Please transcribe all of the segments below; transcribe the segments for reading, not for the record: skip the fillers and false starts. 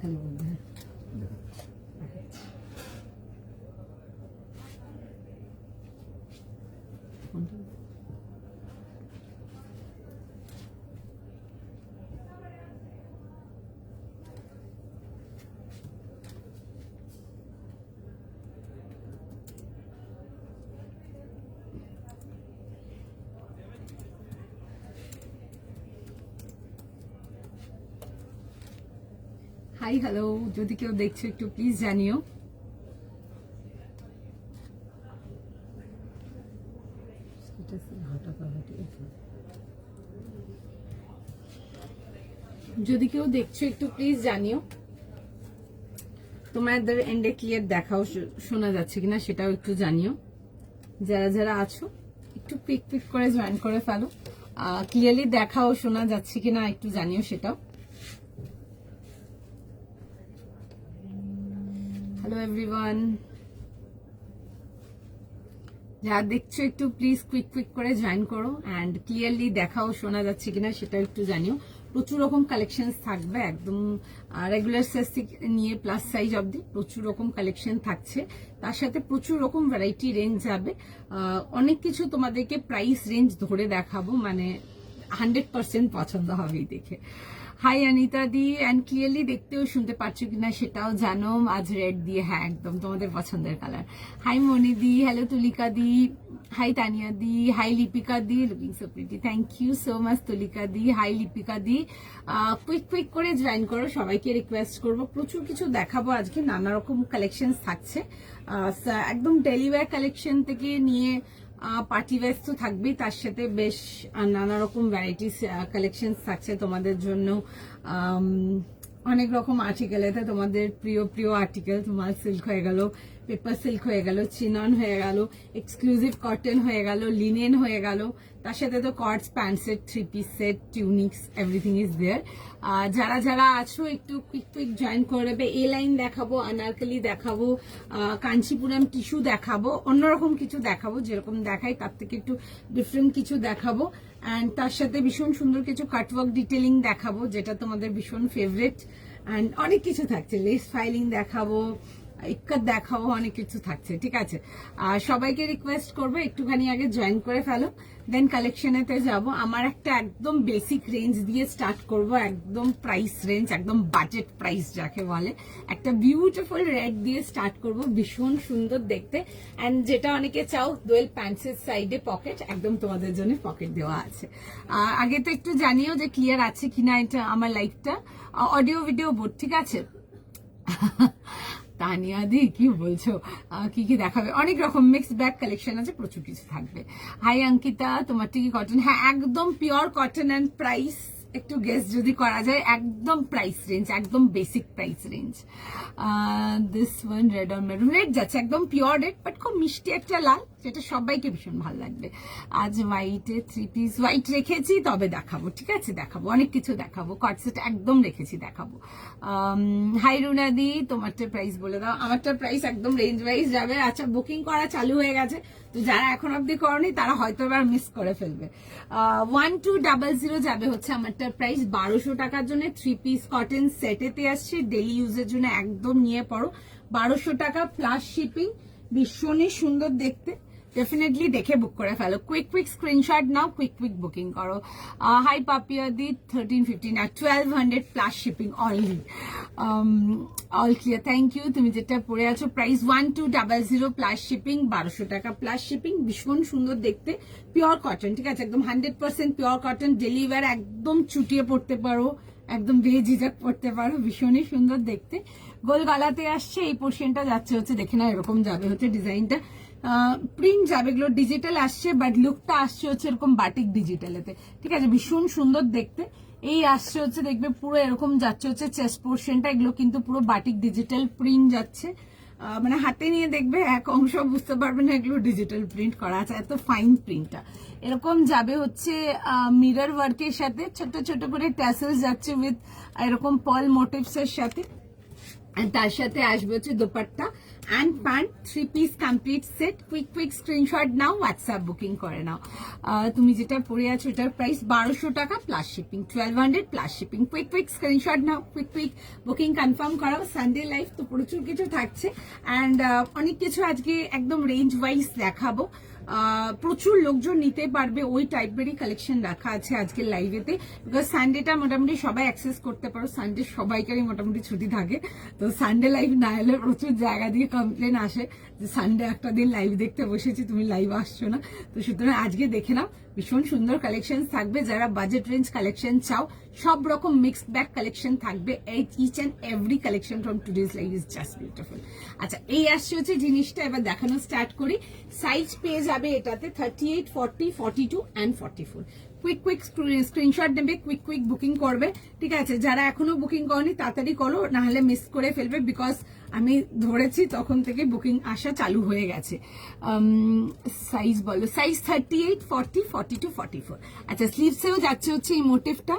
দেখালে বলবে। Hi hello, যদি কেউ দেখছো একটু প্লিজ জানিও। যদি কেউ দেখছো একটু প্লিজ জানিও। তোমাদের এন্ডে ক্লিয়ার দেখাও শোনা যাচ্ছে কিনা সেটাও একটু জানিও। যারা যারা আছো একটু পিক পিক করে জয়েন করে ফেলো। ক্লিয়ারলি দেখাও শোনা যাচ্ছে কিনা একটু জানিও সেটাও। হ্যালো এভরিওয়ান, যা দেখছো একটু প্লিজ কুইক কুইক করে জয়েন করো অ্যান্ড ক্লিয়ারলি দেখাও শোনা যাচ্ছে কিনা সেটা একটু জানিও। প্রচুর রকম কালেকশন থাকবে, একদম রেগুলার সাইজ থেকে নিয়ে প্লাস সাইজ অবধি প্রচুর রকম কালেকশন থাকছে। তার সাথে প্রচুর রকম ভ্যারাইটি রেঞ্জ যাবে। অনেক কিছু তোমাদেরকে প্রাইস রেঞ্জ ধরে দেখাবো, মানে 100% পছন্দ হবেই দেখে। হাই অনিতা দি, অ্যান্ড ক্লিয়ারলি দেখতেও শুনতে পাচ্ছ কিনা সেটাও জানো। আজ রেড দিয়ে, হ্যাঁ একদম তোমাদের পছন্দের কালার। হাই মনি দি, হ্যালো তুলিকা দি, হাই তানিয়া দি, হাই লিপিকা দি, looking so pretty, thank you so much Tulika দি, হাই লিপিকা দি। কুইক কুইক করে জয়েন করো, সবাইকে রিকোয়েস্ট করবো। প্রচুর কিছু দেখাবো আজকে, নানা রকম কালেকশন থাকছে। একদম ডেলি ওয়্যার কালেকশন থেকে নিয়ে পার্টি ওয়্যার তো থাকবেই, তার সাথে বেশ নানা রকম ভ্যারাইটিস কালেকশন থাকছে তোমাদের জন্য। অনেক রকম আর্টিকেল, এতে তোমাদের প্রিয় প্রিয় আর্টিকেল, তোমার সিল্ক হয়ে গেল, পেপার সিল্ক হয়ে গেল, চিনন হয়ে গেল, এক্সক্লুসিভ কটন হয়ে গেল, লিনেন হয়ে গেল, তার সাথে তো কটস, pant set, 3 piece set, tunics, everything is there. যারা যারা আছো একটু কুইক কুইক জয়েন করে নেবে। এ লাইন দেখাবো, আনারকলি দেখাবো, কাঞ্চিপুরম টিস্যু দেখাবো, অন্যরকম কিছু দেখাবো, যেরকম দেখাই তার থেকে একটু ডিফারেন্ট কিছু দেখাবো। অ্যান্ড তার সাথে ভীষণ সুন্দর কিছু কাটওয়ার্ক ডিটেলিং দেখাবো, যেটা তোমাদের ভীষণ ফেভারিট। অ্যান্ড অনেক কিছু থাকছে, লেস ফাইলিং দেখাবো, ইক্কাত দেখাবো, অনেক কিছু থাকছে, ঠিক আছে। সবাইকে রিকোয়েস্ট করবো একটুখানি আগে জয়েন করে ফেলো, দেন কালেকশনেতে যাব। আমার একটা একদম বেসিক রেঞ্জ দিয়ে স্টার্ট করব, একদম প্রাইস রেঞ্জ, একদম বাজেট প্রাইস যাকে বলে, একটা বিউটিফুল রেড দিয়ে স্টার্ট করব, ভীষণ সুন্দর দেখতে। অ্যান্ড যেটা অনেকে চাও, দোয়েল প্যান্টসের সাইডে পকেট, একদম তোমাদের জন্য পকেট দেওয়া আছে। আগে তো একটু জানিও যে ক্লিয়ার আছে কিনা এটা আমার লাইফটা, অডিও ভিডিও বোর্ড, ঠিক আছে। তানিয়া দি কি বলছো, কি কি দেখাবে? অনেক রকম মিক্স ব্যাগ কালেকশন আছে, প্রচুর কিছু থাকবে। হাই অঙ্কিতা, তোমার কি কটন? হ্যাঁ একদম পিওর কটন। অ্যান্ড প্রাইস একটু গেস যদি করা যায়, একদম প্রাইস রেঞ্জ, একদম basic price range. This one red or maroon, red যাচ্ছে, একদম পিওর রেড, বাট খুব মিষ্টি একটা লাল, যেটা সবাইকে ভীষণ ভালো লাগবে। আজ হোয়াইটে 3 পিস হোয়াইট রেখেছি, তবে দেখাবো, ঠিক আছে, দেখাবো, অনেক কিছু দেখাবো। কটসেট একদম রেখেছি, দেখাবো। হাই রুনাদি, তোমারটা প্রাইস বলে দাও। আমারটা প্রাইস একদম রেঞ্জ ওয়াইজ যাবে। আচ্ছা, বুকিং করা চালু হয়ে গেছে, তো যারা এখন অব্দি করনি তারা হয়তো এবার মিস করে ফেলবে। 1200 যাবে হচ্ছে আমারটার প্রাইস। 1200 টাকার জন্য 3 পিস কটন সেটেতে আসছে, ডেলি ইউজের জন্য একদম নিয়ে পড়ো। 1200 টাকা প্লাস শিপিং, ভীষণই সুন্দর দেখতে। ডেফিনেটলি দেখে বুক করে ফেলো, কুইক কুইক স্ক্রিনশট নাও, কুইক কুইক বুকিং করো। হাই পাপিয়া দি, 1315 আর 1200 plus shipping only. All clear, thank you. তুমি যেটা পরে আছো প্রাইস 1200 প্লাস শিপিং, 1200 টাকা প্লাস শিপিং, ভীষণ সুন্দর দেখতে, পিওর কটন, ঠিক আছে, একদম 100% পিওর কটন, ডেলি ওয়্যার, একদম চুটিয়ে পড়তে পারো, একদম বেঝিঝক পড়তে পারো, ভীষণই সুন্দর দেখতে। গোল গলাতে আসছে, এই পোর্শনটা যাচ্ছে হচ্ছে, দেখে না এরকম যাবে হচ্ছে ডিজাইনটা। প্রিন্ট যাবে, এগুলো ডিজিটাল আসছে, বাট লুকটা আসছে হচ্ছে এরকম বাটিক ডিজিটালেতে, ঠিক আছে, ভীষণ সুন্দর দেখতে। এই আসছে হচ্ছে, দেখবে পুরো এরকম যাচ্ছে হচ্ছে চেস্ট পোর্শনটা, এগুলো কিন্তু পুরো বাটিক ডিজিটাল প্রিন্ট যাচ্ছে। মানে হাতে নিয়ে দেখবে এক অংশ বুঝতে পারবে না এগুলো ডিজিটাল প্রিন্ট করা আছে, এত ফাইন প্রিন্টটা। এরকম যাবে হচ্ছে মিরর ওয়ার্কের সাথে, ছোট ছোট করে ট্যাসেলস যাচ্ছে উইথ এরকম পার্ল মোটিভস এর সাথে। আর তার সাথে আসবে হচ্ছে dupatta and pant, 3 piece complete set. Quick screenshot now, WhatsApp booking করে নাও। তুমি যেটা পরে আছো এটার প্রাইস 1200 টাকা plus shipping, 1200 plus shipping. Quick screenshot নাও, কুইক বুকিং কনফার্ম করাও। সানডে লাইফ তো প্রচুর কিছু থাকছে অ্যান্ড অনেক কিছু আজকে একদম রেঞ্জ ওয়াইজ দেখাবো। প্রচুর লোকজন নিতে পারবে ওই টাইপেরই কালেকশন রাখা আছে আজকের লাইভেতে, বিকজ সানডেটা মোটামুটি সবাই অ্যাক্সেস করতে পারো। সানডে সবাইকারই মোটামুটি ছুটি থাকে, তো সানডে লাইভ না এলে প্রচুর জায়গা দিয়ে কমপ্লেন আসে যে সানডে একটা দিন লাইভ দেখতে বসেছি, তুমি লাইভ আসছো না। তো সুতরাং আজকে দেখে নাও, ভীষণ সুন্দর কালেকশন থাকবে। যারা বাজেট রেঞ্জ কালেকশন চাও, সব রকম মিক্সড ব্যাগ কালেকশন থাকবে। Each and every collection from today's live is just beautiful. আচ্ছা, এই আসছে হচ্ছে জিনিসটা, এবার দেখানো স্টার্ট করি। সাইজ পেয়ে যাবে এটাতে 38, 40, 42 অ্যান্ড 44। কুইক স্ক্রিনশট নেবে, কুইক বুকিং করবে, ঠিক আছে? যারা এখনো বুকিং করেনি তাড়াতাড়ি করো, নাহলে মিস করে ফেলবে, বিকজ আমি ধরেছি তখন থেকে বুকিং আসা চালু হয়ে গেছে। সাইজ বলো, সাইজ 38, 40, 42, 44। আচ্ছা, স্লিভসেও যাচ্ছে হচ্ছে এই মোটিভটা।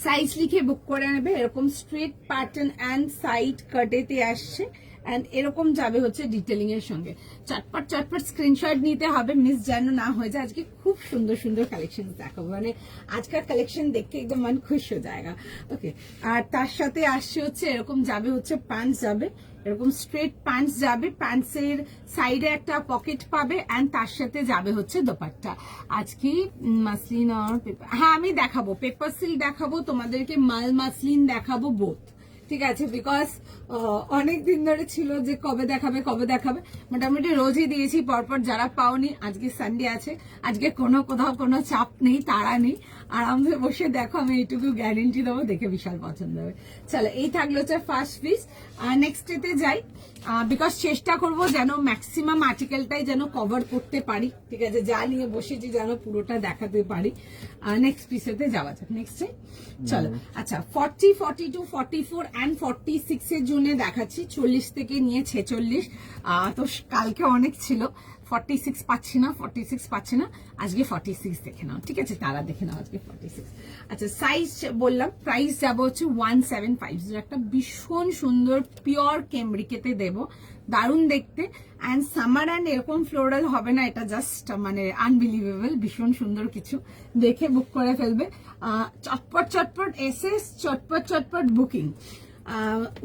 সাইজ লিখে বুক করে নেবে। এরকম স্ট্রেট প্যাটার্ন অ্যান্ড সাইড কাটেতে আসছে অ্যান্ড এরকম যাবে হচ্ছে ডিটেলিং এর সঙ্গে। চটপট স্ক্রিনশট নিতে হবে, মিস যেন না হয়ে যায়। আজকে খুব সুন্দর কালেকশন দেখাবো, মানে আজকাল কালেকশন দেখে একদম মন খুশ হয়ে যায়গা। ওকে, আর তার সাথে আসছে হচ্ছে এরকম যাবে হচ্ছে প্যান্টস যাবে, এরকম স্ট্রেট প্যান্টস যাবে, প্যান্টসের সাইডে একটা পকেট পাবে অ্যান্ড তার সাথে যাবে হচ্ছে দোপাট্টা। আজকে মাসলিন আর পেপার, হ্যাঁ আমি দেখাবো, পেপার সিল্ক দেখাবো তোমাদেরকে, মাল মাসলিন দেখাবো, বোথ, ঠিক আছে? বিকজ অনেক দিন ধরে ছিল যে কবে দেখাবে, মোটামুটি রোজই দিয়েছি পরপর। যারা পাওনি, আজকে সানডে আছে, আজকে কোথাও কোনো চাপ নেই, তাড়া নেই, আরামসে বসে দেখো, আমি এইটুকু গ্যারেন্টি দেবো, দেখে বিশাল পছন্দ হবে। চলো, এই থাকলো হচ্ছে ফার্স্ট পিস। নেক্সট ডেতে যাই, বিকজ চেষ্টা করব যেন ম্যাক্সিমাম আর্টিকেলটাই যেন কভার করতে পারি, ঠিক আছে? যা নিয়ে বসেছি যেন পুরোটা দেখাতে পারি। নেক্সট পিসেতে যাওয়া যাক, নেক্সটে চলো। আচ্ছা, 40, 42, 44 অ্যান্ড 46 এর জন্য দেখাচ্ছি, 40 থেকে নিয়ে 46। তো কালকে অনেক ছিল, 46 পাচ্ছি না, আজকে 46 দেখে নাও, ঠিক আছে? তারা দেখে নাও আজকে 46। আচ্ছা, সাইজ বললাম, প্রাইস যাবো হচ্ছে 1750। একটা ভীষণ সুন্দর পিওর কেমব্রিকেতে দেবো, দারুণ দেখতে। অ্যান্ড সামার অ্যান্ড এরকম ফ্লোরাল হবে না, এটা জাস্ট মানে আনবিলিভেবল, ভীষণ সুন্দর কিছু। দেখে বুক করে ফেলবে। চটপট এসএস, চটপট বুকিং।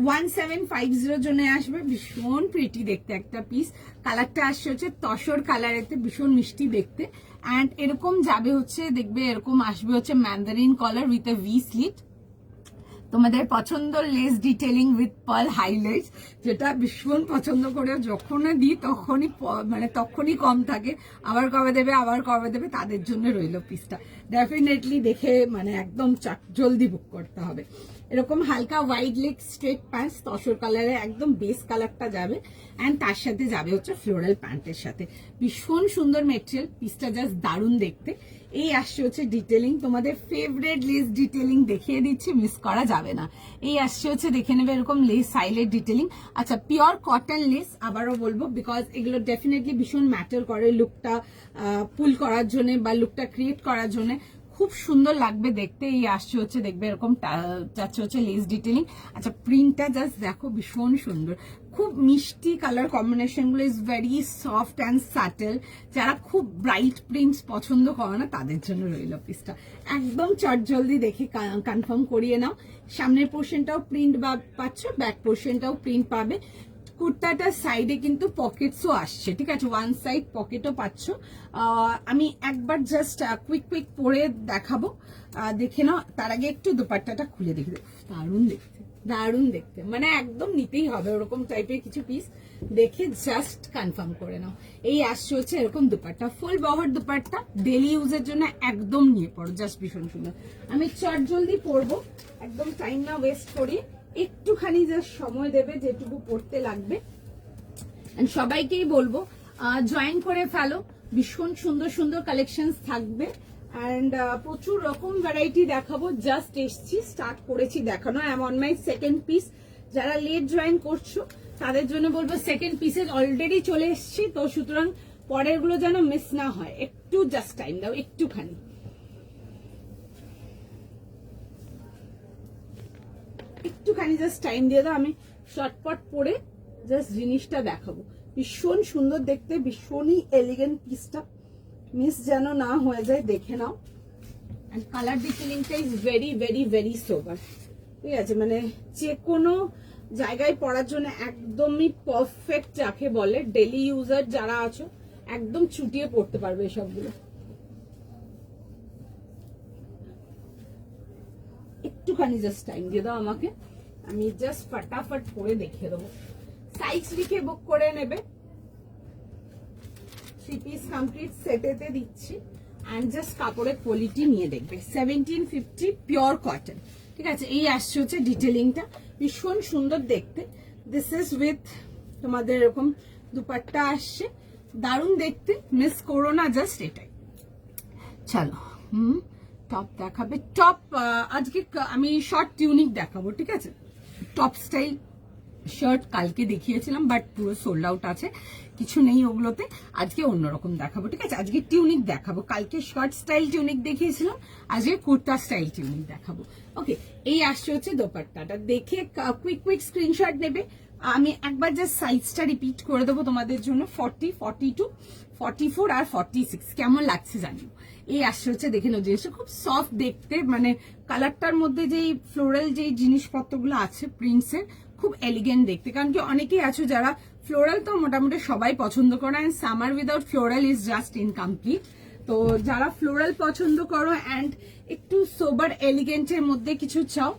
1750 জন্য আসবে, ভীষণ প্রিটি দেখতে একটা পিস। কালারটা আসছে হচ্ছে তসর কালারেতে, ভীষণ মিষ্টি দেখতে। অ্যান্ড এরকম যাবে হচ্ছে, দেখবে এরকম আসবে হচ্ছে mandarin collar with a V slit. তোমাদের পছন্দ lace detailing with pearl highlights, যেটা ভীষণ পছন্দ করে, যখনই দিই তখনই কম থাকে, আবার কবে দেবে, তাদের জন্য রইল পিসটা। ডেফিনেটলি দেখে মানে একদম জলদি বুক করতে হবে। এরকম হালকা wide leg straight pants, tussar কালারে একদম বেস কালারটা যাবে অ্যান্ড তার সাথে যাবে হচ্ছে ফ্লোরাল প্যান্টের সাথে। ভীষণ সুন্দর মেটেরিয়াল, পিসটা জাস্ট দারুণ দেখতে। এই আসছে হচ্ছে ডিটেলিং, তোমাদের ফেভারিট লেস ডিটেলিং দেখিয়ে দিচ্ছি, মিস করা যাবে না। এই আসছে হচ্ছে, দেখে নেবে এরকম লেস সাইলের ডিটেলিং। আচ্ছা, পিওর কটন লেস, আবারও বলবো, বিকজ এগুলো ডেফিনেটলি ভীষণ ম্যাটার করে লুকটা পুল করার জন্য বা লুকটা ক্রিয়েট করার জন্য, খুব সুন্দর লাগবে দেখতে। এই আসছে হচ্ছে, দেখবে এরকম যাচ্ছে হচ্ছে লেস ডিটেলিং। আচ্ছা, প্রিন্টটা জাস্ট দেখো, ভীষণ সুন্দর, খুব মিষ্টি কালার কম্বিনেশন গুলো, is very soft and subtle. যারা খুব ব্রাইট প্রিন্টস পছন্দ করে না, তাদের জন্য রইল পিসটা। একদম চটজলদি দেখে কনফার্ম করিয়ে নাও। সামনের পোর্শনটাও প্রিন্ট পাচ্ছ, ব্যাক পোর্শনটাও প্রিন্ট পাবে। কুর্তাটার সাইডে কিন্তু পকেটসও আসছে, ঠিক আছে? ওয়ান সাইড পকেটও পাচ্ছ। আমি একবার জাস্ট কুইক পরে দেখাবো, দেখে নাও। তার আগে একটু দোপাট্টাটা খুলে দেখে, দারুণ দেখতে, মানে একদম নিতেই হবে ওরকম টাইপের কিছু পিস, দেখে জাস্ট কনফার্ম করে নাও। এই আসছে হচ্ছে এরকম দুপাট্টা, ফুল বহর দুপাট্টা, ডেলি ইউজের জন্য একদম নিয়ে পড়ো, জাস্ট ভীষণ সুন্দর। আমি চট জলদি পরবো, একদম টাইম না ওয়েস্ট করি, একটুখানি জাস্ট সময় দেবে যেটুকু পড়তে লাগবে। সবাইকেই বলবো জয়েন করে ফেলো, ভীষণ সুন্দর কালেকশন থাকবে অ্যান্ড প্রচুর রকম ভ্যারাইটি দেখাবো। জাস্ট এসছি, স্টার্ট করেছি দেখানো। I am on my second piece. যারা লেট জয়েন করছো তাদের জন্য বলবো, সেকেন্ড পিসে অলরেডি চলে এসছি, তো সুতরাং পরের গুলো যেন মিস না হয়, একটু জাস্ট টাইম দাও, একটুখানি জাস্ট টাইম দিয়ে দাও। আমি শর্টপট পরে জাস্ট জিনিসটা দেখাবো। ভীষণ সুন্দর দেখতে, ভীষণই এলিগেন্ট পিসটা, মিস যেন না হয়ে যায়, দেখে নাও। অ্যান্ড কালার ডিটেলিংটা is very very very sober, ঠিক আছে, মানে যে কোনো জায়গায় পরার জন্য একদমই পারফেক্ট, যাকে বলে ডেলি ইউজার যারা আছো একদম চুটিয়ে পড়তে পারবে এসবগুলো। একটুখানি জাস্ট টাইম দিয়ে দাও আমাকে, আমি জাস্ট ফটাফট করে দেখিয়ে দেবো। সাইজ লিখে বুক করে নেবে, 3 পিস কমপ্লিট সেটেতে দিচ্ছি। অ্যান্ড জাস্ট কাপড়ের কোয়ালিটি নিয়ে দেখবে, 1750 পিওর কটন, ঠিক আছে। এই আসছে হচ্ছে ডিটেলিংটা, ভীষণ সুন্দর দেখতে। দিস ইজ উইথ তোমাদের এরকম দুপাট্টা আসছে, দারুণ দেখতে, মিস করো না, জাস্ট এটাই। চলো টপ দেখাবে, টপ আজকে আমি শর্ট টিউনিক দেখাবো, ঠিক আছে। টপ স্টাইল শার্ট কালকে দেখিয়েছিলাম, বাট পুরো সোল্ড আউট আছে, কিছু নেই ওগুলোতে। আজকে অন্যরকম দেখাবো, ঠিক আছে। আজকে টিউনিক দেখাবো, কালকে শার্ট স্টাইল টিউনিক দেখিয়েছিলাম, আজকে কুর্তা স্টাইল টিউনিক দেখাবো। ওকে, এই আসছে হচ্ছে দোপাট্টাটা, দেখে কুইক স্ক্রিনশট নেবে। আমি একবার জাস্ট সাইজটা রিপিট করে দেবো তোমাদের জন্য, 40, 42, 44 আর 46 কেমন লাগছে জানিও। এই আসছে হচ্ছে, দেখে নাও জিনিসটা খুব সফট দেখতে, মানে কালারটার মধ্যে যেই ফ্লোরাল যেই জিনিসপত্রগুলো আছে প্রিন্টসের, খুব এলিগেন্ট দেখতে। কারণ কি অনেকেই আছো যারা ফ্লোরাল তো মোটামুটি সবাই পছন্দ করো, and summer without floral is just incomplete. তো যারা ফ্লোরাল পছন্দ করো অ্যান্ড একটু সোবার এলিগেন্টের মধ্যে কিছু চাও,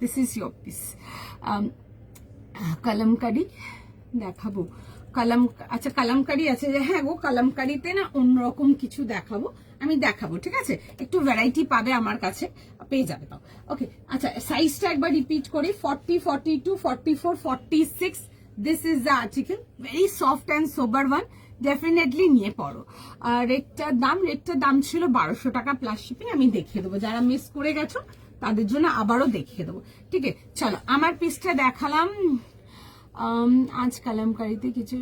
this is your piece. Kalamkari দেখাবো, আচ্ছা কালামকারি আছে, হ্যাঁ গো কালামকারিতে না অন্যরকম কিছু দেখাবো, ঠিক আছে। একটু ভ্যারাইটি পাবে আমার কাছে, পেয়ে যাবে তাও। ওকে, আচ্ছা সাইজটা একবার রিপিট করি, 40, 42, 44, 46, this is the article, very soft and sober one, definitely নিয়ে পড়ো। রেটটার দাম ছিল 1200 টাকা প্লাস শিপিং। আমি দেখিয়ে দেবো, যারা মিস করে গেছো তাদের জন্য আবারও দেখিয়ে দেবো, ঠিক আছে। চলো আমার পিসটা দেখালাম। আজ কালামকারিতে কিছু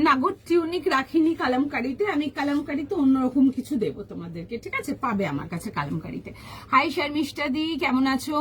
না গো, টিউনিক রাখিনি কালামকারিতে, আমি কালামকারিতে অন্যরকম কিছু দেবো তোমাদেরকে, ঠিক আছে, পাবে আমার কাছে কালামকারিতে। হাই শর্মিষ্ঠা দি, কেমন আছো?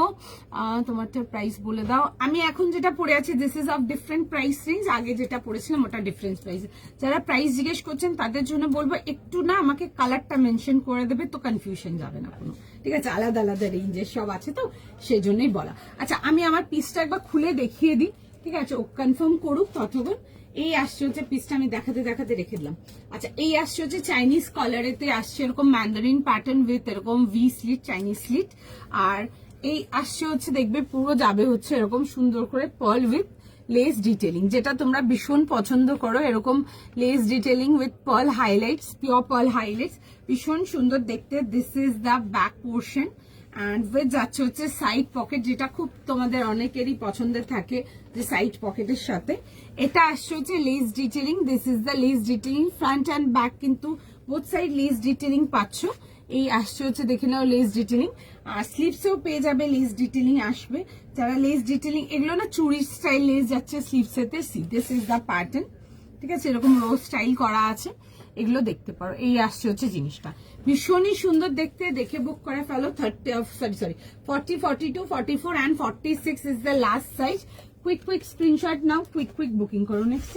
তোমারটা প্রাইস বলে দাও। আমি এখন যেটা পরে আছি this is of different price range, আগে যেটা পরেছিলাম ওটা ডিফারেন্ট প্রাইস। যারা প্রাইস জিজ্ঞেস করছেন তাদের জন্য বলবো একটু না আমাকে কালারটা মেনশন করে দেবে, তো কনফিউশন যাবে না কোনো, ঠিক আছে। আলাদা আলাদা রেঞ্জের সব আছে তো সেই জন্যই বলা। আচ্ছা আমি আমার পিসটা একবার খুলে দেখিয়ে দিই, ঠিক আছে, ও কনফার্ম করুক ততক্ষণ। এই আসছে হচ্ছে পিসটা, আমি দেখাতে রেখে দিলাম। আচ্ছা এই আসছে হচ্ছে চাইনিজ কলারেতে আসছে এরকম ম্যান্ডারিন প্যাটার্ন উইথ এরকম ভি স্লিট, চাইনিজ স্লিট। আর এই আসছে হচ্ছে দেখবে পুরো যাবে হচ্ছে এরকম সুন্দর করে পার্ল উইথ লেস ডিটেলিং, যেটা তোমরা ভীষণ পছন্দ করো, এরকম lace detailing with pearl highlights, pure pearl highlights, ভীষণ সুন্দর দেখতে। This is the back portion and with যাচ্ছে হচ্ছে সাইড পকেট, যেটা খুব তোমাদের অনেকেরই পছন্দের থাকে যে সাইড পকেটের সাথে। এটা আসছে হচ্ছে less detailing, this is the less detailing, front and back কিন্তু বোথ সাইড লেস ডিটেলিং পাচ্ছ। এই আসছে হচ্ছে দেখে নাও লেস ডিটেলিং, আর স্লিভসেও পেয়ে যাবে লেস ডিটেলিং আসবে। যারা লেস ডিটেলিং, এগুলো না চুড়ি স্টাইল লেস যাচ্ছে স্লিভসেতে, দিস ইজ দ্য প্যাটার্ন, ঠিক আছে, এরকম রোজ স্টাইল করা আছে, এগুলো দেখতে পারো। এই আসছে হচ্ছে জিনিসটা, ভীষণই সুন্দর দেখতে, দেখে বুক করে ফেলো। 40, 42, 44 and 46 is the last size. Quick screenshot নাও, কুইক বুকিং করো। নেক্সট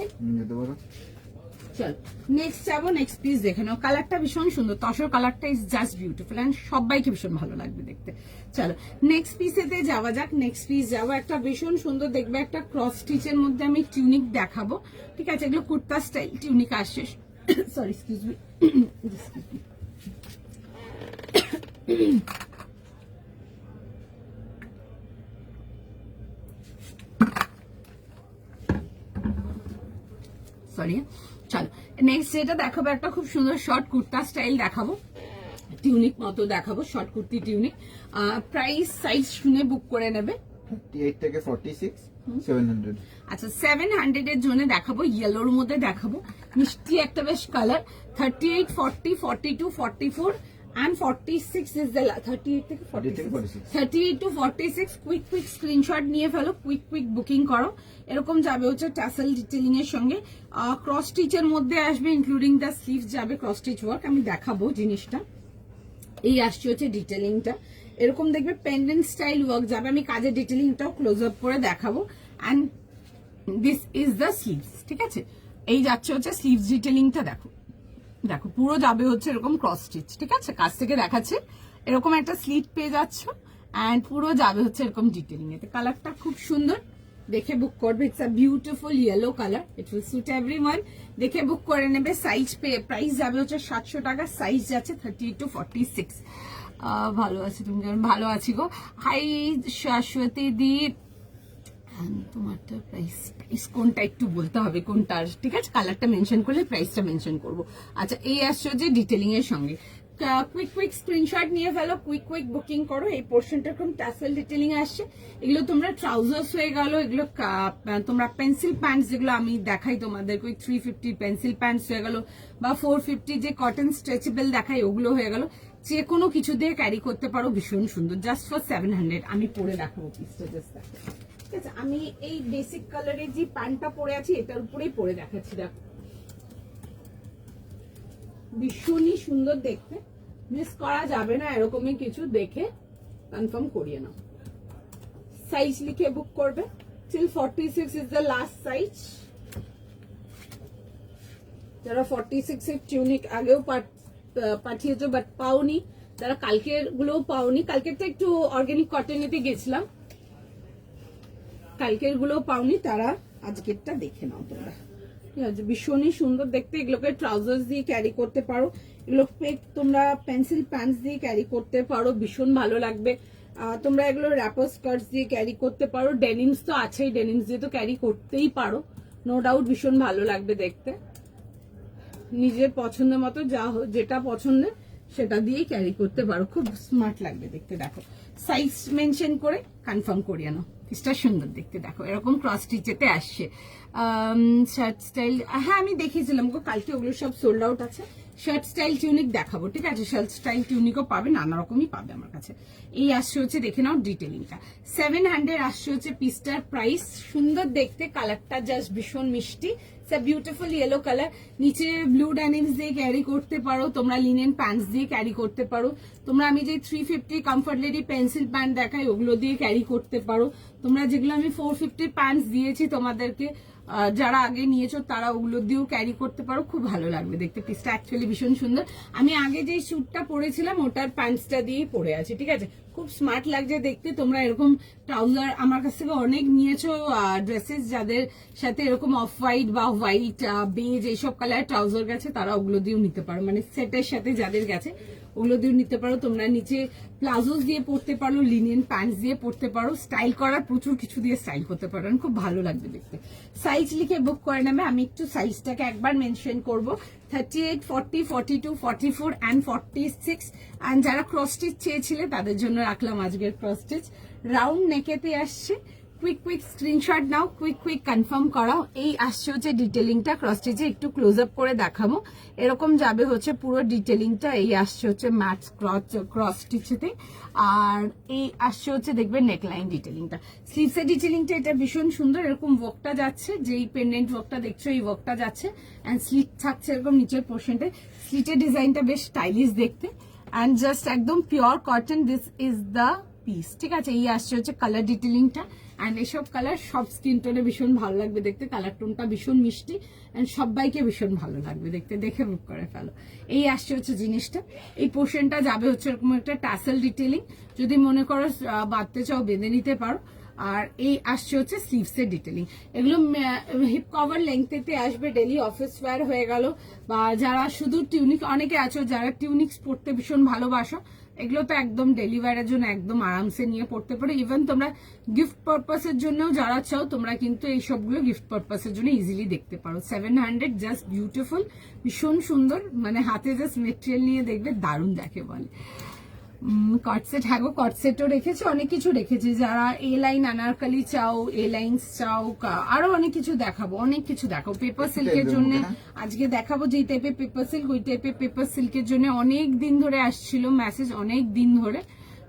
চল নেক্সট যাবো, নেক্সট পিস দেখে নাও। কালারটা ভীষণ সুন্দর, তসর কালারটা ইজ জাস্ট বিউটিফুল অ্যান্ড সবাইকে ভীষণ ভালো লাগবে দেখতে। চলো নেক্সট পিসেতে যাওয়া যাক। নেক্সট পিস যাবো একটা ভীষণ সুন্দর দেখবে, একটা ক্রস স্টিচের মধ্যে আমি টিউনিক দেখাবো, ঠিক আছে। এগুলো কুর্তা স্টাইল টিউনিক আসছে, সরি এক্সকিউজ মি, সরি। চলো নেক্সট যেটা দেখাবো, একটা খুব সুন্দর শর্ট কুর্তা স্টাইল দেখাবো, টিউনিক মতো দেখাবো, short kurti tunic. Price size শুনে বুক করে নেবে, 38 থেকে 46, 700। আচ্ছা 700 এর জন্য দেখাবো, ইয়েলোর মধ্যে দেখাবো, মিষ্টি একটা বেশ কালার। 38, 40, 42, 44 and 46 is the 38 থেকে 46, 38 to 46। কুইক স্ক্রিনশট নিয়ে ফেলো, কুইক বুকিং করো। এরকম যাবে হচ্ছে টাসেল ডিটেলিং এর সঙ্গে, ক্রস স্টিচের মধ্যে আসবে, ইনক্লুডিং দ্য স্লিভস যাবে ক্রস স্টিচ ওয়ার্ক। আমি দেখাবো জিনিসটা, এই আসছে হচ্ছে ডিটেলিংটা, এরকম দেখবে পেন্ডেন্ট স্টাইল ওয়ার্ক যাবে। আমি কাজের ডিটেলিংটাও ক্লোজ আপ করে দেখাবো। And this is the sleeves, ঠিক আছে। এই যাচ্ছে হচ্ছে স্লিভস ডিটেলিংটা, দেখো দেখো পুরো যাবে হচ্ছে এরকম ক্রস স্টিচ, ঠিক আছে। কাছ থেকে দেখাচ্ছে, এরকম একটা স্লিট পেয়ে যাচ্ছ অ্যান্ড পুরো যাবে হচ্ছে এরকম ডিটেলিং। এতে কালারটা খুব সুন্দর, দেখে বুক করবে। It's a beautiful yellow colour, it will suit everyone. দেখে বুক করে নেবে। সাইজ প্রাইস যাবে হচ্ছে 700 টাকা, সাইজ যাচ্ছে 30 to 46। ভালো আছে, তুমি যেমন ভালো আছি গো। হাই শাশ্বতী দি, তোমারটা প্রাইস কোনটা একটু বলতে হবে কোনটার, ঠিক আছে। কালারটা মেনশন করলে প্রাইসটা মেনশন করবো। আচ্ছা, এই আসছে যে ডিটেলিং এর সঙ্গে। কুইক স্ক্রিনশট নিয়ে ফেলো, কুইক বুকিং করো। এই পোর্শনটা এরকম টাসেল ডিটেলিং আসছে। এগুলো তোমরা ট্রাউজার্স হয়ে গেল, এগুলো তোমরা পেন্সিল প্যান্টস, যেগুলো আমি দেখাই তোমাদেরকে, ওই 350 পেন্সিল প্যান্টস হয়ে গেল, বা 450 যে কটন স্ট্রেচেবল দেখাই ওগুলো হয়ে গেল। যে কোনো কিছু দিয়ে ক্যারি করতে পারো, ভীষণ সুন্দর। Just for 700। আমি পরে দেখাবো পিসটা, জাস্ট দেখো, ঠিক আছে। আমি এই বেসিক কালারের যে প্যান্টটা পরে আছি এটার উপরেই পরে দেখাচ্ছি, দেখো ভীষণই সুন্দর দেখতে, মিস করা যাবে না। এরকমই কিছু দেখে কনফার্ম করিয়ে নাও। সাইজ লিখে বুক করবে। till 46 is the last size। যারা 46 এর টিউনিক আগেও পাঠিয়েছো বাট পাওনি, যারা কালকের গুলোও পাওনি, কালকেরটা একটু অর্গানিক কটনেতে গেছিলাম, কালকের গুলো পাওনি, তারা আজকেরটা দেখে নাও তোমরা, ঠিক আছে। ভীষণই সুন্দর দেখতে। এগুলোকে ট্রাউজার্স দিয়ে ক্যারি করতে পারো, এগুলোকে তোমরা পেন্সিল প্যান্টস দিয়ে ক্যারি করতে পারো, ভীষণ ভালো লাগবে। তোমরা এগুলো র্যাপার স্কার্টস দিয়ে ক্যারি করতে পারো। ডেনিমস তো আছেই, ডেনিমস দিয়ে তো ক্যারি করতেই পারো, নো ডাউট ভীষণ ভালো লাগবে দেখতে। নিজের পছন্দের মতো যেটা পছন্দের সেটা দিয়েই ক্যারি করতে পারো, খুব স্মার্ট লাগবে দেখতে। দেখো সাইজ মেনশন করে কনফার্ম করিয়ে নাও। পিসটা সুন্দর দেখতে, দেখো এরকম ক্রস স্টিচেতে আসছে। শার্ট স্টাইল, হ্যাঁ আমি দেখিয়েছিলাম গো কালকে, ওগুলো সব সোল্ড আউট আছে। শার্ট স্টাইল টিউনিক দেখাবো, ঠিক আছে। শার্ট স্টাইল টিউনিকও পাবে, নানা রকমই পাবে আমার কাছে। এই আসছে হচ্ছে, দেখে নাও ডিটেলিংটা। 700 আসছে হচ্ছে পিসটার প্রাইস। সুন্দর দেখতে, কালারটা জাস্ট ভীষণ মিষ্টি, বিউটিফুল ইয়েলো কালার। নিচে ব্লু ড্যানিমস দিয়ে ক্যারি করতে পারো, তোমরা লিনেন প্যান্টস দিয়ে ক্যারি করতে পারো, তোমরা আমি যে 350 কমফর্ট লেডি পেন্সিল প্যান্ট দেখাই ওগুলো দিয়ে ক্যারি করতে পারো, তোমরা যেগুলো আমি 450 প্যান্টস দিয়েছি তোমাদেরকে, যারা আগে নিয়েছো তারা ওগুলো দিয়েও ক্যারি করতে পারো, খুব ভালো লাগবে দেখতে। পিসটা অ্যাকচুয়ালি ভীষণ সুন্দর। আমি আগে যে স্যুটটা পরেছিলাম ওটার প্যান্টসটা দিয়েই পরে আছি, ঠিক আছে। খুব স্মার্ট লাগছে দেখতে। তোমরা এরকম ট্রাউজার আমার কাছ থেকে অনেক নিয়েছো ড্রেসেস, যাদের সাথে এরকম অফ হোয়াইট বা হোয়াইট বেজ এইসব কালার ট্রাউজার গেছে তারা ওগুলো দিয়েও নিতে পারো, মানে সেটের সাথে যাদের গেছে ওগুলো দিয়েও নিতে পারো। তোমরা নিচে প্লাজোস দিয়ে পরতে পারো, লিনিয়ান প্যান্টস দিয়ে পরতে পারো, স্টাইল করার প্রচুর কিছু দিয়ে স্টাইল করতে পারো, খুব ভালো লাগবে দেখতে। সাইজ লিখে বুক করে নেবে। আমি একটু সাইজটাকে একবার মেনশন করবো, 38, 40, 42, 44 and 46। অ্যান্ড যারা ক্রস স্টিচ চেয়েছিলে তাদের জন্য রাখলাম আজকের ক্রস স্টিচ। রাউন্ড নেকেতে আসছে। কুইক স্ক্রিনশট নাও, কুইক কনফার্ম করাও। এই আসছে হচ্ছে ডিটেলিংটা ক্রস স্টিচে, একটু ক্লোজ আপ করে দেখাবো। এরকম যাবে হচ্ছে পুরো ডিটেলিংটা। এই আসছে হচ্ছে ম্যাট ক্রস স্টিচেতে, আর এই আসছে হচ্ছে দেখবে নেকলাইন ডিটেলিংটা। স্লিভসের ডিটেলিংটা এটা ভীষণ সুন্দর, এরকম ওয়ার্কটা যাচ্ছে, যেই পেন্ডেন্ট ওয়ার্কটা দেখছো এই ওয়ার্কটা যাচ্ছে, অ্যান্ড স্লিট থাকছে এরকম নিচের পোর্শনটা। স্লিটের ডিজাইনটা বেশ স্টাইলিশ দেখতে, অ্যান্ড জাস্ট একদম pure cotton. This is the piece, ঠিক আছে। এই আসছে হচ্ছে কালার ডিটেলিংটা, অ্যান্ড এসব কালার সব স্কিন টোনে ভীষণ ভালো লাগবে দেখতে। কালার টোনটা ভীষণ মিষ্টি, অ্যান্ড সবাইকে ভীষণ ভালো লাগবে দেখতে, দেখে বুক করে ফেলো। এই আসছে হচ্ছে জিনিসটা। এই পোর্শনটা যাবে হচ্ছে এরকম একটা টাসেল ডিটেলিং, যদি মনে করো বাঁধতে চাও বেঁধে নিতে পারো। আর এই আসছে হচ্ছে স্লিভসের ডিটেলিং। এগুলো হিপ কভার লেংথেতে আসবে, ডেলি অফিস ওয়্যার হয়ে গেল, বা যারা শুধু টিউনিক, অনেকে আছো যারা টিউনিক্স পরতে ভীষণ ভালোবাসো, এগুলো তো একদম ডেলিভারের জন্য একদম আরামসে নিয়ে পড়তে পারো। ইভেন তোমরা গিফট পারপাসের জন্যও যারা চাও তোমরা কিন্তু এই সবগুলো গিফট পারপাসের জন্য ইজিলি দেখতে পারো। 700, জাস্ট বিউটিফুল, ভীষণ সুন্দর, মানে হাতে জাস্ট মেটেরিয়াল নিয়ে দেখবে দারুণ দেখে বলে। কটসেট, হ্যাঁ গো কটসেটও রেখেছি, অনেক কিছু রেখেছি। যারা এ লাইন আনারকালি চাও, এ লাইন্স চাও, আরো অনেক কিছু দেখাবো, অনেক কিছু দেখাবো। পেপার সিল্কের জন্য আজকে দেখাবো, যেই টাইপের পেপার সিল্ক ওই টাইপের পেপার সিল্কের জন্য অনেক দিন ধরে আসছিল মেসেজ, অনেক দিন ধরে।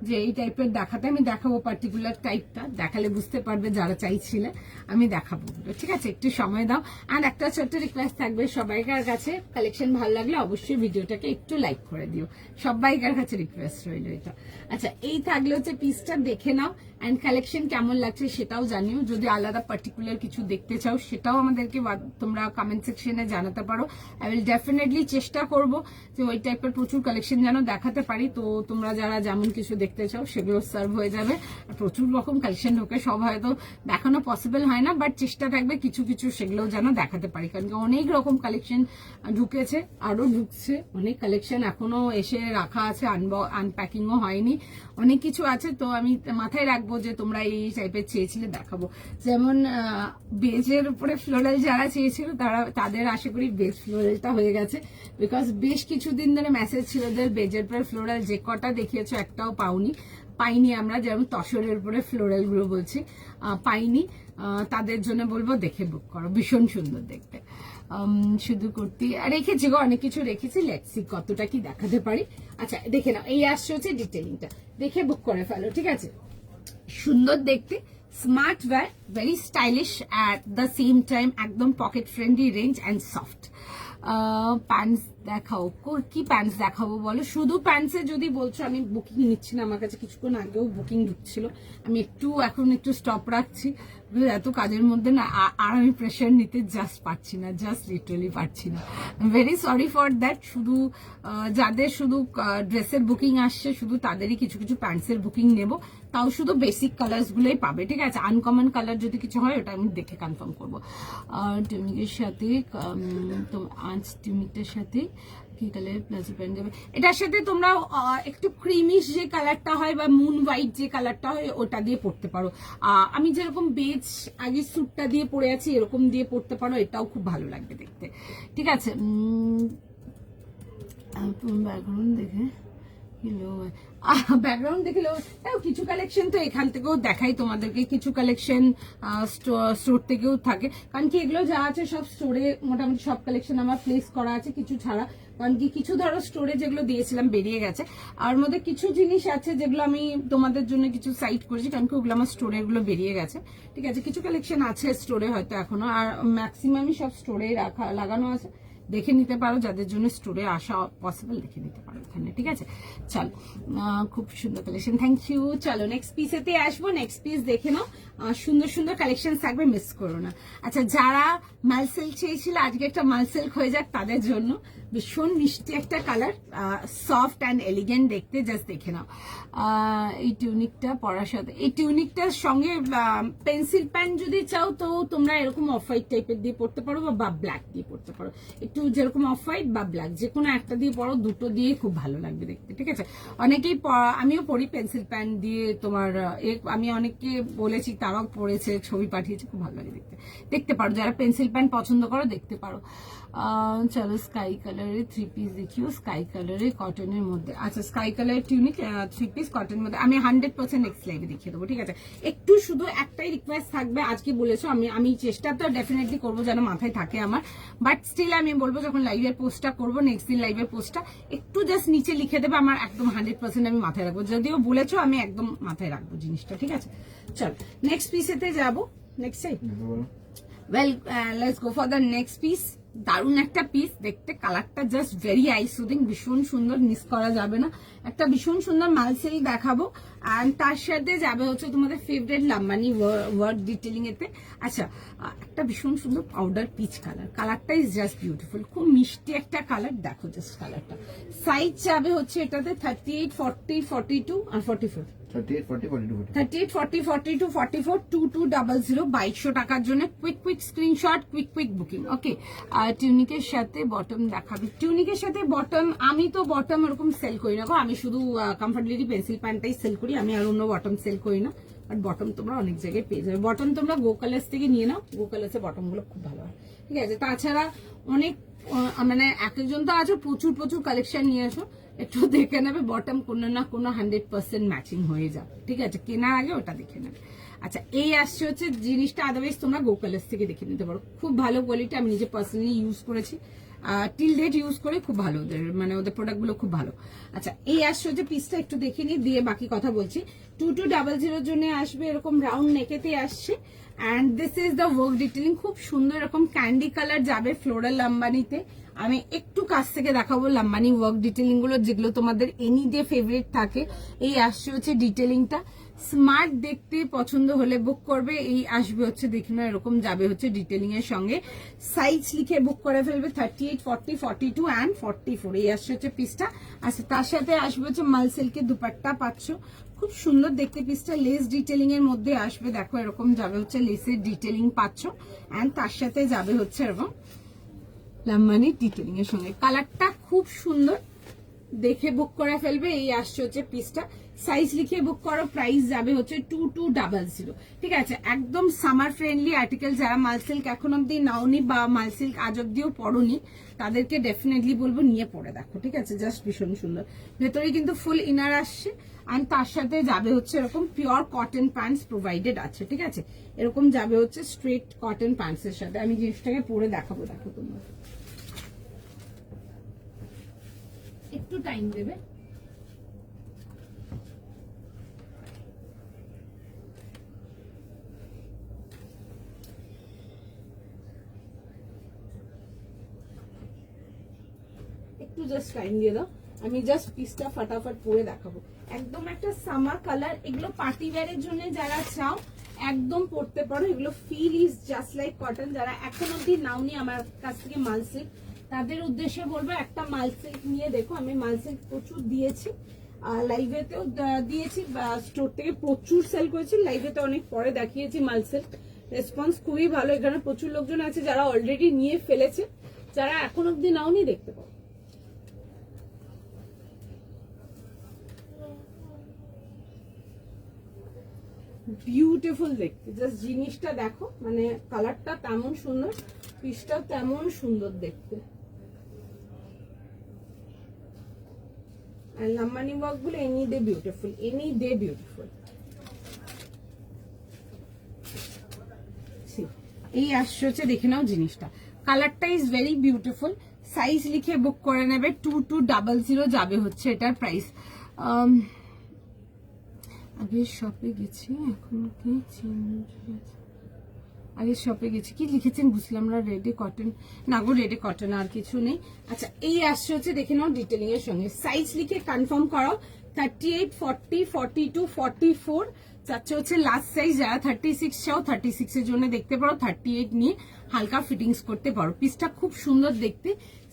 যে এই টাইপের দেখাতে, আমি দেখাবো পার্টিকুলার টাইপটা, দেখালে বুঝতে পারবে যারা চাইছিলে, আমি দেখাবো, ঠিক আছে? একটু সময় দাও। আর একটা ছোট্ট রিকোয়েস্ট থাকবে সবাইকার কাছে, কালেকশন ভালো লাগলে অবশ্যই ভিডিওটাকে একটু লাইক করে দিও, সবাইকার কাছে রিকোয়েস্ট রইল এটা। আচ্ছা, এই থাকলে হচ্ছে পিসটা, দেখে নাও অ্যান্ড কালেকশন কেমন লাগছে সেটাও জানিও। যদি আলাদা পার্টিকুলার কিছু দেখতে চাও সেটাও আমাদেরকে তোমরা কমেন্ট সেকশনে জানাতে পারো। আই উইল ডেফিনেটলি চেষ্টা করব যে ওই টাইপের প্রচুর কালেকশন যেন দেখাতে পারি। তো তোমরা যারা যেমন কিছু দেখতে চাও সেগুলো সার্ভ হয়ে যাবে। প্রচুর রকম কালেকশন ঢোকে, সব হয়তো দেখানো পসিবল হয় না, বাট চেষ্টা থাকবে কিছু কিছু সেগুলোও যেন দেখাতে পারি, কারণ অনেক রকম কালেকশন ঢুকেছে, আরো ঢুকছে, অনেক কালেকশন এখনো এসে রাখা আছে, আনপ্যাকিংও হয়নি, অনেক কিছু আছে। তো আমি মাথায় রাখবো যে তোমরা এই টাইপের চেয়েছিলে দেখাবো। যেমন বেজের উপরে ফ্লোরাল যারা চেয়েছিল তাদের আশা করি বেজ ফ্লোরালটা হয়ে গেছে, বিকজ বেশ কিছুদিন ধরে মেসেজ ছিল যে বেজের উপরে ফ্লোরাল যে কটা দেখিয়েছো একটাও পাইনি আমরা, যেমন তসরের উপরে ফ্লোরাল গুলো বলছি, পাইনি। তাদের জন্য বলবো দেখে বুক করো, ভীষণ সুন্দর দেখতে। শুধু কুর্তি রেখেছি গো, অনেক কিছু রেখেছি, লেটসি কতটা কি দেখাতে পারি। আচ্ছা দেখে নাও, এই আসছে হচ্ছে ডিটেলিংটা, দেখে বুক করে ফেলো, ঠিক আছে? সুন্দর দেখতে, smart wear, very stylish at the same time, একদম pocket friendly range and soft. Pants দেখাও, কি প্যান্টস দেখাবো বলো? শুধু প্যান্টসে যদি বলছো, আমি বুকিং নিচ্ছি না, আমার কাছে কিছুক্ষণ আগেও বুকিং ঢুকছিল, আমি এখন একটু স্টপ রাখছি, এত কাজের মধ্যে না আর আমি প্রেশার নিতে জাস্ট পারছি না, জাস্ট লিটারালি পারছি না, ভেরি সরি ফর দ্যাট। শুধু যাদের শুধু ড্রেসের বুকিং আসছে শুধু তাদেরই কিছু কিছু প্যান্টসের বুকিং নেব, তাও শুধু বেসিক কালার্স গুলোই পাবে, ঠিক আছে? আনকমন কালার যদি কিছু হয় ওটা আমি দেখে কনফার্ম করবো। টিউনিকের সাথে তো আজ টিউনিকটার সাথে কি কালার প্লাজো প্যান্ট যাবে, এটার সাথে তোমরা একটু ক্রিমিশ যে কালারটা হয় বা মুন হোয়াইট যে কালারটা হয় ওটা দিয়ে পরতে পারো। আমি যেরকম বেজ আগে স্যুটটা দিয়ে পরে আছি এরকম দিয়ে পরতে পারো, এটাও খুব ভালো লাগবে দেখতে, ঠিক আছে? ব্যাকগ্রাউন্ড দেখে ব্যাকগ্রাউন্ড দেখে কিছু কালেকশন তো এখান থেকেও দেখাই তোমাদেরকে, কিছু কালেকশন স্টোর থেকেও থাকে, কারণ কি এগুলো যা আছে সব স্টোরে মোটামুটি সব কালেকশন আমার প্লেস করা আছে, কিছু ছাড়া, কারণ কি কিছু ধরো স্টোরে যেগুলো দিয়েছিলাম বেরিয়ে গেছে, আর মধ্যে কিছু জিনিস আছে যেগুলো আমি তোমাদের জন্য কিছু সাইট করেছি, কারণ কি ওগুলো আমার স্টোরে এগুলো বেরিয়ে গেছে, ঠিক আছে? কিছু কালেকশন আছে স্টোরে হয়তো এখনো, আর ম্যাক্সিমামই সব স্টোরে লাগানো আছে, দেখে নিতে পারো, যাদের জন্য স্টোরে আসা পসিবল দেখে নিতে পারো এখানে, ঠিক আছে? চলো, খুব সুন্দর কালেকশন, থ্যাংক ইউ। চলো নেক্সট পিসেতে আসবো, নেক্সট পিস দেখে নাও, সুন্দর সুন্দর কালেকশন থাকবে, মিস করো না। আচ্ছা, যারা মালসেল চেয়েছিল আজকে একটা মালসেল হয়ে যাক তাদের জন্য, ভীষণ মিষ্টি একটা কালার, সফট অ্যান্ড এলিগেন্ট দেখতে, জাস্ট দেখে নাও। এই টিউনিকটা পরার সাথে, এই টিউনিকটার সঙ্গে পেন্সিল প্যান্ট যদি চাও তো তোমরা এরকম অফ হোয়াইট টাইপের দিয়ে পড়তে পারো বা ব্ল্যাক দিয়ে পড়তে পারো, একটু যেরকম অফ হোয়াইট বা ব্ল্যাক যে কোনো একটা দিয়ে পড়ো, দুটো দিয়ে খুব ভালো লাগবে দেখতে, ঠিক আছে? অনেকেই আমিও পড়ি পেন্সিল প্যান্ট দিয়ে, তোমার আমি অনেককে বলেছি তারাও পড়েছে, ছবি পাঠিয়েছে, খুব ভালো লাগে দেখতে পারো, যারা পেন্সিল প্যান্ট পছন্দ করো দেখতে পারো। চলো স্কাই কালারের থ্রি পিস দেখিও, স্কাই কালারের কটনের মধ্যে। আচ্ছা, স্কাই কালারের টিউনিক থ্রি পিস কটনের মধ্যে আমি 100% নেক্সট লাইভে দেখিয়ে দেবো, ঠিক আছে? একটু শুধু একটাই রিকোয়েস্ট থাকবে, আজকে বলেছো, আমি চেষ্টা তো ডেফিনেটলি করবো যেন মাথায় থাকে আমার, বাট স্টিল আমি বলবো যখন লাইভের পোস্টটা করবো, নেক্সট দিন লাইভের পোস্টটা একটু জাস্ট নিচে লিখে দেবে, আমার একদম 100% আমি মাথায় রাখবো, যদিও বলেছো আমি একদম মাথায় রাখবো জিনিসটা, ঠিক আছে? চল নেক্সট পিসেতে যাবো, next side. Well, let's go for the next piece. দারুণ একটা পিস দেখতে, কালারটা জাস্ট ভেরি আই সুদিং, ভীষণ সুন্দর, মিস করা যাবে না। একটা ভীষণ সুন্দর মালসেল দেখাবো, আর তার সাথে যাবে হচ্ছে তোমাদের ফেভারিট লাম্বানি ওয়ার্ড ডিটেলিং এতে। আচ্ছা, একটা ভীষণ সুন্দর পাউডার পিচ কালার, কালারটা ইজ জাস্ট বিউটিফুল, খুব মিষ্টি একটা কালার, দেখো জাস্ট কালারটা। সাইজ যাবে হচ্ছে এটাতে 38, 40, 42 আর 44, 38, 40, 42, 38, 40, 42, 44, 2200, 2200 টাকার জন্য কুইক স্ক্রিনশট, কুইক বুকিং, ওকে? আর টিউনিকের সাথে বটম দেখাবি, টিউনিকের সাথে বটম, আমি তো বটম এরকম সেল করি না, আমি শুধু কমফর্টেবলি পেন্সিল প্যান্টটাই সেল করি, আমি আর অন্য বটম সেল করি না, বাট বটম তোমরা অনেক জায়গায় পেয়ে যাবে। বটম তোমরা গো কালার্স থেকে নিয়ে নাও, গো কালার্সের বটম গুলো খুব ভালো হয়, ঠিক আছে? তাছাড়া অনেক মানে একজন তো আছো প্রচুর কালেকশন নিয়ে আসো, একটু দেখে নেবে বটম কোনো না কোনো 100% ম্যাচিং হয়ে যাবে, ঠিক আছে? কেনার আগে ওটা দেখে নেবে। আচ্ছা, এই আসছে হচ্ছে জিনিসটা, আদারওয়াইজ তোমরা গো কালার্স থেকে দেখে নিতে পারো, খুব ভালো কোয়ালিটি, আমি নিজে পার্সোনালি ইউজ করেছি, টিল ডেট ইউজ করে খুব ভালো, ওদের মানে ওদের প্রোডাক্টগুলো খুব ভালো। আচ্ছা, এই আসছে হচ্ছে পিসটা, একটু দেখে নিই দিয়ে বাকি কথা বলছি। 2200 জন্য আসবে, এরকম রাউন্ড নেকেতে আসছে। And this is the work detailing, খুব সুন্দর এরকম ক্যান্ডি কালার যাবে ফ্লোরাল লাম্বানিতে। আমি একটু কাছ থেকে দেখাবো লাম্বানি ওয়ার্ক ডিটেলিং গুলো, যেগুলো তোমাদের এনি ডে ফেভারিট থাকে। এই আসছে হচ্ছে ডিটেলিংটা, স্মার্ট দেখতে পছন্দ হলে বুক করবে। এই আসবে হচ্ছে দেখে নাও, এরকম যাবে হচ্ছে ডিটেলিং এর সঙ্গে। সাইজ লিখে বুক করে ফেলবে 38, 40, 42 অ্যান্ড 44। এই আসছে হচ্ছে পিসটা। আচ্ছা, তার সাথে আসবে হচ্ছে মাল সিল্কের দুপাট্টা পাচ্ছ, খুব সুন্দর দেখতে পিসটা। লেস ডিটেলিং এর মধ্যে আসবে, দেখো এরকম যাবে হচ্ছে লেসের ডিটেলিং পাচ্ছ। অ্যান্ড তার সাথে যাবে হচ্ছে এরকম লাম্বানি ডিটেলিং এর সঙ্গে। কালারটা খুব সুন্দর, দেখে বুক করে ফেলবে। এই আসছে হচ্ছে পিসটা, সাইজ লিখে বুক করো। প্রাইস যাবে হচ্ছে 2200। ঠিক আছে, একদম সামার ফ্রেন্ডলি আর্টিকেল। যারা মাল সিল্ক এখন অব্দি নাওনি বা মাল সিল্ক আজ অব্দিও পরোনি, তাদেরকে ডেফিনেটলি বলবো নিয়ে পরে দেখো। ঠিক আছে, জাস্ট ভীষণ সুন্দর। ভেতরে কিন্তু ফুল ইনার আসছে, আর তার সাথে যাবে হচ্ছে এরকম পিওর কটন প্যান্টস প্রোভাইডেড আছে। ঠিক আছে, এরকম যাবে হচ্ছে স্ট্রেট কটন প্যান্টস এর সাথে। আমি জিনিসটাকে পরে দেখাবো, দেখো তোমরা একটু টাইম দেবে। একটু জাস্ট টাইম দিয়ে দাও, আমি জাস্ট পিসটা ফাটাফাট পরে দেখাবো। একদম একটা সামার কালার, এগুলো পার্টি ওয়্যারের জন্য যারা চাও একদম পরতে পারো। এগুলো feel is just like cotton. যারা এখন অব্দি নাওনি আমার কাছ থেকে মাল সিল্ক, তাদের উদ্দেশ্যে বলবো একটা মাল সিল্ক নিয়ে দেখো। আমি মাল সিল্ক প্রচুর দিয়েছি, লাইভেতেও দিয়েছি, স্টোর থেকে প্রচুর সেল করেছি, লাইভেতে অনেক পরে দেখিয়েছি মাল সিল্ক। রেসপন্স খুবই ভালো, এখানে প্রচুর লোকজন আছে যারা অলরেডি নিয়ে ফেলেছে। যারা এখন অব্দি নাওনি দেখতে পাবো। বিউটিফুল দেখতে, জাস্ট জিনিসটা দেখো, মানে কালারটা তেমন সুন্দর, পিসটা তেমন সুন্দর দেখতে। আর লাম্বানি ওয়ার্ক গুলো any day beautiful, any day beautiful. এই আসছে হচ্ছে দেখে নাও জিনিসটা, কালারটা ইজ ভেরি বিউটিফুল। সাইজ লিখে বুক করে নেবে। 2200 যাবে হচ্ছে এটার প্রাইস। আগে শপে গেছি, এখন কি চেঞ্জ হয়েছে? আগে শপে গেছি, কি লিখেছেন বুঝলাম না। রেডি কটন না গো, রেডি কটন আর কিছু নেই। আচ্ছা, এই আসছে হচ্ছে দেখে নাও ডিটেলিং এর সঙ্গে। সাইজ লিখে কনফার্ম করো। 38, 40, 42, 44 চাচ্ছে হচ্ছে লাস্ট সাইজ। যারা 36 চাও 36 এর জন্য দেখতে পারো, 38 নিয়ে হালকা ফিটিংস করতে পারো। পিসটা খুব সুন্দর দেখতে,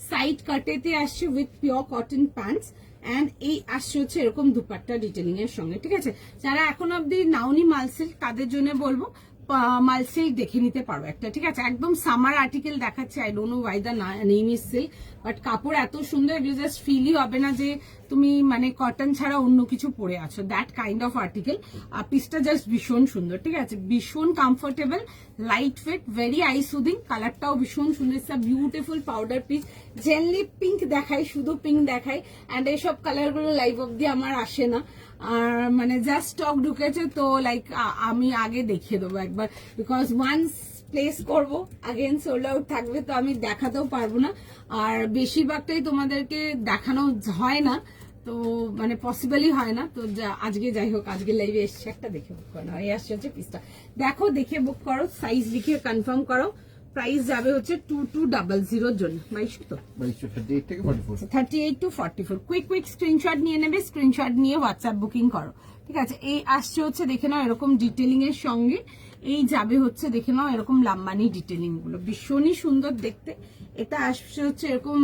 সাইড কাটেতে আসছে with pure cotton pants. And এই আসছে হচ্ছে এরকম দুপাট্টা ডিটেলিং এর সঙ্গে। ঠিক আছে, যারা এখন অব্দি নাওনি মাল সিল্ক, তাদের জন্য বলবো মাল সিল্ক দেখে নিতে পারো একটা। ঠিক আছে, একদম সামার আর্টিকেল দেখাচ্ছে। I don't know why the name is silk, but কাপড় এত সুন্দর, এগুলো জাস্ট ফিলই হবে না যে তুমি মানে কটন ছাড়া অন্য কিছু পরে আছো, দ্যাট কাইন্ড অফ আর্টিকেল। পিসটা জাস্ট ভীষণ সুন্দর। ঠিক আছে, ভীষণ comfortable, light weight, very I soothing. কালারটাও ভীষণ সুন্দর, it's a beautiful powder piece. Generally pink দেখাই, শুধু পিঙ্ক দেখাই, অ্যান্ড এইসব কালারগুলো লাইভ অব্দি আমার আসে না। আর মানে জাস্ট স্টক ঢুকেছে তো লাইক আমি আগে দেখিয়ে দেবো একবার, বিকজ ওয়ান্স প্লেস করব আগেন সোল্ড আউট থাকবে, তো আমি দেখাতেও পারবো না। আর বেশিরভাগটাই তোমাদেরকে দেখানো হয় না, তো মানে পসিবলই হয় না। তো আজকে যাই হোক, আজকে লাইভে এসছে একটা, দেখে বুক করো। এই আসছে হচ্ছে পিসটা, দেখো দেখে বুক করো, সাইজ লিখে কনফার্ম করো। প্রাইস যাবে হচ্ছে 2200 জন্য। 38 থেকে 44। 38 to 44। কুইক স্ক্রিনশট নিয়ে নেবে, স্ক্রিনশট নিয়ে হোয়াটসঅ্যাপ বুকিং করো। ঠিক আছে, এই আসছে হচ্ছে দেখে নাও এরকম ডিটেলিং এর সঙ্গে। এই যাবে হচ্ছে দেখে নাও এরকম লাম্বানি ডিটেলিং গুলো, ভীষণই সুন্দর দেখতে। এটা আসছে হচ্ছে এরকম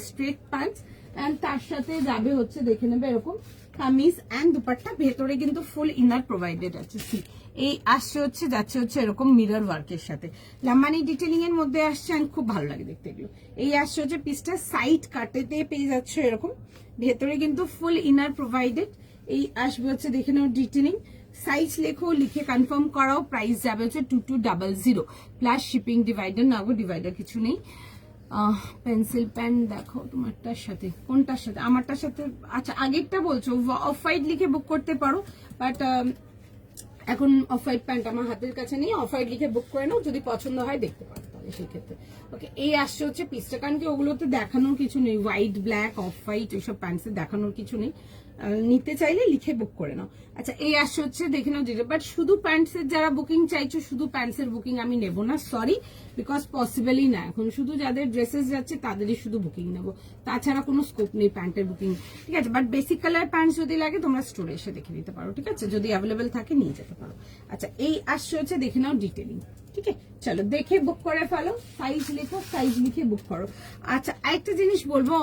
স্ট্রেট প্যান্টস, এন্ড তার সাথে যাবে হচ্ছে দেখে নেবে এরকম কামিজ এন্ড দুপাট্টা। ভেতরে কিন্তু ফুল ইনার প্রোভাইডেড আছে। এই আসছে হচ্ছে যাচ্ছে হচ্ছে এরকম মিরর ওয়ার্কের সাথে, লাম্বানি ডিটেলিং এর মধ্যে আসছে, এন্ড খুব ভালো লাগে দেখতে এগুলো। এই আসছে হচ্ছে পিসটা, সাইড কাটেতে পেয়ে যাচ্ছে এরকম, ভেতরে কিন্তু ফুল ইনার প্রোভাইডেড। এই আসবে হচ্ছে দেখে নাও ডিটেলিং। সাইজ লেখো, লিখে কনফার্ম করাও। প্রাইস যাবে হচ্ছে 2200 প্লাস শিপিং। ডিভাইডার না গো, ডিভাইডার কিছু নেই। পেন্সিল পেন দেখো তোমারটার সাথে, কোনটার সাথে? আমারটার সাথে। আচ্ছা, আগেরটা বলছো, অফ হোয়াইট লিখে বুক করতে পারো, বাট এখন অফ হোয়াইট প্যান্ট আমার হাতের কাছে নেই। অফ হোয়াইট লিখে বুক করে নাও, যদি পছন্দ হয় দেখতে পারো। হবে সেক্ষেত্রে। ওকে, এই আসছে হচ্ছে পিসটা, কারণ কি ওগুলোতে দেখানোর কিছু নেই, হোয়াইট ব্ল্যাক অফ হোয়াইট এইসব প্যান্টসে দেখানোর কিছু নেই, নিতে চাইলে লিখে বুক করে নাও। আচ্ছা, এই আসছে হচ্ছে দেখে নাও যেটা, বাট শুধু প্যান্টসের যারা বুকিং চাইছো, শুধু প্যান্টসের বুকিং আমি নেবো না, সরি, বিকজ পসিবলই না এখন, শুধু যাদের ড্রেসেস যাচ্ছে তাদেরই শুধু বুকিং নেবো, তাছাড়া কোনো স্কোপ নেই প্যান্টের বুকিং, ঠিক আছে। বাট বেসিক কালার প্যান্টস যদি লাগে তোমরা স্টোরে এসে দেখে নিতে পারো, ঠিক আছে, যদি অ্যাভেলেবেল থাকে নিয়ে যেতে পারো। আচ্ছা, এই আসছে হচ্ছে দেখে নাও ডিটেলিং, ঠিক আছে, চলো দেখে বুক করে ফেলো, সাইজ লেখো, সাইজ লিখে বুক করো। আচ্ছা, আরেকটা জিনিস বলবো,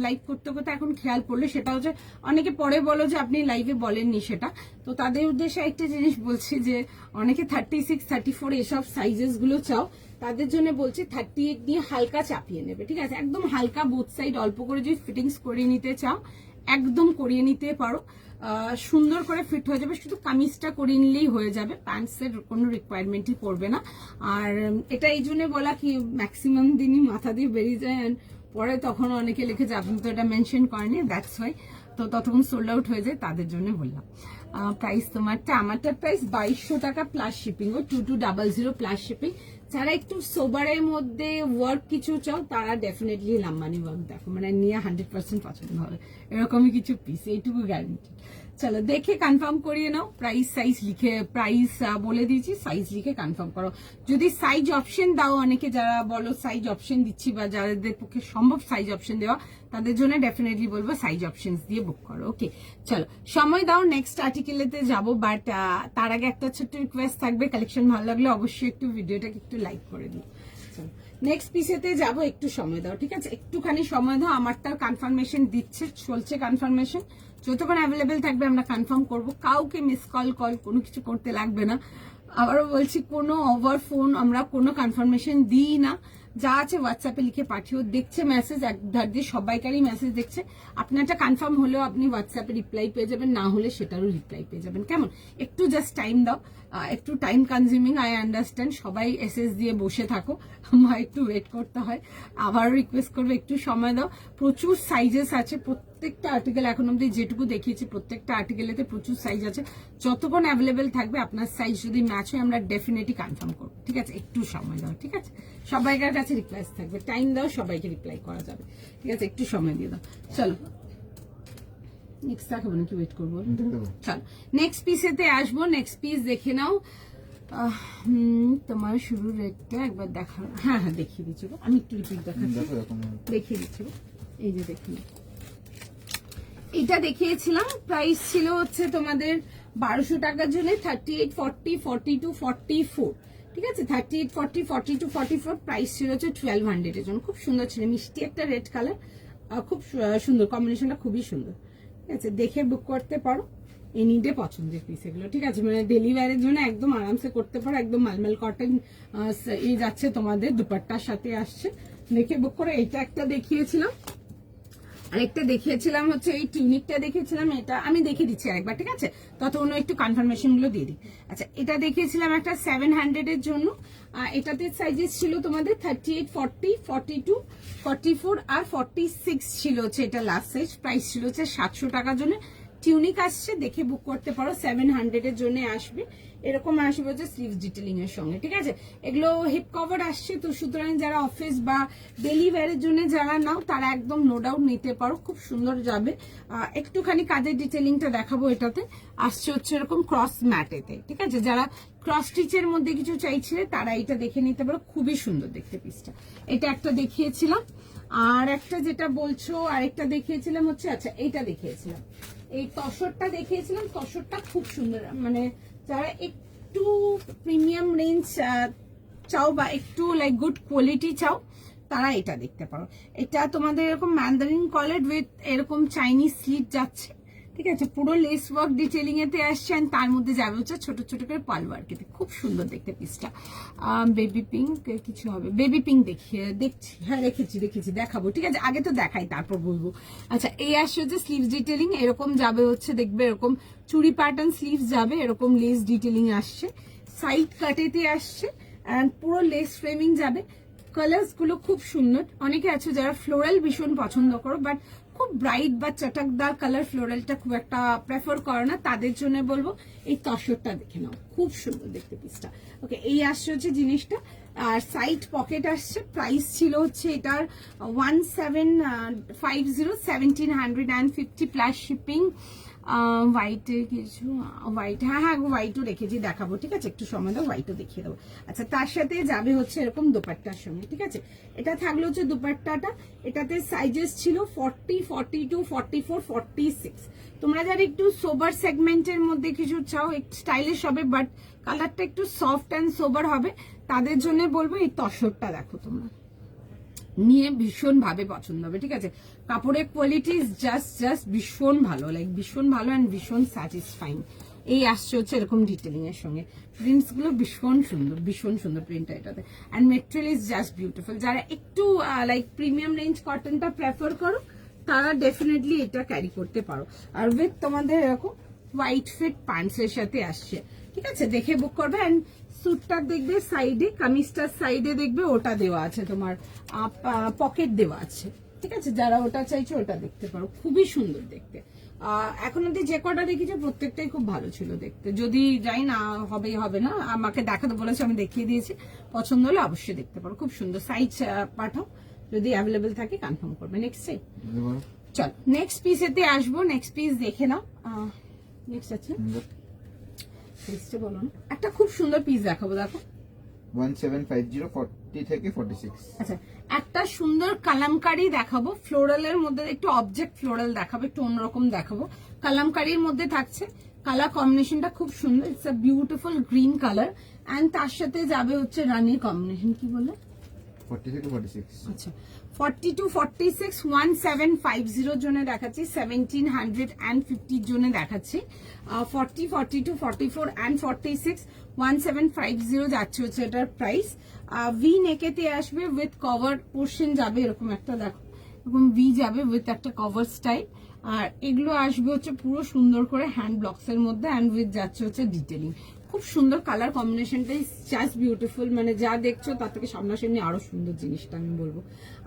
লাইভ করতে করতে এখন খেয়াল পড়লে, সেটা হচ্ছে অনেকে পরে বলো যে আপনি লাইভে বলেননি সেটা, তো তাদের উদ্দেশ্যে একটা জিনিস বলছি যে অনেকে 36, 34 এসব সাইজেস গুলো চাও, তাদের জন্য বলছি 38 নিয়ে হালকা চাপিয়ে নেবে, ঠিক আছে, একদম হালকা বোথ সাইড অল্প করে যদি ফিটিংস করিয়ে নিতে চাও একদম করিয়ে নিতে পারো, সুন্দর করে ফিট হয়ে যাবে, শুধু কামিজটা করিয়ে নিলেই হয়ে যাবে, প্যান্টসের কোনো রিকোয়ারমেন্টই পড়বে না। আর এটা এই জন্য বলা কি ম্যাক্সিমাম দিনই মাথা দিয়ে বেরিয়ে যায়, পরে তখন অনেকে লিখে যে আপনি তো এটা মেনশন করেনি, দ্যাটস ওয়াই, তো ততক্ষণ সোল্ড আউট হয়ে যায়, তাদের জন্য বললাম। প্রাইস তোমারটা, আমারটার প্রাইস 2200 টাকা প্লাস শিপিং, ও 2200 প্লাস শিপিং। যারা একটু সোবারের মধ্যে ওয়ার্ক কিছু চাও তারা ডেফিনেটলি লাম্বানি ওয়ার্ক দেখো, মানে নিয়ে 100% পছন্দ হবে, এরকমই কিছু পিস, এইটুকু গ্যারান্টি। চলো দেখে কনফার্ম করিয়ে নাও, প্রাইস সাইজ লিখে, প্রাইস বলে দিয়েছি, সাইজ লিখে কনফার্ম করো। যদি সাইজ অপশন দাও, অনেকে যারা বলো সাইজ অপশন দিচ্ছি, বা যাদের পক্ষে সম্ভব সাইজ অপশন দেওয়া, তাদের জন্য ডেফিনেটলি বলবো সাইজ অপশনস দিয়ে বুক করো। ওকে, চলো সময় দাও, নেক্সট আর্টিকেলেতে যাবো, বাট তার আগে একটা ছোট্ট রিকোয়েস্ট থাকবে, কালেকশন ভালো লাগলে অবশ্যই একটু ভিডিওটাকে একটু লাইক করে দিও। চলো নেক্সট পিসেতে যাবো, একটু সময় দাও, ঠিক আছে, একটুখানি সময় দাও, আমার তার কনফার্মেশন দিচ্ছে, চলছে কনফার্মেশন, যতক্ষণ অ্যাভেলেবেল থাকবে আমরা কনফার্ম করব, কাউকে মিস কল কোনো কিছু করতে লাগবে না। আবারও বলছি, কোনো ওভার ফোন আমরা কোনো কনফার্মেশন দিই না, যা আছে হোয়াটসঅ্যাপে লিখে পাঠিও, দেখছে মেসেজ, এক ধার দিয়ে সবাইকারই মেসেজ দেখছে, আপনারটা কনফার্ম হলেও আপনি হোয়াটসঅ্যাপে রিপ্লাই পেয়ে যাবেন, না হলে সেটারও রিপ্লাই পেয়ে যাবেন, কেমন, একটু জাস্ট টাইম দাও, একটু টাইম কনজিউমিং, আই আন্ডারস্ট্যান্ড, সবাই এসএস দিয়ে বসে থাকো, আমার একটু ওয়েট করতে হয়, আবার রিকোয়েস্ট করবো একটু সময় দাও, প্রচুর সাইজেস আছে, প্রত্যেকটা আর্টিকেল এখন অব্দি যেটুকু দেখিয়েছি প্রত্যেকটা আর্টিকেলেতে প্রচুর সাইজ আছে, যতক্ষণ অ্যাভেলেবেল থাকবে আপনার সাইজ যদি ম্যাচ হয় আমরা ডেফিনেটলি কনফার্ম করবো, ঠিক আছে, একটু সময় দাও, ঠিক আছে, সবাইকার কাছে রিকোয়েস্ট থাকবে, টাইম দাও, সবাইকে রিপ্লাই করা যাবে, ঠিক আছে, একটু সময় দিয়ে দাও। চলো নেক্সট দেখাবো নাকি ওয়েট করবো, চলো নেক্সট পিসেতে আসবো, নেক্সট পিস দেখে নাও। তোমার শুরু রেটটা একবার দেখা, হ্যাঁ দেখিয়ে দিচ্ছি, আমি একটু রিপিট দেখাচ্ছি, দেখিয়ে দিচ্ছি, এই যে দেখিয়ে, এটা দেখিয়েছিলাম, প্রাইস ছিল হচ্ছে তোমাদের 1200 টাকার জন্য 38, 40, 42, 44, ঠিক আছে, 38, 40, 42, 44, প্রাইস ছিল হচ্ছে 1200 এর জন্য, খুব সুন্দর ছিল, মিষ্টি একটা রেড কালার, খুব সুন্দর কম্বিনেশনটা, খুবই সুন্দর, ঠিক আছে, দেখে বুক করতে পারো, এনিডে পছন্দের পিস এগুলো, ঠিক আছে, মানে ডেলি ওয়্যারের জন্য একদম আরামসে করতে পারো, একদম মালমাল কটন এই যাচ্ছে তোমাদের, দুপাট্টার সাথে আসছে, দেখে বুক করো। এটা একটা দেখিয়েছিলাম, আরেকটা দেখিয়েছিলাম হচ্ছে এই টিউনিকটা দেখিয়েছিলাম, এটা আমি দেখিয়ে দিচ্ছি আরেকবার, ঠিক আছে, তত অন্য একটু কনফার্মেশন গুলো দিয়ে দিই। আচ্ছা, এটা দেখিয়েছিলাম একটা 700 এর জন্য, এটাতে সাইজেস ছিল তোমাদের 38, 40, 42, 44 আর 46 ছিল হচ্ছে এটা লাস্ট সাইজ, প্রাইস ছিল হচ্ছে 700 টাকার জন্য, টিউনিক আসছে, দেখে বুক করতে পারো, 700 এর জন্য আসবে, এরকম আসবে হচ্ছে স্লিভস ডিটেলিং এর সঙ্গে, ঠিক আছে, এগুলো হিপ কভার আসছে, তো সুতরাং যারা অফিস বা ডেলি ওয়্যারের জন্য যারা নাও তারা একদম নো ডাউট নিতে পারো, খুব সুন্দর যাবে। একটুখানি কাজের ডিটেলিংটা দেখাবো, এটাতে আসছে হচ্ছে এরকম ক্রস ম্যাটেতে, ঠিক আছে, যারা ক্রস স্টিচের মধ্যে কিছু চাইছিলে তারা এটা দেখে নিতে পারো, খুবই সুন্দর দেখতে পিসটা, এটা একটা দেখিয়েছিলাম। আর একটা যেটা বলছো আরেকটা দেখিয়েছিলাম হচ্ছে, আচ্ছা এইটা দেখিয়েছিলাম, এই তসরটা দেখিয়েছিলাম, তসরটা খুব সুন্দর, মানে যারা একটু প্রিমিয়াম রেঞ্জ চাও বা একটু লাইক গুড কোয়ালিটি চাও তারা এটা দেখতে পারো, এটা তোমাদের এরকম ম্যান্ডারিন কলার উইথ এরকম চাইনিজ স্লিট যাচ্ছে, ঠিক আছে, পুরো লেস ওয়ার্ক ডিটেলিং এতে আসছে, তার মধ্যে যাবে হচ্ছে ছোট ছোট করে পাল ওয়ার্কেতে, খুব সুন্দর দেখতে পিসটা, বেবি পিঙ্ক কিছু হবে, বেবি পিঙ্ক দেখছি, হ্যাঁ দেখেছি দেখাবো, ঠিক আছে, আগে তো দেখাই তারপর বলবো। আচ্ছা, এই আসছে হচ্ছে স্লিভস ডিটেলিং, এরকম যাবে হচ্ছে, দেখবে এরকম চুড়ি প্যাটার্ন স্লিভস যাবে, এরকম লেস ডিটেলিং আসছে, সাইড কাটেতে আসছে, এন্ড পুরো লেস ফ্রেমিং যাবে, কালার্স গুলো খুব সুন্দর, অনেকে আছে যারা ফ্লোরাল ভীষণ পছন্দ করো, বাট খুব খুব ব্রাইট বা চটকদার কালার ফ্লোরালটা খুব একটা প্রেফার করে না, তাদের জন্য বলবো এই তসরটা দেখে নাও, খুব সুন্দর দেখতে পিসটা। ওকে, এই আসছে হচ্ছে জিনিসটা। আর সাইড পকেট আসছে, প্রাইস ছিল হচ্ছে এটার 1750, 1750 প্লাস শিপিং। হোয়াইটে কিছু হোয়াইট, হ্যাঁ হোয়াইটও রেখেছি, দেখাবো, ঠিক আছে, একটু সময় দাও, হোয়াইটও দেখিয়ে দেবো। আচ্ছা, তার সাথে যাবে হচ্ছে এরকম দোপাট্টার সঙ্গে, ঠিক আছে। এটা থাকলো হচ্ছে দোপাট্টাটা, এটাতে সাইজেস ছিল 40, 42, 44, 46। তোমরা যারা একটু সোবার সেগমেন্টের মধ্যে কিছু চাও, একটু স্টাইলিশ হবে বাট কালারটা একটু সফট অ্যান্ড সোবার হবে, তাদের জন্য বলবো এই তসরটা দেখো, তোমরা নিয়ে ভীষণ ভাবে পছন্দ হবে, ঠিক আছে। কাপড়ের কোয়ালিটি জাস্ট ভীষণ ভালো, লাইক ভীষণ ভালো অ্যান্ড ভীষণ স্যাটিসফাইং। এই আসছে হচ্ছে এরকম ডিটেলিং এর সঙ্গে, প্রিন্টস গুলো ভীষণ সুন্দর প্রিন্টটা এটাতে, and material is just beautiful. যারা একটু লাইক প্রিমিয়াম রেঞ্জ কটনটা প্রেফার করো তারা ডেফিনেটলি এটা ক্যারি করতে পারো। আর উইথ তোমাদের এরকম হোয়াইট ফিট প্যান্টস এর সাথে আসছে, ঠিক আছে, দেখে বুক করবে। অ্যান্ড স্যুটটা দেখবে সাইডে, কামিজটার সাইডে দেখবে ওটা দেওয়া আছে, তোমার পকেট দেওয়া আছে, ঠিক আছে, যারা ওটা চাইছো ওটা দেখতে পারো, খুবই সুন্দর দেখতে। এখন অব্দি যে কটা দেখেছি প্রত্যেকটাই খুব ভালো ছিল দেখতে, যদি যাই না হবে না, আমাকে দেখাতে বলেছে, আমি দেখিয়ে দিয়েছি, পছন্দ হলে অবশ্যই দেখতে পারো, খুব সুন্দর। সাইজ পাঠাও, যদি অ্যাভেলেবেল থাকে কনফার্ম করবে। নেক্সট চল নেক্সট পিসেতে আসবো, নেক্সট পিস দেখে নাও। নেক্সট আছে পিসটা বলো না, একটা খুব সুন্দর পিস দেখাবো, দেখো 1750 40 থেকে 46। আচ্ছা, একটা সুন্দর কালামকারি দেখাবো, ফ্লোরালের মধ্যে একটু অবজেক্ট ফ্লোরাল দেখাবো, একটু অন্যরকম দেখাবো, কালামকারির মধ্যে থাকছে। কালার কম্বিনেশনটা খুব সুন্দর, it's a beautiful green colour, and তার সাথে যাবে হচ্ছে রানির কম্বিনেশন, কি বলে 40 থেকে 46। আচ্ছা, 40 to 46 1750 জন্য দেখাচ্ছি, 1750 জন্য দেখাচ্ছি। 40, 40 to 44 and 46 1750 যাচ্ছে হচ্ছে এটার প্রাইস। ভি নেকেতে আসবে, উইথ কভার পোর্শন যাবে, এরকম একটা দেখো, এরকম ভি যাবে উইথ একটা কভার স্টাইল। আর এগুলো আসবে হচ্ছে পুরো সুন্দর করে হ্যান্ড ব্লকস এর মধ্যে, অ্যান্ড উইথ যাচ্ছে হচ্ছে ডিটেলিং, খুব সুন্দর কালার কম্বিনেশনটাই জাস্ট বিউটিফুল, মানে যা দেখছো তার থেকে সামনাসামনি আরো সুন্দর জিনিসটা আমি বলবো।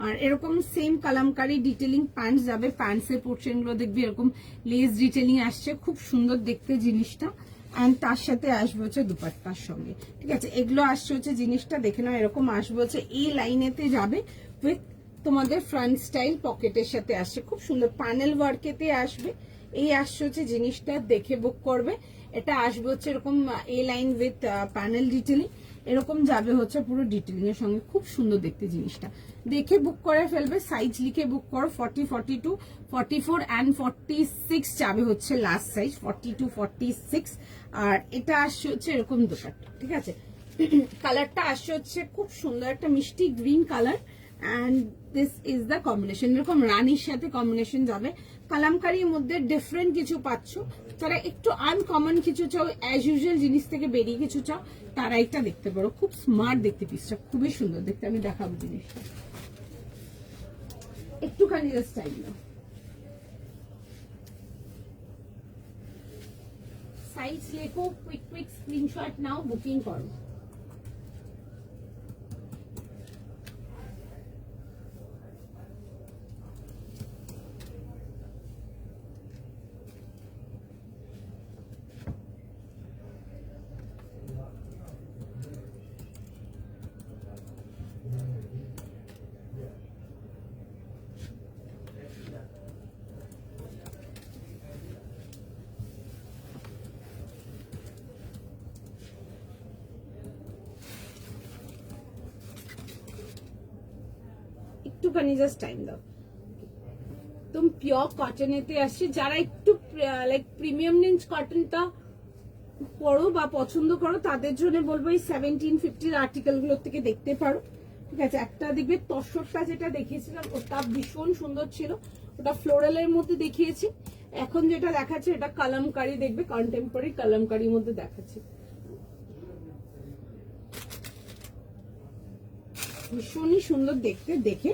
আর এরকম সেম কালামকারি ডিটেলিং প্যান্টস যাবে, প্যান্টস এর পোর্শন গুলো দেখবি এরকম লেস ডিটেলিং আসছে, খুব সুন্দর দেখতে জিনিসটা। অ্যান্ড তার সাথে আসবে হচ্ছে দুপাট্টার সঙ্গে, ঠিক আছে, এগুলো আসছে হচ্ছে জিনিসটা দেখে নাও, এরকম আসবে হচ্ছে এই লাইনেতে যাবে উইথ তোমাদের ফ্রন্ট স্টাইল পকেটের সাথে আসছে, খুব সুন্দর প্যানেল ওয়ার্কেতে আসবে। এই আসছে হচ্ছে জিনিসটা, দেখে বুক করবে। এটা আসবে হচ্ছে এরকম এ লাইন উইথ প্যানেল ডিটেলিং, এরকম যাবে হচ্ছে পুরো ডিটেলিং এর সঙ্গে, খুব সুন্দর দেখতে জিনিসটা, দেখে বুক করে ফেলবে। সাইজ লিখে বুক করো, 40, 42, 44 and 46 যাবে হচ্ছে লাস্ট সাইজ, 42, 46। আর এটা আসছে হচ্ছে এরকম দোপাট্টা, ঠিক আছে, কালারটা আসছে হচ্ছে খুব সুন্দর একটা মিষ্টি green colour, and this is the combination, এরকম রানির সাথে কম্বিনেশন যাবে। কালামকারির মধ্যে ডিফারেন্ট কিছু পাচ্ছ, তারা একটু আনকমন কিছু চাও, অ্যাজ ইউজুয়াল জিনিস থেকে বেরিয়ে কিছু চাও, তারা এটা দেখতে পারো, খুব স্মার্ট দেখতে পিসটা, খুবই সুন্দর দেখতে, আমি দেখাবো জিনিসটা একটুখানি জাস্ট টাইম দাও। সাইজ লেখো, কুইক স্ক্রিনশট নাও, বুকিং করো। একটুখানি জাস্ট টাইম দাও। একদম পিওর কটনেতে আসছে, যারা একটু লাইক প্রিমিয়াম রেঞ্জ কটনটা পড়ো বা পছন্দ করো তাদের জন্য বলবো এই 1750 আর্টিকেল গুলোর থেকে দেখতে পারো, ঠিক আছে। একটা দেখবে তসরটা যেটা দেখিয়েছিলাম ওটা ভীষণ সুন্দর ছিল, ওটা ফ্লোরালের মধ্যে দেখিয়েছি। এখন যেটা দেখাচ্ছে এটা কালামকারি, দেখবে কন্টেম্পোরারি কালামকারির মধ্যে দেখাচ্ছে, ভীষণই সুন্দর দেখতে, দেখে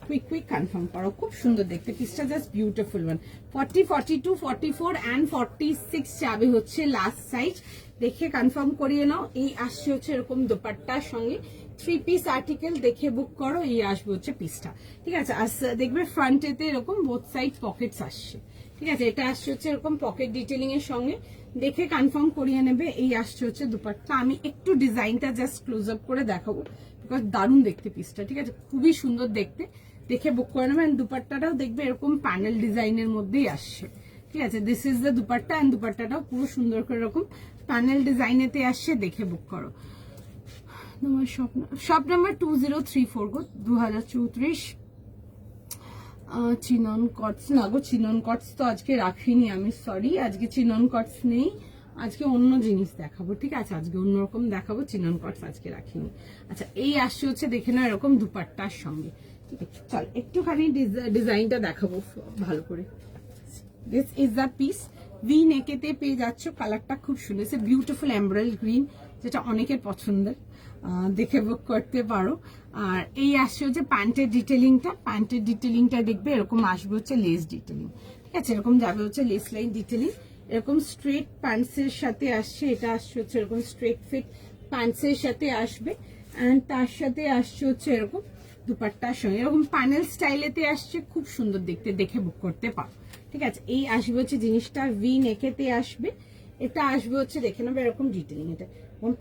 কুইক কনফার্ম করো, খুব সুন্দর দেখতে পিসটা, জাস্ট বিউটিফুল ওয়ান। 40, 42, 44 and 46 যাবে হচ্ছে লাস্ট সাইজ, দেখে কনফার্ম করিয়ে নাও। এই আসছে হচ্ছে এরকম দোপাট্টার সঙ্গে, 3 পিস আর্টিকেল দেখে বুক করো। এই আসবে হচ্ছে পিসটা, ঠিক আছে। আর দেখবে ফ্রন্টেতে এরকম বোথ সাইড পকেটস আসছে, ঠিক আছে। এটা আসছে হচ্ছে এরকম পকেট ডিটেলিং এর সঙ্গে, দেখে কনফার্ম করিয়ে নেবে। এই আসছে হচ্ছে দুপাট্টা। আমি একটু ডিজাইনটা জাস্ট ক্লোজ আপ করে দেখাবো, বিকজ দারুণ দেখতে পিসটা, ঠিক আছে, খুবই সুন্দর দেখতে, দেখে বুক করে নেবে। দুপাট্টাটাও দেখবে এরকম প্যানেল ডিজাইনের মধ্যেই আসছে, ঠিক আছে। This is the dupatta, and দুপাট্টাটাও পুরো সুন্দর করে এরকম প্যানেল ডিজাইনেতে আসছে, দেখে বুক করো। তোমার শপ নাম্বার 2034 গো, 2034। চিনন কটস না গো, চিনন কটস তো আজকে রাখিনি আমি, সরি, আজকে চিনন কটস নেই, আজকে অন্য জিনিস দেখাবো, ঠিক আছে, আজকে অন্যরকম দেখাবো, চিনন কটস আজকে রাখিনি। আচ্ছা, এই আসছে হচ্ছে দেখে নাও এরকম দুপাট্টার সঙ্গে, ঠিক আছে। চল একটুখানি ডিজাইনটা দেখাবো ভালো করে। This is the piece, V নেকেতে পেয়ে যাচ্ছ, কালারটা খুব সুন্দর, বিউটিফুল এমব্রয়েড গ্রিন, যেটা অনেকের পছন্দের, দেখে বুক করতে পারো। আর এই আসছে হচ্ছে প্যান্টের ডিটেলিংটা, প্যান্টের ডিটেলিংটা দেখবে এরকম আসবে হচ্ছে লেস ডিটেলিং, ঠিক আছে, এরকম যাবে হচ্ছে লেস লাইন ডিটেলিং, এরকম স্ট্রেট প্যান্টসের সাথে আসছে, এটা আসছে হচ্ছে এরকম স্ট্রেট ফিট প্যান্টসের সাথে আসবে, অ্যান্ড তার সাথে আসছে হচ্ছে এরকম দুপাট্টার সঙ্গে এরকম প্যানেল স্টাইলেতে আসছে, খুব সুন্দর দেখতে, দেখে বুক করতে পারো, ঠিক আছে। এই আসবে হচ্ছে জিনিসটা ভি নেকেতে আসবে, এটা আসবে হচ্ছে দেখে নেবে এরকম ডিটেলিং, এটা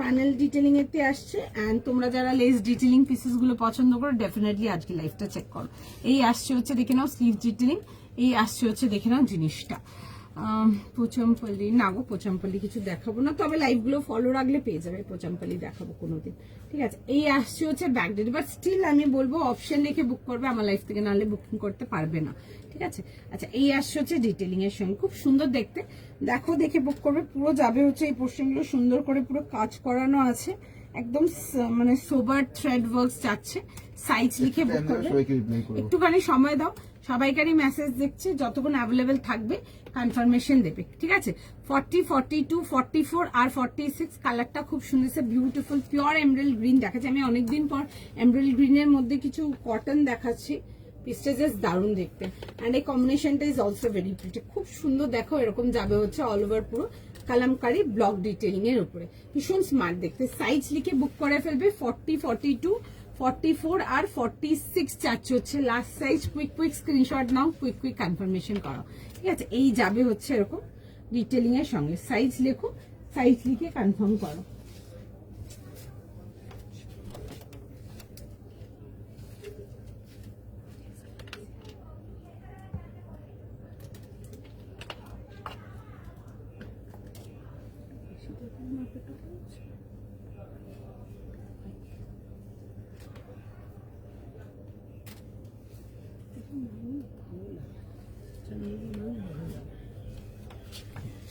প্যানেল ডিটেলিং এতে আসছে। এন্ড তোমরা যারা লেস ডিটেলিং পিসেস গুলো পছন্দ করো, ডেফিনেটলি আজকে লাইভটা চেক করো। এই আসছে হচ্ছে দেখে নাও স্লিভ ডিটেলিং, এই আসছে হচ্ছে দেখে নাও জিনিসটা। পোচামপল্লি না গো, পোচামপল্লি কিছু দেখাবো না, তবে লাইভ গুলো ফলো রাখলে পেয়ে যাবে, পোচামপল্লি দেখাবো কোনোদিন, ঠিক আছে। এই আসছে হচ্ছে ব্যাক ডেট, বাট স্টিল আমি বলবো অপশন লিখে বুক করবে, আমার লাইফ থেকে নাহলে বুকিং করতে পারবে না, ঠিক আছে। আচ্ছা, এই আসছে হচ্ছে ডিটেলিং এর সঙ্গে, খুব সুন্দর দেখতে, দেখো দেখে বুক করবে। পুরো যাবে হচ্ছে এই পোর্শন গুলো সুন্দর করে পুরো কাজ করানো আছে, একদম মানে সোবার থ্রেড ওয়ার্কস যাচ্ছে, সাইজ লিখে বুক করবে। একটুখানি সময় দাও, সবাইকারই মেসেজ দেখছে, যতক্ষণ অ্যাভেলেবেল থাকবে কনফার্মেশন দেবে, ঠিক আছে। 40, 42, 44 আর 46 কালারটা খুব সুন্দর, বিউটিফুল পিওর এমব্রয়েড গ্রিন দেখাচ্ছে। আমি অনেকদিন পর এমব্রয়েড গ্রিনের মধ্যে কিছু কটন দেখাচ্ছি, পিসটা জাস্ট দারুণ দেখতে, অ্যান্ড এই কম্বিনেশনটা ইজ অলসো ভেরি প্রিটি, খুব সুন্দর। দেখো এরকম যাবে হচ্ছে অল ওভার পুরো কালামকারি ব্লক ডিটেলিং এর উপরে, ভীষণ স্মার্ট দেখতে। সাইজ লিখে বুক করে ফেলবে, 40, 42, 44 আর 46 চাচ্ছে হচ্ছে last size. Quick quick screenshot নাও, কুইক কুইক কনফার্মেশন করো, ঠিক আছে। এই যাবে হচ্ছে এরকম ডিটেলিং এর সঙ্গে, সাইজ লেখো, সাইজ লিখে কনফার্ম করো।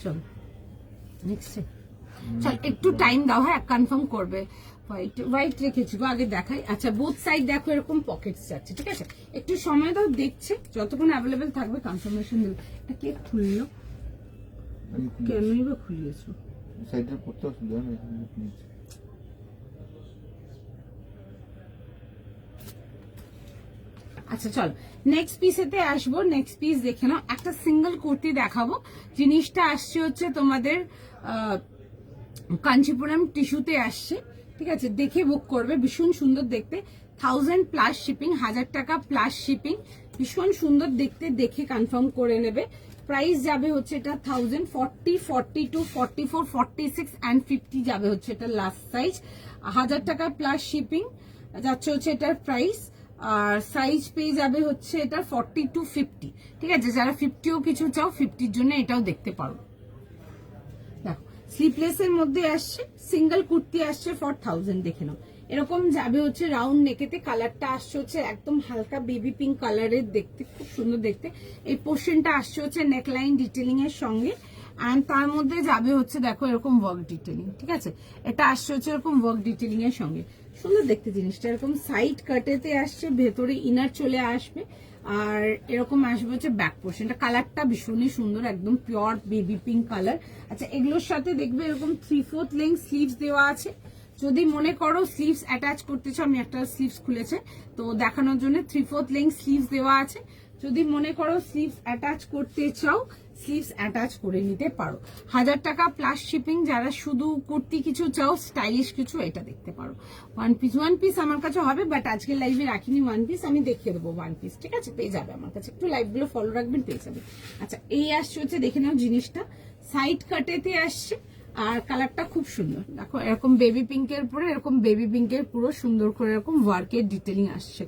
চল নেক্সট, চল একটু টাইম দাও, হ্যাঁ কনফার্ম করবে। হোয়াইট হোয়াইট রেখেছি গো, আগে দেখাই। আচ্ছা, বোথ সাইড দেখো এরকম পকেটস যাচ্ছে, ঠিক আছে, একটু সময় দাও, দেখছে, যতক্ষণ অ্যাভেলেবেল থাকবে কনফার্মেশন দেবে। এটা কে খুললো, কেনই বা খুলিয়েছো? সাইডে পড়তে অসুবিধা হয় না। আচ্ছা চল নেক্সট পিসেতে আসবো। নেক্সট পিস দেখে নাও, একটা সিঙ্গেল কুর্তি দেখাবো। জিনিসটা আসছে হচ্ছে তোমাদের কাঞ্চিপুরম টিস্যুতে আসছে, ঠিক আছে, দেখে বুক করবে, ভীষণ সুন্দর দেখতে, 1000 প্লাস শিপিং, 1000 টাকা প্লাস শিপিং, ভীষণ সুন্দর দেখতে, দেখে কনফার্ম করে নেবে। প্রাইস যাবে হচ্ছে এটা 1000, 40, 42, 44, 46 অ্যান্ড 50 যাবে হচ্ছে এটা লাস্ট সাইজ, 1000 টাকা প্লাস শিপিং যাচ্ছে হচ্ছে এটার প্রাইস। আর সাইজ পেয়ে যাবে হচ্ছে এটা 40 to 50, ঠিক আছে। যারা 50ও কিছু চাও, 50-র জন্য এটাও দেখতে পারো। দেখো স্লিপলেস এর মধ্যে আসছে, সিঙ্গেল কুর্তি আসছে ফর 1000, দেখে নাও। এরকম যাবে হচ্ছে রাউন্ড নেকেতে, কালারটা আসছে হচ্ছে একদম হালকা বেবি পিঙ্ক কালারের, দেখতে খুব সুন্দর দেখতে। এই পোর্শনটা আসছে হচ্ছে নেকলাইন ডিটেলিং এর সঙ্গে, অ্যান্ড তার মধ্যে যাবে হচ্ছে দেখো এরকম ওয়ার্ক ডিটেলিং, ঠিক আছে। এটা আসছে হচ্ছে এরকম ওয়ার্ক ডিটেলিং এর সঙ্গে, সুন্দর দেখতে জিনিসটা। এরকম সাইড কাটেতে আসছে, ভেতরে ইনার চলে আসবে, আর এরকম আসবে হচ্ছে ব্যাক পোর্শনটা। কালারটা ভীষণই সুন্দর, একদম পিওর বেবি পিঙ্ক কালার। আচ্ছা, এগুলোর সাথে দেখবে এরকম 3/4 লেন্থ স্লিভস দেওয়া আছে। যদি মনে করো স্লিভস অ্যাটাচ করতে চাও, আমি একটা স্লিভস খুলেছে তো দেখানোর জন্য, 3/4 লেন্থ স্লিভস দেওয়া আছে। যদি মনে করো স্লিভস অ্যাটাচ করতে চাও স্লিভস অ্যাটাচ করে নিতে পারো। 1000 টাকা প্লাস শিপিং। যারা শুধু কুর্তি কিছু চাও, স্টাইলিশ কিছু, এটা দেখতে পারো। ওয়ান পিস আমার কাছে হবে, বাট আজকে লাইভে রাখিনি ওয়ান পিস, আমি দেখিয়ে দেবো ওয়ান পিস, ঠিক আছে? পেয়ে যাবে আমার কাছে, একটু লাইভগুলো ফলো রাখবেন, পেয়ে যাবে। আচ্ছা, এই আসছে হচ্ছে, দেখে নাও জিনিসটা, সাইড কাটেতে আসছে, আর কালারটা খুব সুন্দর। দেখো এরকম বেবি পিঙ্কের পরে এরকম বেবি পিঙ্কের পুরো সুন্দর করে এরকম ওয়ার্কের ডিটেলিং আসছে,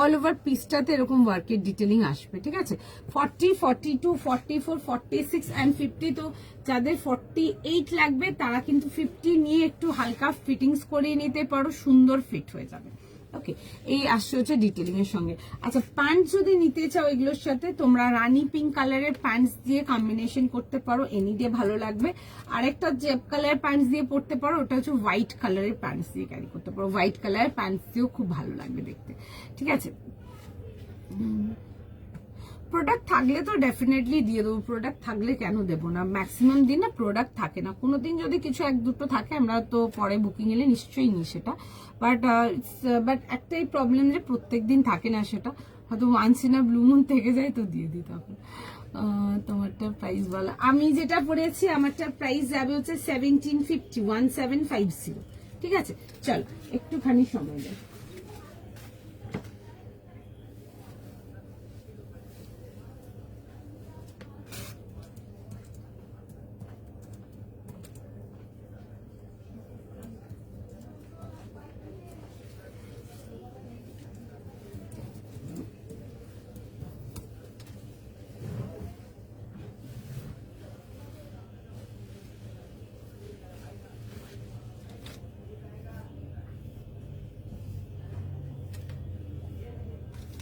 অল ওভার পিসটাতে এরকম ওয়ার্কের ডিটেলিং আসবে, ঠিক আছে? 40, 42, 44, 46 and 50। তো যাদের 48 লাগবে তারা কিন্তু 50 নিয়ে একটু হালকা ফিটিংস করিয়ে নিতে পারো, সুন্দর ফিট হয়ে যাবে। ওকে, এই আসছে হচ্ছে ডিটেলিং এর সঙ্গে। আচ্ছা, প্যান্ট যদি নিতে চাও এগুলোর সাথে তোমরা রানী পিঙ্ক কালারের প্যান্টস দিয়ে কম্বিনেশন করতে পারো, এনি দিয়ে ভালো লাগবে। আরেকটা জেপ কালারের প্যান্টস দিয়ে পরতে পারো, ওটা হচ্ছে হোয়াইট কালারের প্যান্টস দিয়ে ক্যারি করতে পারো। হোয়াইট কালারের প্যান্টস দিয়েও খুব ভালো লাগবে দেখতে, ঠিক আছে? প্রোডাক্ট থাকলে তো ডেফিনেটলি দিয়ে দেবো, প্রোডাক্ট থাকলে কেন দেবো না? ম্যাক্সিমাম দিন না প্রোডাক্ট থাকে না, কোনোদিন যদি কিছু এক দুটো থাকে আমরা তো পরে বুকিং এলে নিশ্চয়ই নিই সেটা, বাট একটাই প্রবলেম যে প্রত্যেক দিন থাকে না, সেটা হয়তো once in a blue moon থেকে যায়, তো দিয়ে দিই তখন। তোমারটা প্রাইস বলো। আমি যেটা পড়েছি আমারটার প্রাইস যাবে হচ্ছে 1750, 1750, ঠিক আছে? চলো একটুখানি সময় দেয়।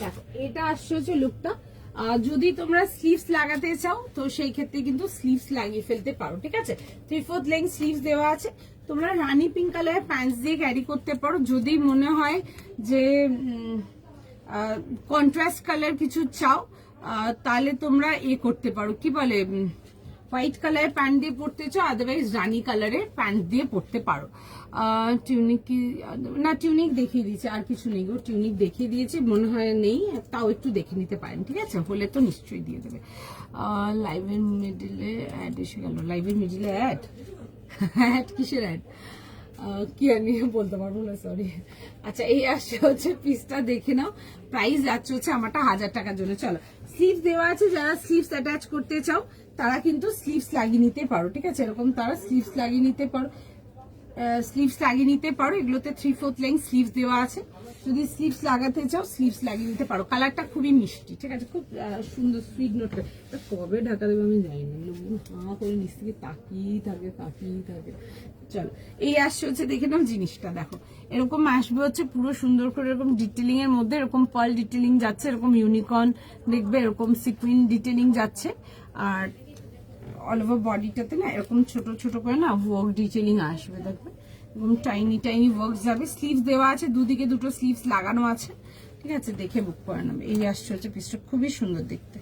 দেখো এটা আসছে হচ্ছে লুকটা। যদি তোমরা স্লিভস লাগাতে চাও তো সেই ক্ষেত্রে কিন্তু স্লিভস লাগিয়ে ফেলতে পারো, ঠিক আছে? 3/4 লেন্থ স্লিভস দেওয়া আছে। তোমরা রানী পিঙ্ক কালারের প্যান্টস দিয়ে ক্যারি করতে পারো, যদি মনে হয় যে কন্ট্রাস্ট কালার কিছু চাও তাহলে তোমরা করতে পারো, কি বলে, হোয়াইট কালারের প্যান্ট দিয়ে পরতে চাও, আদারওয়াইজ রানী কালারের প্যান্ট দিয়ে পরতে পারো। টিউনিক কি না, টিউনিক দেখিয়ে দিয়েছে, আর কিছু নেই গো, টিউনিক দেখিয়ে দিয়েছে, মনে হয় নেই, তাও একটু দেখে নিতে পারেন, ঠিক আছে? হলে তো নিশ্চয়ই দিয়ে দেবে। লাইভের মিডিলে অ্যাড এসে গেল, লাইভের মিডিলে অ্যাড অ্যাড কিসের অ্যাড কি আমি বলতে পারবো না, সরি। আচ্ছা, এই আসছে হচ্ছে পিসটা, দেখে নাও। প্রাইস যাচ্ছে হচ্ছে আমারটা 1000 টাকার জন্য। চলো, স্লিভস দেওয়া আছে, যারা স্লিভস অ্যাটাচ করতে চাও তারা কিন্তু স্লিভস লাগিয়ে নিতে পারো, ঠিক আছে? এরকম তারা স্লিভস লাগিয়ে নিতে পারো, স্লিভস লাগিয়ে নিতে পারো। এগুলোতে 3/4 লেন্থ স্লিভস দেওয়া আছে, যদি স্লিভস লাগাতে চাও স্লিভস লাগিয়ে নিতে পারো। কালারটা খুবই মিষ্টি, ঠিক আছে? খুব সুন্দর সুইট নোট। কবে ঢাকা দেবে আমি জানি না, হাঁ করে নিচ থেকে তাকিয়েই থাকে। চলো, এই আসছে হচ্ছে, দেখে নাও জিনিসটা, দেখো এরকম আসবে হচ্ছে পুরো সুন্দর করে এরকম ডিটেলিং এর মধ্যে, এরকম পার্ল ডিটেলিং যাচ্ছে, এরকম ইউনিকর্ন দেখবে, এরকম সিকুইন ডিটেলিং যাচ্ছে, আর অল ওভার বডিটাতে না এরকম ছোট ছোট করে না ওয়ার্ক ডিটেলিং আসবে, দেখবে এবং টাইনি টাইনি ওয়ার্ক যাবে। স্লিভস দেওয়া আছে, দুদিকে দুটো স্লিভস লাগানো আছে, ঠিক আছে? দেখে বুক করে নেবে। এই আসছে হচ্ছে পিসটা, খুবই সুন্দর দেখতে,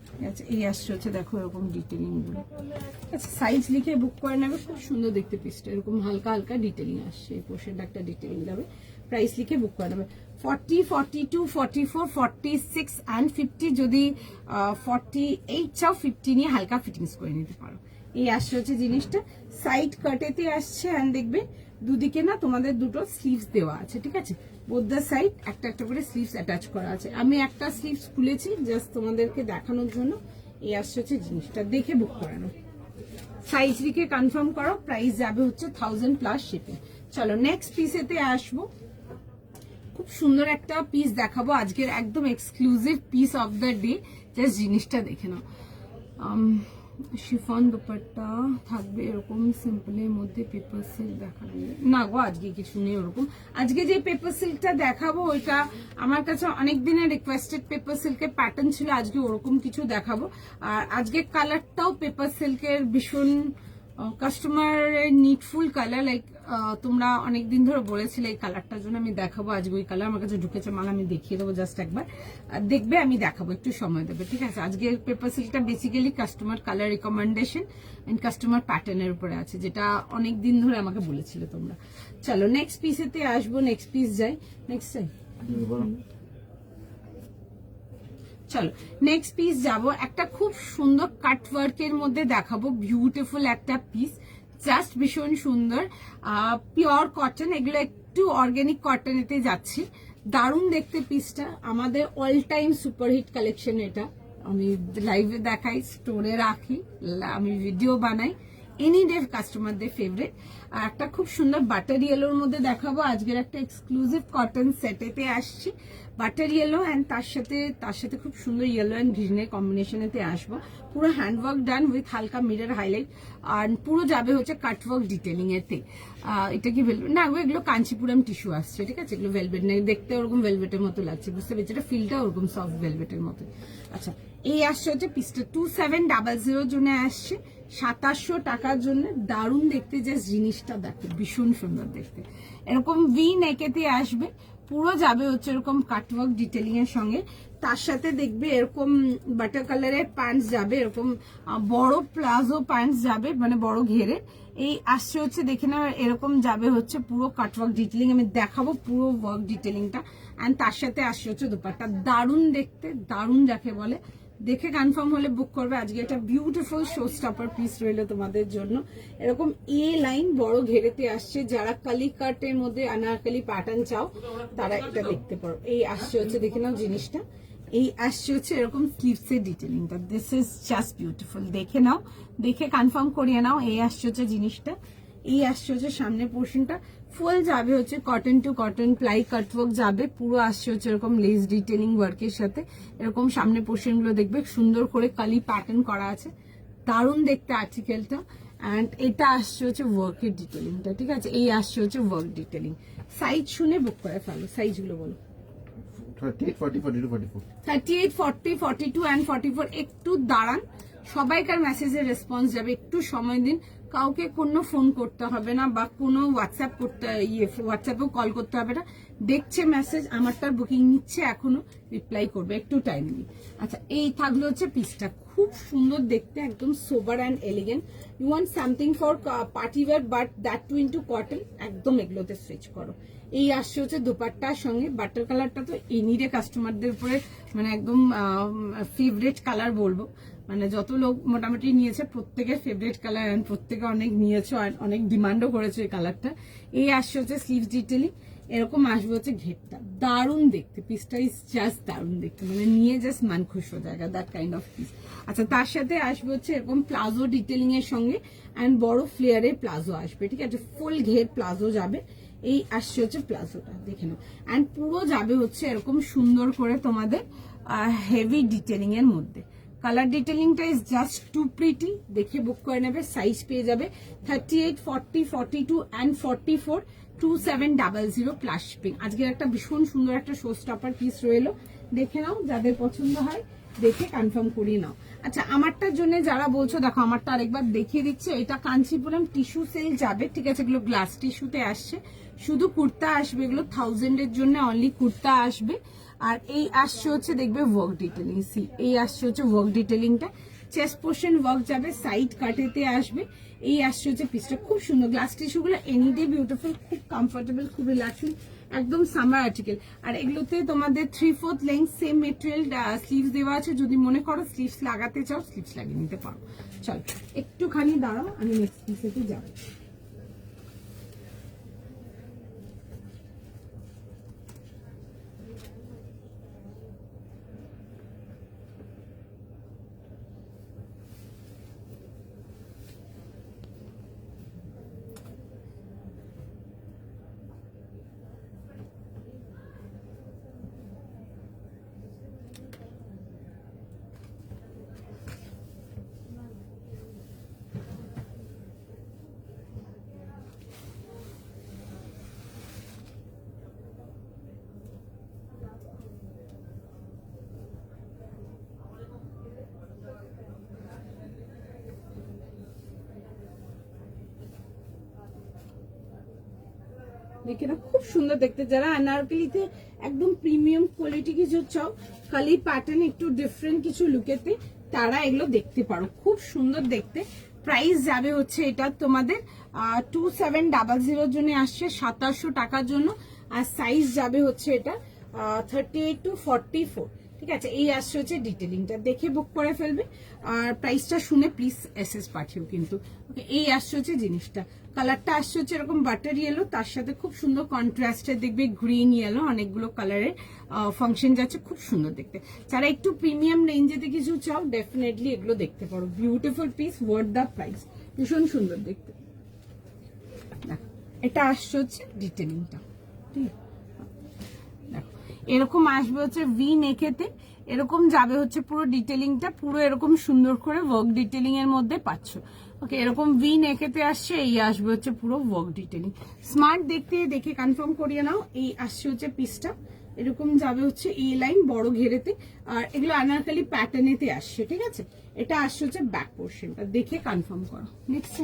ঠিক আছে? এই আসছে হচ্ছে, দেখো এরকম ডিটেলিং গুলো, ঠিক আছে? সাইজ লিখে বুক করে নেবে, খুব সুন্দর দেখতে পিসটা, এরকম হালকা হালকা ডিটেলিং আসছে, এই পোর্শনটা একটা ডিটেলিং যাবে। প্রাইস লিখে বুক করে নেবে। 40, 42, 44, 46 and 50। যদি 48 চাও 50 নিয়ে হালকা ফিটিংস করে নিতে পারো। এই আসছে হচ্ছে জিনিসটা, সাইড কাটেতে আসছে, এন্ড দেখবে দুদিকে না তোমাদের দুটো স্লিভস দেওয়া আছে, ঠিক আছে? বোথ দ্য সাইড একটা একটা করে স্লিভস অ্যাটাচ করা আছে। আমি একটা স্লিভস খুলেছি জাস্ট তোমাদেরকে দেখানোর জন্য। এই আসছে হচ্ছে জিনিসটা, দেখে বুক করানো। সাইজ লিখে কনফার্ম করো, প্রাইস যাবে হচ্ছে 1000 প্লাস শিপিং। চলো নেক্সট পিসেতে আসবো। খুব সুন্দর একটা পিস দেখাবো আজকের, একদম exclusive piece of the day. Just জিনিসটা দেখে নাও। শিফন দুপাট্টা থাকবে এরকম সিম্পলের মধ্যে, পেপার সিল্ক দেখাবে না গো, আজকে কিছু নেই ওরকম। আজকে যে পেপার সিল্কটা দেখাবো ওইটা আমার কাছে অনেক দিনের রিকোয়েস্টেড পেপার সিল্কের প্যাটার্ন ছিল, আজকে ওরকম কিছু দেখাবো। আর আজকে কালারটাও পেপার সিল্কের ভীষণ কাস্টমারের নিডফুল কালার, লাইক তোমরা অনেকদিন ধরে বলেছিলে এই কালারটার জন্য আমি দেখাবো। আজকে ওই কালার আমার কাছে ঢুকেছে মাল, আমি দেখিয়ে দেবো জাস্ট একবার, দেখবে আমি দেখাবো, একটু সময় দেবে, ঠিক আছে? আজকে পেপার সিল্কটা basically customer colour recommendation and customer প্যাটার্নের উপরে আছে, যেটা অনেক দিন ধরে আমাকে বলেছিলে তোমরা। চলো নেক্সট পিসেতে আসবো, নেক্সট পিস যাই, নেক্সট টাইম। চলো নেক্সট পিস যাব, একটা খুব সুন্দর কাট ওয়ার্কের মধ্যে দেখাবো, বিউটিফুল একটা পিস, জাস্ট ভীষণ সুন্দর, পিওর কটন, এগুলো একটু অর্গানিক কটনেতে যাচ্ছে, দারুণ দেখতে পিসটা, আমাদের অল টাইম সুপারহিট কালেকশন এটা, আমি লাইভে দেখাই, স্টোরে রাখি, আমি ভিডিও বানাই, এনি ডে কাস্টমারদের ফেভারিট। আর একটা খুব সুন্দর বাটার ইয়েলোর মধ্যে দেখাবো, আজকের একটা এক্সক্লুসিভ কটন সেটেতে আসছি, বাটার ইয়েলো অ্যান্ড তার সাথে খুব সুন্দর ইয়েলো অ্যান্ড গ্রিনের কম্বিনেশনেতে আসবো, পুরো হ্যান্ডওয়ার্ক ডান উইথ হালকা মিরর হাইলাইট, আর পুরো যাবে হচ্ছে কাটওয়ার্ক ডিটেলিং এতে। এটা কি ভেলভেট না, এগুলো কাঞ্চিপুরম টিস্যু আসছে, ঠিক আছে, এগুলো ভেলভেট না, দেখতে ওরকম ভেলভেটের মতো লাগছে, বুঝতে পেরেছি, এটা ফিলটা ওরকম সফট ভেলভেটের মতো। আচ্ছা, এই আসছে হচ্ছে পিসটা 2700 জন্য আসছে, 2700 টাকার জন্য, দারুণ দেখতে, জাস্ট জিনিসটা দেখো ভীষণ সুন্দর দেখতে, এরকম ভি নেকেতে আসবে, পুরো যাবে হচ্ছে এরকম কাটওয়ার্ক ডিটেলিং এর সঙ্গে, তার সাথে দেখবে এরকম বাটার কালারের প্যান্টস যাবে, এরকম বড় প্লাজো প্যান্টস যাবে, মানে বড় ঘেরে, এই আসছে হচ্ছে দেখে না, এরকম যাবে হচ্ছে পুরো কাটওয়ার্ক ডিটেলিং, আমি দেখাবো পুরো ওয়ার্ক ডিটেলিংটা, অ্যান্ড তার সাথে আসছে হচ্ছে দুপাট্টা, দারুণ দেখতে, দারুণ যাকে বলে, দেখে কনফার্ম হলে বুক করবে। আজকে এটা বিউটিফুল শো স্টপার পিস রইলো তোমাদের জন্য, এরকম এ লাইন বড় ঘেরেতে আসছে, যারা কালি কাটের মধ্যে আনারকালি প্যাটার্ন চাও তারা এটা দেখতে পারো। এই আসছে হচ্ছে দেখে নাও জিনিসটা, এই আসছে হচ্ছে এরকম স্লিভসের ডিটেলিংটা, দিস ইজ জাস্ট বিউটিফুল, দেখে নাও, দেখে কনফার্ম করিয়ে নাও। এই আসছে হচ্ছে জিনিসটা, এই আসছে হচ্ছে সামনের পোর্শনটা, ফুল যাবে হচ্ছে cotton to cotton ply cutwork যাবে, পুরো আসছে হচ্ছে এরকম লেস ডিটেলিং ওয়ার্কের সাথে, এরকম সামনের পোর্শন গুলো দেখবে সুন্দর করে কালি প্যাটার্ন করা আছে, দারুণ দেখতে আর্টিকেলটা, অ্যান্ড এটা আসছে হচ্ছে ওয়ার্কের ডিটেলিংটা, ঠিক আছে, এই আসছে হচ্ছে ওয়ার্ক ডিটেলিং। সাইজ শুনে বুক করে ফেলো, সাইজগুলো বলো। 38, 40, 42, 44. 38, 40, 42 and 44, একটু দাঁড়ান, সবাইকার মেসেজের রেসপন্স যাবে, একটু সময় দিন, কাউকে কোনো ফোন করতে হবে না বা কোনো হোয়াটসঅ্যাপ করতে হোয়াটসঅ্যাপেও কল করতে হবে না, দেখছে মেসেজ, আমারটার বুকিং নিচ্ছে, এখনো রিপ্লাই করবে, একটু টাইম নিই। আচ্ছা, এই থাকলো হচ্ছে পিসটা, খুব সুন্দর দেখতে, একদম sober and elegant, you want something for party wear but that too into cotton, একদম এগুলোতে সুইচ করো। এই আসছে হচ্ছে দোপাট্টার সঙ্গে, বাটার কালারটা তো এনিডে কাস্টমারদের উপরে মানে একদম ফেভারিট কালার বলবো, মানে যত লোক মোটামুটি নিয়েছে প্রত্যেকের ফেভারিট কালার, অ্যান্ড প্রত্যেকে অনেক নিয়েছো আর অনেক ডিমান্ডও করেছে এই কালারটা। এই আসছে হচ্ছে স্লিভস ডিটেলিং, এরকম আসবে হচ্ছে ঘেরটা, দারুণ দেখতে, পিসটা ইজ জাস্ট দারুণ দেখতে, মানে নিয়ে জাস্ট মান খুশ হয়ে যায়, দ্যাট কাইন্ড অফ পিস। আচ্ছা, তার সাথে আসবে হচ্ছে এরকম প্লাজো ডিটেলিং এর সঙ্গে, অ্যান্ড বড় ফ্লেয়ারের প্লাজো আসবে, ঠিক আছে, ফুল ঘের প্লাজো যাবে, এই আসছে হচ্ছে প্লাজোটা দেখে নাও, অ্যান্ড পুরো যাবে হচ্ছে এরকম সুন্দর করে তোমাদের হেভি ডিটেলিং এর মধ্যে, কালার ডিটেলিংটা ইজ জাস্ট টু প্রিটি, দেখে বুক করে নেবে, সাইজ পেয়ে যাবে 38, 40, 42 and 44, 2700 প্লাস শিপিং। আজকের একটা ভীষণ সুন্দর একটা শো স্টপার পিস রইলো, দেখে নাও, যাদের পছন্দ হয় দেখে কনফার্ম করিয়ে নাও। আচ্ছা, আমারটার জন্য যারা বলছো, দেখো আমারটা আরেকবার দেখিয়ে দিচ্ছে, এটা কাঞ্চিপুরম টিস্যু সেল যাবে, ঠিক আছে, এগুলো গ্লাস টিস্যুতে আসছে, শুধু কুর্তা আসবে, এগুলো 1000 এর জন্য অনলি কুর্তা আসবে। আর এই আসছে হচ্ছে দেখবে ওয়ার্ক ডিটেলিং, সি এই আসছে হচ্ছে ওয়ার্ক ডিটেলিংটা, চেস্ট পোর্শন ওয়ার্ক যাবে, সাইড কাটেতে আসবে, এই আসছে হচ্ছে পিসটা, খুব সুন্দর, গ্লাস টিস্যুগুলো এনিডে বিউটিফুল, খুব কমফোর্টেবল, খুব রিল্যাক্সিং, একদম সামার আর্টিকেল। আর এগুলোতে তোমাদের 3/4 লেন্থ সেম মেটেরিয়াল স্লিভস দেওয়া আছে, যদি মনে করো স্লিভস লাগাতে চাও স্লিভস লাগিয়ে নিতে পারো। চলো একটুখানি দাঁড়াও, আমি নেক্সট পিসেতে যাবো। দেখে না, খুব সুন্দর দেখতে, যারা আনারকলিতে একদম প্রিমিয়াম কোয়ালিটি কিছু চাও, খালি প্যাটার্ন একটু ডিফারেন্ট কিছু লুকেতে, তারা এগুলো দেখতে পারো, খুব সুন্দর দেখতে। প্রাইস যাবে হচ্ছে এটা তোমাদের 2700 জন্য আসছে, 2700 টাকার জন্য, আর সাইজ যাবে হচ্ছে এটা 38 to 44, ঠিক আছে, এই আসছে হচ্ছে ডিটেলিংটা, দেখে বুক করে ফেলবে। আর প্রাইসটা শুনে প্লিজ এসএস পাঠিও কিন্তু। ওকে, এই আসছে হচ্ছে জিনিসটা, কালারটা আসছে হচ্ছে এরকম বাটার ইয়েলো, তার সাথে খুব সুন্দর কন্ট্রাস্টে দেখবে গ্রিন ইয়েলো, অনেকগুলো কালারের ফাংশন যাচ্ছে, খুব সুন্দর দেখতে। যারা একটু প্রিমিয়াম রেঞ্জেতে কিছু চাও ডেফিনেটলি এগুলো দেখতে পারো। Beautiful piece, worth the price, ভীষণ সুন্দর দেখতে। দেখো, এটা আসছে হচ্ছে ডিটেলিংটা, ঠিক আছে। দেখো এরকম আসবে হচ্ছে ভি নেকেতে, এরকম যাবে হচ্ছে পুরো ডিটেলিংটা, পুরো এরকম সুন্দর করে ওয়ার্ক ডিটেলিং এর মধ্যে পাচ্ছ। ওকে, এরকম ভি নেকেতে আসছে, এই আসবে হচ্ছে পুরো ওয়ার্ক ডিটেলিং। স্মার্ট দেখতে, দেখে কনফার্ম করিয়ে নাও। এই আসছে হচ্ছে পিসটা, এরকম যাবে হচ্ছে এই লাইন বড় ঘেরেতে, আর এগুলো আনারকালি প্যাটার্নেতে আসছে, ঠিক আছে। এটা আসছে হচ্ছে ব্যাক পোর্শনটা, দেখে কনফার্ম করো। নেক্সট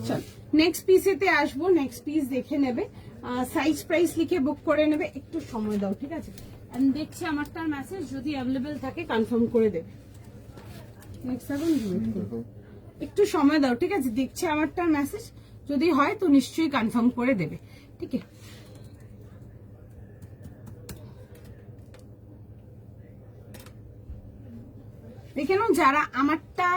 চল, নেক্সট পিসেতে আসবো, নেক্সট পিস দেখে নেবে, সাইজ প্রাইস লিখে বুক করে নেবে, একটু সময় দাও, ঠিক আছে। আমি দেখছি আমারটার মেসেজ যদি অ্যাভেলেবেল থাকে কনফার্ম করে দেবে। নেক্সট একটু সময় দাও, ঠিক আছে, দেখছি আমারটার মেসেজ, যদি হয় তো নিশ্চয়ই কনফার্ম করে দেবে, ঠিক আছে। দেখে নাও, যারা আমারটা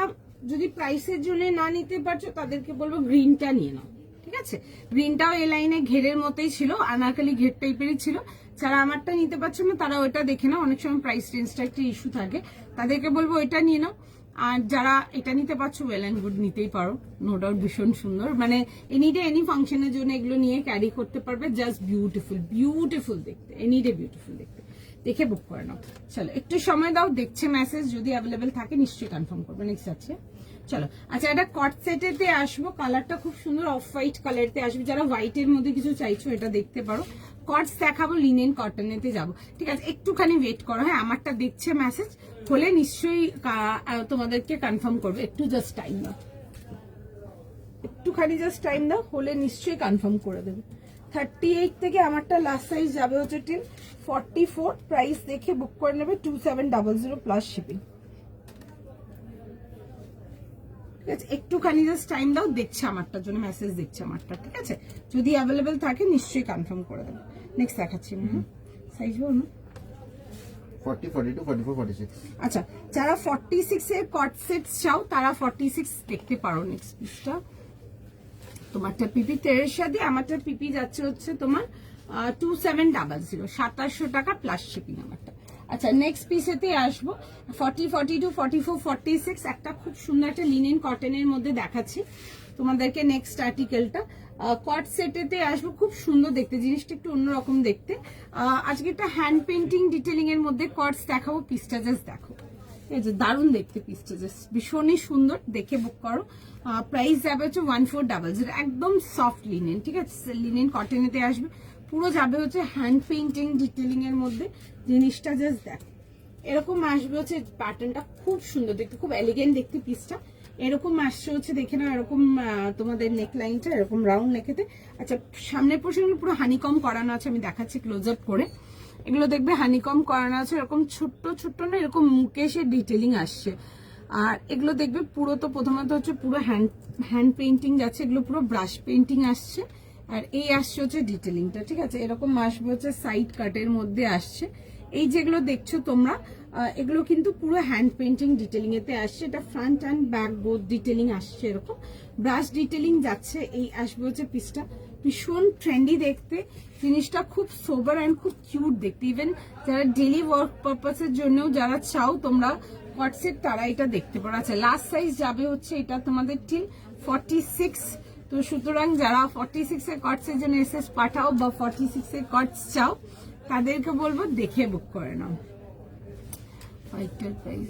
যদি প্রাইসের জন্য না নিতে পারছো তাদেরকে বলবো গ্রিনটা নিয়ে নাও, ঠিক আছে। গ্রিনটাও এই লাইনে ঘেরের মতোই ছিল, আনারকালি ঘের টাইপেরই ছিল। যারা আমারটা নিতে পারছো না তারা ওইটা দেখে নাও, অনেক সময় প্রাইস রেঞ্জটা একটা ইস্যু থাকে, তাদেরকে বলবো ওইটা নিয়ে নাও। আর যারা এটা নিতে পারছো ওয়েল অ্যান্ড গুড, নিতেই পারো, নো ডাউট ভীষণ সুন্দর, মানে এনি ডে এনি ফাংশনের জন্য এগুলো নিয়ে ক্যারি করতে পারবে। জাস্ট বিউটিফুল, বিউটিফুল দেখতে, এনি ডে বিউটিফুল দেখতে, দেখে বুক করে নাও। চলো একটু সময় দাও, দেখছে মেসেজ, যদি অ্যাভেলেবেল থাকে নিশ্চয়ই কনফার্ম করবে। নেক্সট আছে, চলো। আচ্ছা, এটা কট সেটেতে আসবো, কালারটা খুব সুন্দর অফ হোয়াইট কালারতে আসবে। যারা হোয়াইটের মধ্যে কিছু চাইছো এটা দেখতে পারো। কটস দেখাবো, লিনেন কটনেতে যাবো, ঠিক আছে। একটুখানি ওয়েট করো, হ্যাঁ, আমারটা দেখছে মেসেজ, হলে নিশ্চয়ই তোমাদেরকে কনফার্ম করবে। একটু জাস্ট টাইম দাও, একটুখানি জাস্ট টাইম দাও, হলে নিশ্চয়ই কনফার্ম করে দেবে। 38 থেকে আমারটা লাস্ট সাইজ যাবে হচ্ছে টিল 44, প্রাইস দেখে বুক করে নেবে 2700 প্লাস শিপিং, ঠিক আছে। একটুখানি জাস্ট টাইম দাও, দেখছে আমারটার জন্য মেসেজ, দেখছে আমারটা, ঠিক আছে। যদি অ্যাভেলেবেল থাকে নিশ্চয়ই কনফার্ম করে দেবে। নেক্সট দেখাচ্ছি, সাইজ বল না। 40, 42, 44, 46. আচ্ছা, যারা 46 এর কট সেট চাও তারা 46 দেখতে পারো। নেক্সট পিসটা তোমারটা পিপি তেরেশা দিয়ে, আমারটা পিপি যাচ্ছে হচ্ছে তোমার 2700, 2700 টাকা প্লাস শিপিং আমারটা। আচ্ছা, নেক্সট পিসেতে আসবো 40, 42, 44, 46, একটা খুব সুন্দর একটা লিনেন কটনের মধ্যে দেখাচ্ছি তোমাদেরকে। নেক্সট আর্টিকেলটা কট সেটেতে আসবো, খুব সুন্দর দেখতে, জিনিসটা একটু অন্যরকম দেখতে। আজকে একটা হ্যান্ড পেন্টিং ডিটেলিং এর মধ্যে কটস দেখাবো, পিসটা জাস্ট দেখো, এই যে দারুণ দেখতে পিসটা, জাস্ট ভীষণই সুন্দর, দেখে বুক করো। প্রাইস যাবে হচ্ছে 1400, একদম সফট লিনেন, ঠিক আছে, লিনেন কটনেতে আসবে, পুরো যাবে হচ্ছে হ্যান্ড পেইন্টিং ডিটেলিং এর মধ্যে। জিনিসটা জাস্ট দেখো, এরকম আসবে হচ্ছে প্যাটার্নটা, খুব সুন্দর দেখতে, খুব এলিগেন্ট দেখতে পিসটা। এরকম আসছে হচ্ছে, দেখে নাও, এরকম তোমাদের নেক লাইনটা এরকম রাউন্ড নেকেতে। আচ্ছা, সামনের পোর্শন পুরো হানিকম করানো আছে, আমি দেখাচ্ছি ক্লোজ আপ করে। এগুলো দেখবে হানিকম করানো আছে, এরকম ছোট্ট ছোট্ট না, এরকম মুকেশের ডিটেলিং আসছে। আর এগুলো দেখবে পুরো, তো প্রথমত হচ্ছে পুরো হ্যান্ড পেইন্টিং যাচ্ছে, এগুলো পুরো ব্রাশ পেইন্টিং আসছে। আর এই আসছে হচ্ছে ডিটেলিংটা, ঠিক আছে। এরকম আসবে হচ্ছে সাইড কাটের মধ্যে আসছে। এই যেগুলো দেখছো তোমরা, এগুলো কিন্তু পুরো হ্যান্ড পেইন্টিং ডিটেলিং এতে আসছে। এটা front and back both detailing আসছে, এরকম ব্রাশ ডিটেলিং যাচ্ছে। এই আসবে হচ্ছে পিসটা, ভীষণ ট্রেন্ডি দেখতে, জিনিসটা খুব সোবার অ্যান্ড খুব কিউট দেখতে। ইভেন যারা ডেলি ওয়ার্ক পারপাসের জন্যও যারা চাও তোমরা কটসেট, তারা এটা দেখতে পারো। আচ্ছা, লাস্ট সাইজ যাবে হচ্ছে এটা তোমাদের ঠিক 46, তো সুতরাং যারা 46 এর কটসের জন্য এসএস পাঠাও বা 46 এর কটস চাও তাদেরকে বলবো দেখে বুক করে নাও। হোয়াইটের প্রাইস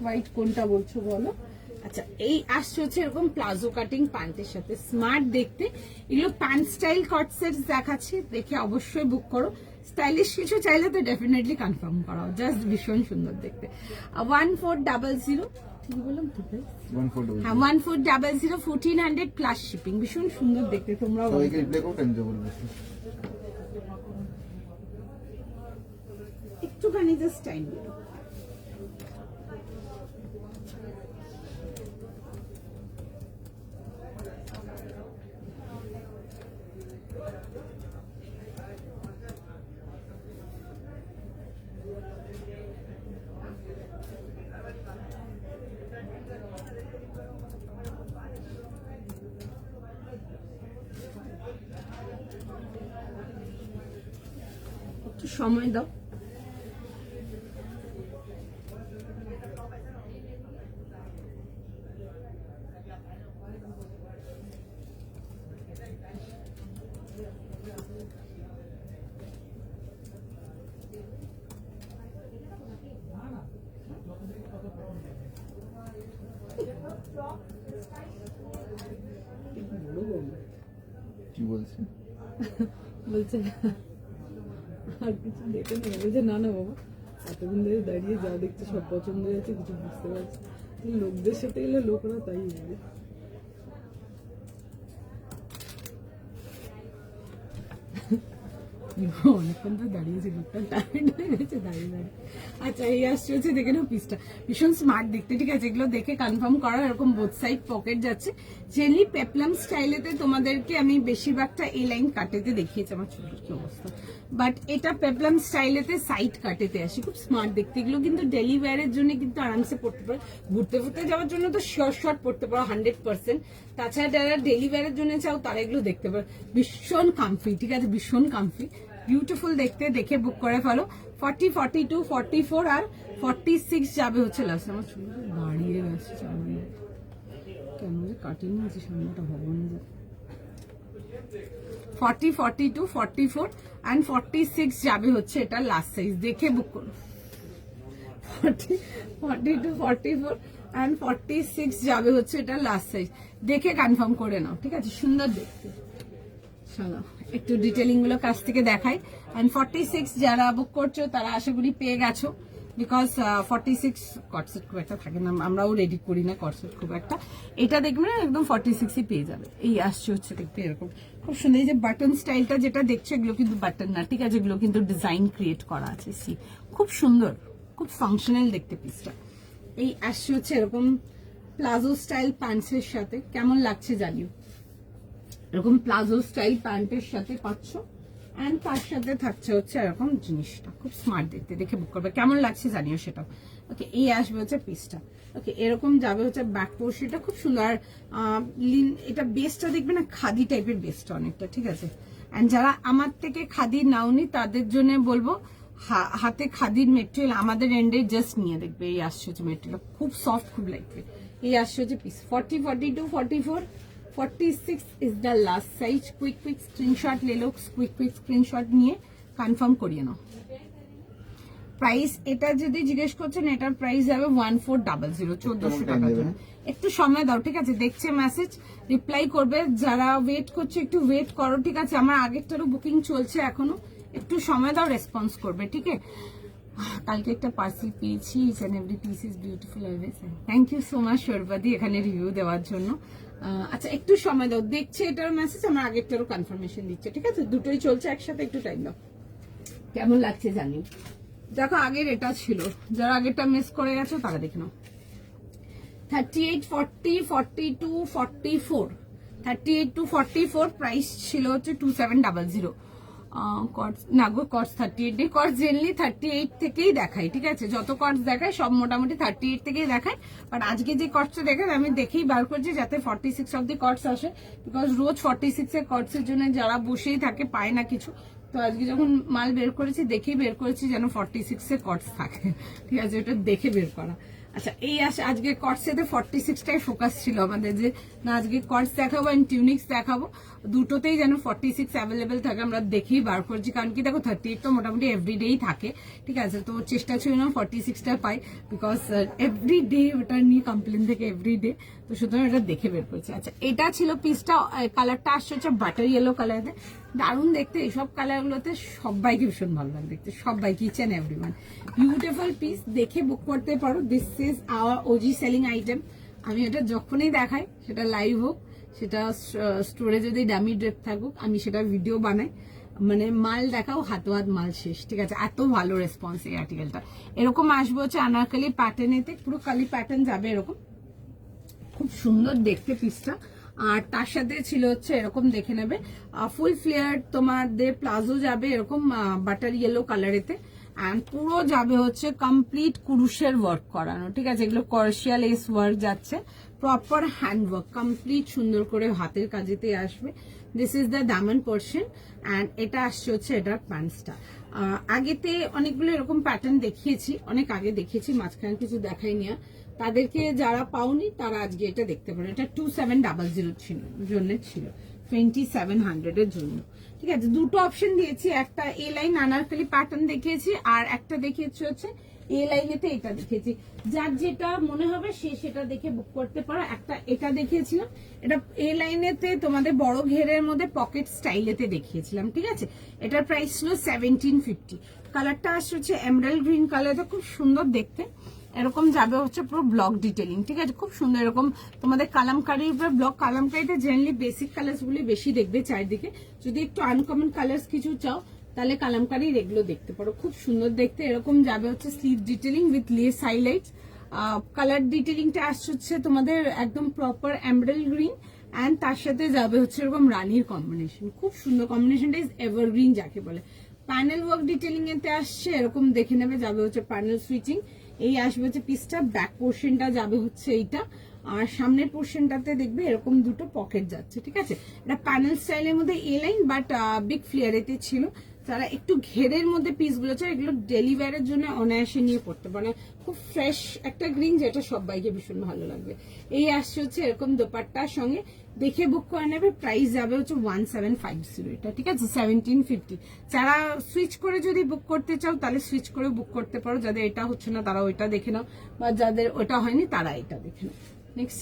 হোয়াইট কোনটা বলছো বলো। আচ্ছা, এই আসছে হচ্ছে এরকম প্লাজো কাটিং প্যান্টের সাথে, স্মার্ট দেখতে। এগুলো প্যান্ট স্টাইল কট সেট দেখাচ্ছি, দেখে অবশ্যই বুক করো। স্টাইলিশ কিছু চাইলে তো ডেফিনেটলি কনফার্ম করাও, জাস্ট ভীষণ সুন্দর দেখতে। 1400, ঠিক বললাম তো? 1400. হ্যাঁ, 1400, 1400 প্লাস শিপিং, ভীষণ সুন্দর দেখতে। তোমরাও সবাইকে রিপ্লাই করো, টাইম দেবো। একটুখানি জাস্ট টাইম দিও। সময় দাও। কি বলছে? বলছে আর কিছু দেখে না, বলছে না না বাবা এতক্ষণ ধরে দাঁড়িয়ে যা দেখছে সব পছন্দ হয়েছে, কিছু বুঝতে পারছি। লোকদের সাথে গেলে লোকরা তাই বলে। অনেকক্ষণ তো দাঁড়িয়েছে, লোকটা টায়ার্ড হয়ে গেছে দাঁড়িয়ে দাঁড়িয়ে। আচ্ছা এই আসছে হচ্ছে দেখে নাও পিসটা, ভীষণ স্মার্ট দেখতে, ঠিক আছে? এগুলো দেখে কনফার্ম করা, এরকম বোথ সাইড পকেট যাচ্ছে। জেনারেলি পেপলাম স্টাইলেতে তোমাদেরকে আমি বেশিরভাগটা এই লাইন কাটেতে দেখিয়েছি, আমার ছোটোর কি অবস্থা, বাট এটা পেপলাম স্টাইলেতে সাইড কাটেতে আসি, খুব স্মার্ট দেখতে। এগুলো কিন্তু ডেলি ওয়্যারের জন্য কিন্তু আরামসে পড়তে পারো, ঘুরতে ফুরতে যাওয়ার জন্য তো শর্ট পড়তে পারো 100%। তাছাড়া যারা ডেলি ওয়্যারের জন্য চাও তারা এগুলো দেখতে পারো, ভীষণ কমফি, ঠিক আছে? ভীষণ কমফি, বিউটিফুল দেখতে, দেখে বুক করে ফেলো। 40, 42, 44 আর 46 যাবে হচ্ছে লাস্ট। আমার চুল দাঁড়িয়ে গেছে, কেন যে কাটিনি আছে সামনেটা, ভগবান। 40, 42, 44 and 46 যাবে হচ্ছে এটা লাস্ট সাইজ, দেখে বুক করো। 40, 42, 44 and 46 যাবে হচ্ছে এটা লাস্ট সাইজ, দেখে কনফার্ম করে নাও, ঠিক আছে? সুন্দর দেখতে। চলো একটু ডিটেলিং গুলো কাছ থেকে দেখাই। এন্ড 46 যারা বুক করছো তারা আশা করি পেয়ে গেছো, বিকজ 46 কটসেট খুব একটা থাকে না, আমরাও রেডি করি না কটসেট খুব একটা। এটা দেখবে না একদম 46ই পেয়ে যাবে। এই আসছে হচ্ছে দেখতে এরকম খুব সুন্দর। এই যে বাটন স্টাইলটা যেটা দেখছো এগুলো কিন্তু বাটন না, ঠিক আছে? এগুলো কিন্তু ডিজাইন ক্রিয়েট করা আছে। সি খুব সুন্দর, খুব ফাংশনাল দেখতে পিসটা। এই আসছে হচ্ছে এরকম প্লাজো স্টাইল প্যান্টসের সাথে, কেমন লাগছে জানিও। এরকম প্লাজো স্টাইল প্যান্টের সাথে পাচ্ছ, এন্ড তার সাথে থাকছে হচ্ছে এরকম জিনিসটা, খুব স্মার্ট দেখতে, দেখে বুক করবে, কেমন লাগছে জানিও সেটাও। ওকে এই আসবে হচ্ছে পিসটা। ওকে এরকম যাবে হচ্ছে ব্যাক পোর্শনটা, খুব সুন্দর। এটা বেসটা দেখবে না খাদি টাইপের বেসটা অনেকটা, ঠিক আছে? এন্ড যারা আমার থেকে খাদি নাওনি তাদের জন্য বলবো হাতে খাদির মেটেরিয়াল আমাদের এন্ডে জাস্ট নিয়ে দেখবে। এই আসছে হচ্ছে মেটেরিয়াল খুব সফট, খুব লাইট। এই আসছে হচ্ছে piece. 40, 42, 44, 46 is the last size. Quick screenshot ले लो, quick screenshot নিয়ে কনফার্ম করিয়ে নাও। প্রাইস এটা যদি জিজ্ঞেস করছেন, এটার প্রাইস যাবে 1400, 1400 টাকার জন্য। একটু সময় দাও, ঠিক আছে? দেখছে মেসেজ, রিপ্লাই করবে। যারা ওয়েট করছে একটু ওয়েট করো, ঠিক আছে? আমার আগেরটারও বুকিং চলছে এখনো, একটু সময় দাও, রেসপন্স করবে, ঠিক আছে? কালকে একটা পার্সেল পেয়েছি, each and every piece is beautiful always. Thank you so much সর্বাদি এখানে রিভিউ দেওয়ার জন্য। আচ্ছা একটু সময় দাও, দেখছে এটার মেসেজ, আমার আগেরটারও কনফার্মেশন দিচ্ছে, ঠিক আছে? দুটোই চলছে একসাথে, একটু টাইম দাও। কেমন লাগছে জানি। দেখো আগের এটা ছিল, যারা আগেরটা মিস করে গেছো তারা দেখে নাও। 38, 40, 42, 44, 38 to 44 প্রাইস ছিল হচ্ছে 2700। না গো, কটস 38 নেই, কটস জেনারেলি 38 থেকেই দেখাই, ঠিক আছে? যত কটস দেখায় সব মোটামুটি 38 থেকেই দেখায়, বাট আজকে যে কটসটা দেখায় আমি দেখেই বার করছি যাতে 46 অব্দি কটস আসে, বিকজ রোজ 46 এর কটসের জন্য যারা বসেই থাকে পায় না কিছু, তো আজকে যখন মাল বের করেছি দেখেই বের করেছি যেন 46 এর কটস থাকে, ঠিক আছে? এটা দেখে বের করা। আচ্ছা এই আসে আজকে কটসেতে 46টাই ফোকাস ছিল আমাদের, যে না আজকে কটস দেখাবো এন্ড টিউনিক্স দেখাবো, দুটোতেই যেন 46 অ্যাভেলেবেল থাকে আমরা দেখেই বার করছি। কারণ কি দেখো 38 তো মোটামুটি এভরিডেই থাকে, ঠিক আছে? তো চেষ্টা ছিল না 46টা পাই, বিকজ এভরিডে ওটা নিয়ে কমপ্লেন থেকে এভরিডে, তো সুতরাং এটা দেখে বের করছি। আচ্ছা এটা ছিল পিসটা, কালারটা আসছে হচ্ছে বাটার ইয়েলো কালারে, দারুণ দেখতে। এইসব কালারগুলোতে সবাইকে ভীষণ ভালো লাগে দেখতে, সবাই, each and everyone. Beautiful piece, দেখে বুক করতে পারো। This is our OG selling item. আমি এটা যখনই দেখাই, সেটা লাইভ হোক, সেটা স্টোরে যদি ডামি ড্রেপ থাকুক, আমি সেটা ভিডিও বানাই, মানে মাল দেখাও হাত মাল শেষ, ঠিক আছে? এত ভালো রেসপন্স এই আর্টিকেলটা। এরকম আসবে হচ্ছে আনারকলি প্যাটার্নেতে, পুরো কালি প্যাটার্ন যাবে এরকম, খুব সুন্দর দেখতে পিসটা। আর তার সাথে ছিল হচ্ছে এরকম দেখে নেবে ফুল ফ্লেয়ার তোমাদের প্লাজো যাবে এরকম বাটার ইয়েলো কালারেতে, অ্যান্ড পুরো যাবে হচ্ছে কমপ্লিট কুরুশের ওয়ার্ক করানো, ঠিক আছে? এগুলো কমার্শিয়াল এস ওয়ার্ক যাচ্ছে, প্রপার হ্যান্ড ওয়ার্ক, কমপ্লিট সুন্দর করে হাতের কাজেতে আসবে। This is the Daman portion and এটা আসছে হচ্ছে এটার প্যান্টসটা। আগেতে অনেকগুলো এরকম প্যাটার্ন দেখিয়েছি, অনেক আগে দেখিয়েছি, মাঝখানে কিছু দেখাইনি। তাদেরকে যারা পাওনি তারা আজকে এটা দেখতে পারো। এটা 2700 ছিল জন্য, ছিল 2700 এর জন্য, ঠিক আছে? দুটো অপশন দিয়েছি, একটা এ লাইন আনারকলি প্যাটার্ন দেখিয়েছি আর একটা দেখিয়েছি হচ্ছে এ লাইনেতে এটা দেখিয়েছি। যার যেটা মনে হবে সে সেটা দেখে বুক করতে পারো। একটা এটা দেখিয়েছিলাম, এটা এ লাইনেতে তোমাদের বড় ঘেরের মধ্যে পকেট স্টাইলেতে দেখিয়েছিলাম, ঠিক আছে? এটার প্রাইস ছিল 1750। কালারটা আসছে হচ্ছে এমরাল্ড গ্রিন কালারটা, খুব সুন্দর দেখতে। এরকম যাবে হচ্ছে পুরো ব্লক ডিটেলিং, ঠিক আছে? খুব সুন্দর এরকম তোমাদের কালামকারির উপর ব্লক। কালামকারিতে জেনারেলি বেসিক কালার্স গুলি বেশি দেখবে চারিদিকে, যদি একটু আনকমন কালার্স কিছু চাও তাহলে কালামকারির এগুলো দেখতে পারো, খুব সুন্দর দেখতে। এরকম যাবে হচ্ছে sleeve detailing with lace highlights. Colour ডিটেলিংটা আসছে হচ্ছে তোমাদের একদম প্রপার এমরাল্ড গ্রিন অ্যান্ড তার সাথে যাবে হচ্ছে এরকম রানীর কম্বিনেশন, খুব সুন্দর কম্বিনেশনটা, ইজ এভারগ্রিন যাকে বলে। প্যানেল ওয়ার্ক ডিটেলিং এতে আসছে এরকম দেখে নেবে, যাবে হচ্ছে প্যানেল সুইচিং। এই আসবে হচ্ছে পিসটা, ব্যাক পোর্শনটা যাবে হচ্ছে এইটা, আর সামনের পোর্শনটাতে দেখবে এরকম দুটো পকেট যাচ্ছে, ঠিক আছে? এটা প্যানেল স্টাইলের মধ্যে এ লাইন বাট বিগ ফ্লেয়ারেতে ছিল। যারা একটু ঘেরের মধ্যে পিসগুলো চায় এগুলো ডেলি ওয়্যারের জন্য অনায়াসে নিয়ে পড়তে পারে, খুব ফ্রেশ একটা গ্রিন যেটা সবাইকে ভীষণ ভালো লাগবে। এই আসছে হচ্ছে এরকম দোপাট্টার সঙ্গে, দেখে বুক করে নেবে। প্রাইস যাবে হচ্ছে 1750 এটা, ঠিক আছে? 1750। যারা সুইচ করে যদি বুক করতে চাও তাহলে সুইচ করে বুক করতে পারো, যাদের এটা হচ্ছে না তারা ওইটা দেখে নাও, বা যাদের ওটা হয়নি তারা এটা দেখে নাও। নেক্সট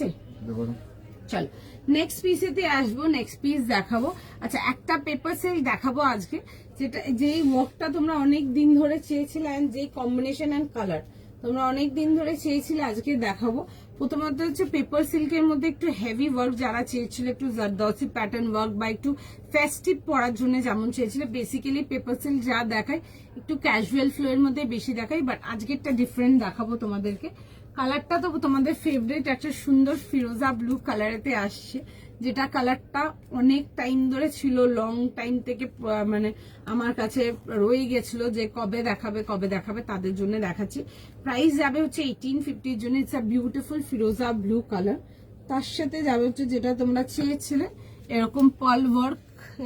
চলো নেক্সট পিসেতে আসবো, নেক্সট পিস দেখাবো। আচ্ছা, একটা পেপার সিল্ক দেখাবো আজকে, যেটা যেই ওয়ার্কটা তোমরা অনেক দিন ধরে চেয়েছিলে অ্যান্ড যেই কম্বিনেশন অ্যান্ড কালার তোমরা অনেক দিন ধরে চেয়েছিলে, আজকে দেখাবো। প্রথমত হচ্ছে পেপার সিল্কের মধ্যে একটু হেভি ওয়ার্ক যারা চেয়েছিল, একটু জারদৌসি প্যাটার্ন ওয়ার্ক বা একটু ফেস্টিভ পরার জন্য যেমন চেয়েছিল। বেসিক্যালি পেপার সিল্ক যা দেখায় একটু ক্যাজুয়াল ফ্লো এর মধ্যে বেশি দেখায়, বাট আজকে একটা ডিফারেন্ট দেখাবো তোমাদেরকে। কালারটা তো তোমাদের ফেভারিট, একটা সুন্দর ফিরোজা ব্লু কালারেতে আসছে, যেটা কালারটা অনেক টাইম ধরে ছিল, লং টাইম থেকে মানে আমার কাছে রয়ে গেছিল যে কবে দেখাবে, তাদের জন্য দেখাচ্ছি। প্রাইস যাবে হচ্ছে 1850 জন্য। It's a beautiful Firoza blue colour. তার সাথে যাবে হচ্ছে যেটা তোমরা চেয়েছিলে এরকম পার্ল ওয়ার্ক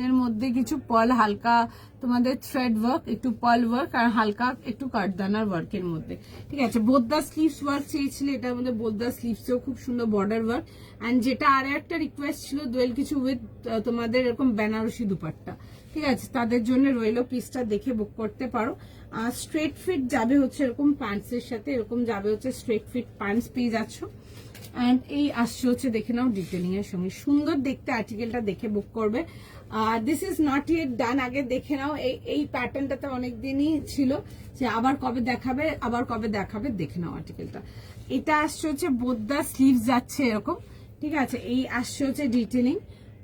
এর মধ্যে কিছু পার্ল, হালকা তোমাদের থ্রেড ওয়ার্ক, একটু পার্ল ওয়ার্ক আর হালকা একটু কাঠদানার ওয়ার্কের মধ্যে, ঠিক আছে? বোদ্দা স্লিভস ওয়ার্ক চেয়েছিলে, এটার মধ্যে বোদ্দা স্লিভসেও খুব সুন্দর বর্ডার ওয়ার্ক। অ্যান্ড যেটা আর একটা রিকোয়েস্ট ছিল দোয়েল কিছু উইথ তোমাদের এরকম বেনারসি দুপাট্টা, ঠিক আছে? তাদের জন্য রইলো, পিসটা দেখে বুক করতে পারো। আর স্ট্রেট ফিট যাবে হচ্ছে এরকম প্যান্টসের সাথে, এরকম যাবে হচ্ছে স্ট্রেট ফিট প্যান্টস পেয়ে যাচ্ছ। অ্যান্ড এই আসছে হচ্ছে দেখে নাও ডিটেলিং এর সঙ্গে, সুন্দর দেখতে। আর্টিকেলটা দেখে বুক করবে। দিস ইজ নট ইয়েট ডান, আগে দেখে নাও। এই প্যাটার্নটাতে অনেকদিনই ছিল যে আবার কবে দেখাবে, দেখে নাও আর্টিকেলটা। এটা আসছে হচ্ছে বোদ্দা স্লিভ যাচ্ছে এরকম, ঠিক আছে? এই আসছে হচ্ছে ডিটেলিং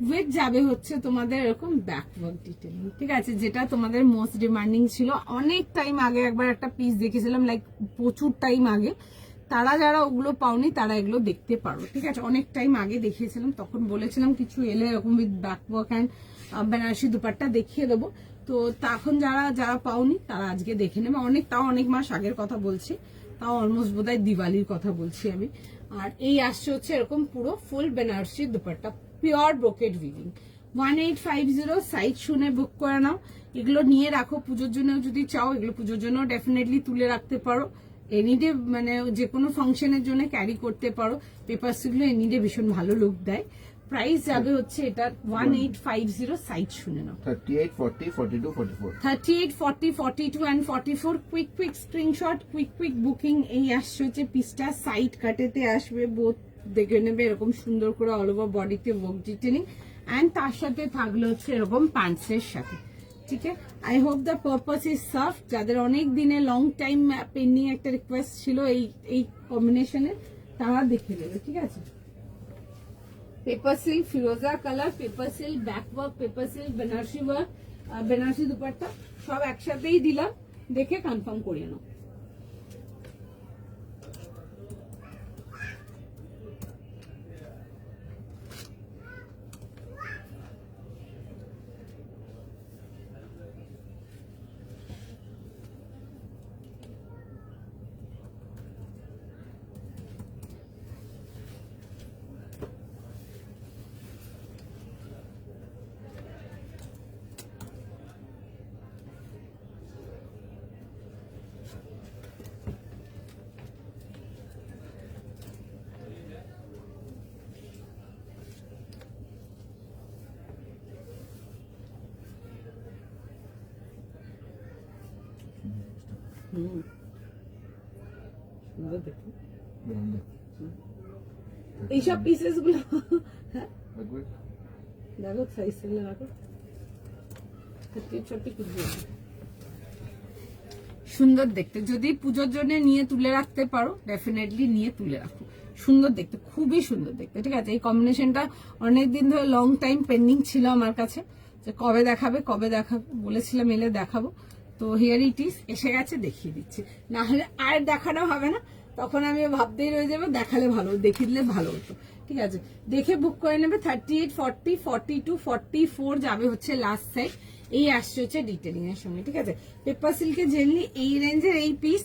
উইথ যাবে হচ্ছে তোমাদের এরকম ব্যাকওয়ার্ক ডিটেলিং, ঠিক আছে? যেটা তোমাদের মোস্ট ডিমান্ডিং ছিল। অনেক টাইম আগে একবার একটা পিস দেখেছিলাম, লাইক প্রচুর টাইম আগে। তারা যারা ওগুলো পাওনি তারা এগুলো দেখতে পারো, ঠিক আছে? অনেক টাইম আগে দেখিয়েছিলাম, তখন বলেছিলাম কিছু এলে এরকম উইথ ব্যাকওয়ার্ক অ্যান্ড বেনারসি দুপাট্টা দেখিয়ে দেবো। তো তখন যারা পাওনি তারা আজকে দেখে নেবে। অনেক মাস আগের কথা বলছি, তাও অলমোস্ট বোধহয় দিওয়ালির কথা বলছি আমি। আর এই আসছে হচ্ছে এরকম পুরো full Banarasi dupatta, pure brocade weaving. 1850 size শুনে বুক করে নাও। এগুলো নিয়ে রাখো পুজোর জন্য, যদি চাও এগুলো পুজোর জন্য ডেফিনেটলি তুলে রাখতে পারো। এনিডে মানে যে কোনো ফাংশনের জন্য ক্যারি করতে পারো। পেপার সিল্কগুলো এনিডে ভীষণ ভালো লুক দেয়। প্রাইস যাবে হচ্ছে এটা 1850, সাইজ শুনে নাও। 38, 40, 42, 44। 38, 40, 42 and 44। Quick screenshot, quick booking. এই আসছে হচ্ছে পিসটা, সাইড কাটেতে আসবে, বোথ দেখে নেবে এরকম সুন্দর করে অল ওভার বডিতে ওয়ার্ক ডিটেলিং, এন্ড তার সাথে থাকলে হচ্ছে এরকম প্যান্টসের সাথে, ঠিক আছে? I hope the purpose is serve. যাদের অনেক দিনে লং টাইম পেন্ডিং একটা রিকোয়েস্ট ছিল এই কম্বিনেশনে, তারা দেখে নেবে, ঠিক আছে? পেপার সিল্ক ফিরোজা colour, paper silk back work, paper silk Banarasi work, Banarasi dupatta সব একসাথেই দিলাম, দেখে কনফার্ম করিয়ে নাও। সুন্দর দেখো Grande. এইসব পিসেস গুলো হ্যাঁ Like what? দেখো সাইজ সেলে রাখো 38-40 কি দিও সুন্দর দেখতে, যদি পুজোর জন্য নিয়ে তুলে রাখতে পারো ডেফিনেটলি নিয়ে তুলে রাখো, সুন্দর দেখতে, খুবই সুন্দর দেখতে। ঠিক আছে, এই কম্বিনেশনটা অনেকদিন ধরে লং টাইম পেন্ডিং ছিল আমার কাছে, যে কবে দেখাবে বলেছিলাম এলে দেখাবো। তো হিয়ার ইট ইজ, এসে গেছে, দেখিয়ে দিচ্ছি, না হলে আর দেখানো হবে না, তখন আমি ভাবতেই রয়ে যাবো, দেখালে ভালো, দেখিয়ে দিলে ভালো হতো। ঠিক আছে, দেখে বুক করে নেবে। 38, 40, 42, 44 যাবে হচ্ছে লাস্ট সাইড। এই আসছে হচ্ছে ডিটেলিং এর সঙ্গে। ঠিক আছে, পেপার সিল্কের জেনারেলি এই রেঞ্জের এই পিস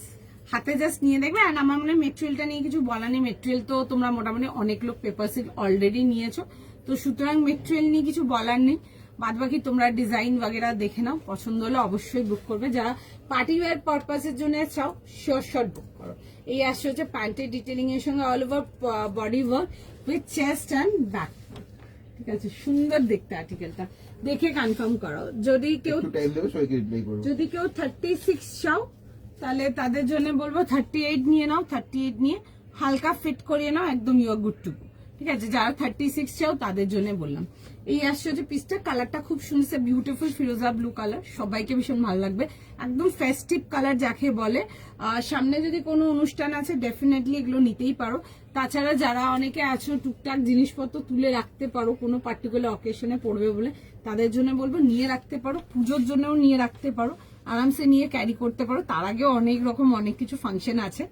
হাতে জাস্ট নিয়ে দেখবে। আর আমার মনে হয় মেটেরিয়ালটা নিয়ে কিছু বলা নেই, মেটেরিয়াল তো তোমরা মোটামুটি অনেক লোক পেপার সিল্ক অলরেডি নিয়েছো, তো সুতরাং মেটেরিয়াল নিয়ে কিছু বলার নেই। বাদ বাকি তোমরা ডিজাইন বগেরা দেখে নাও, পছন্দ হলে অবশ্যই বুক করবে। যারা পার্টি ওয়্যার পারপাসের জন্য চাও শিওর শর্ট বুক করো। এই আসছে হচ্ছে প্যান্টের ডিটেলিং এর সঙ্গে all over body work with chest and back. ঠিক আছে, সুন্দর দেখতে আর্টিকেলটা, দেখে কনফার্ম করো। যদি কেউ একটু টাইম দেবে, সবাইকে রিপ্লাই করবো। যদি কেউ 36 চাও তাহলে তাদের জন্য বলবো 38 নিয়ে নাও, 38 নিয়ে হালকা ফিট করিয়ে নাও, একদম you are good to go. ঠিক আছে, যারা 36 চাও তাদের জন্য বললাম। এই আসছে যে পিসটা, কালারটা খুব সুন্দর, বিউটিফুল ফিরোজা ব্লু কালার, সবাইকে ভীষণ ভালো লাগবে, একদম ফেস্টিভ কালার যাকে বলে। সামনে যদি কোনো অনুষ্ঠান আছে ডেফিনেটলি এগুলো নিতেই পারো। তাছাড়া যারা অনেকে আছো টুকটাক জিনিসপত্র তুলে রাখতে পারো, কোনো পার্টিকুলার অকেশনে পড়বে বলে, তাদের জন্য বলবো নিয়ে রাখতে পারো, পুজোর জন্যও নিয়ে রাখতে পারো, আরামসে নিয়ে ক্যারি করতে পারো। তার আগেও অনেক রকম অনেক কিছু ফাংশন আছে,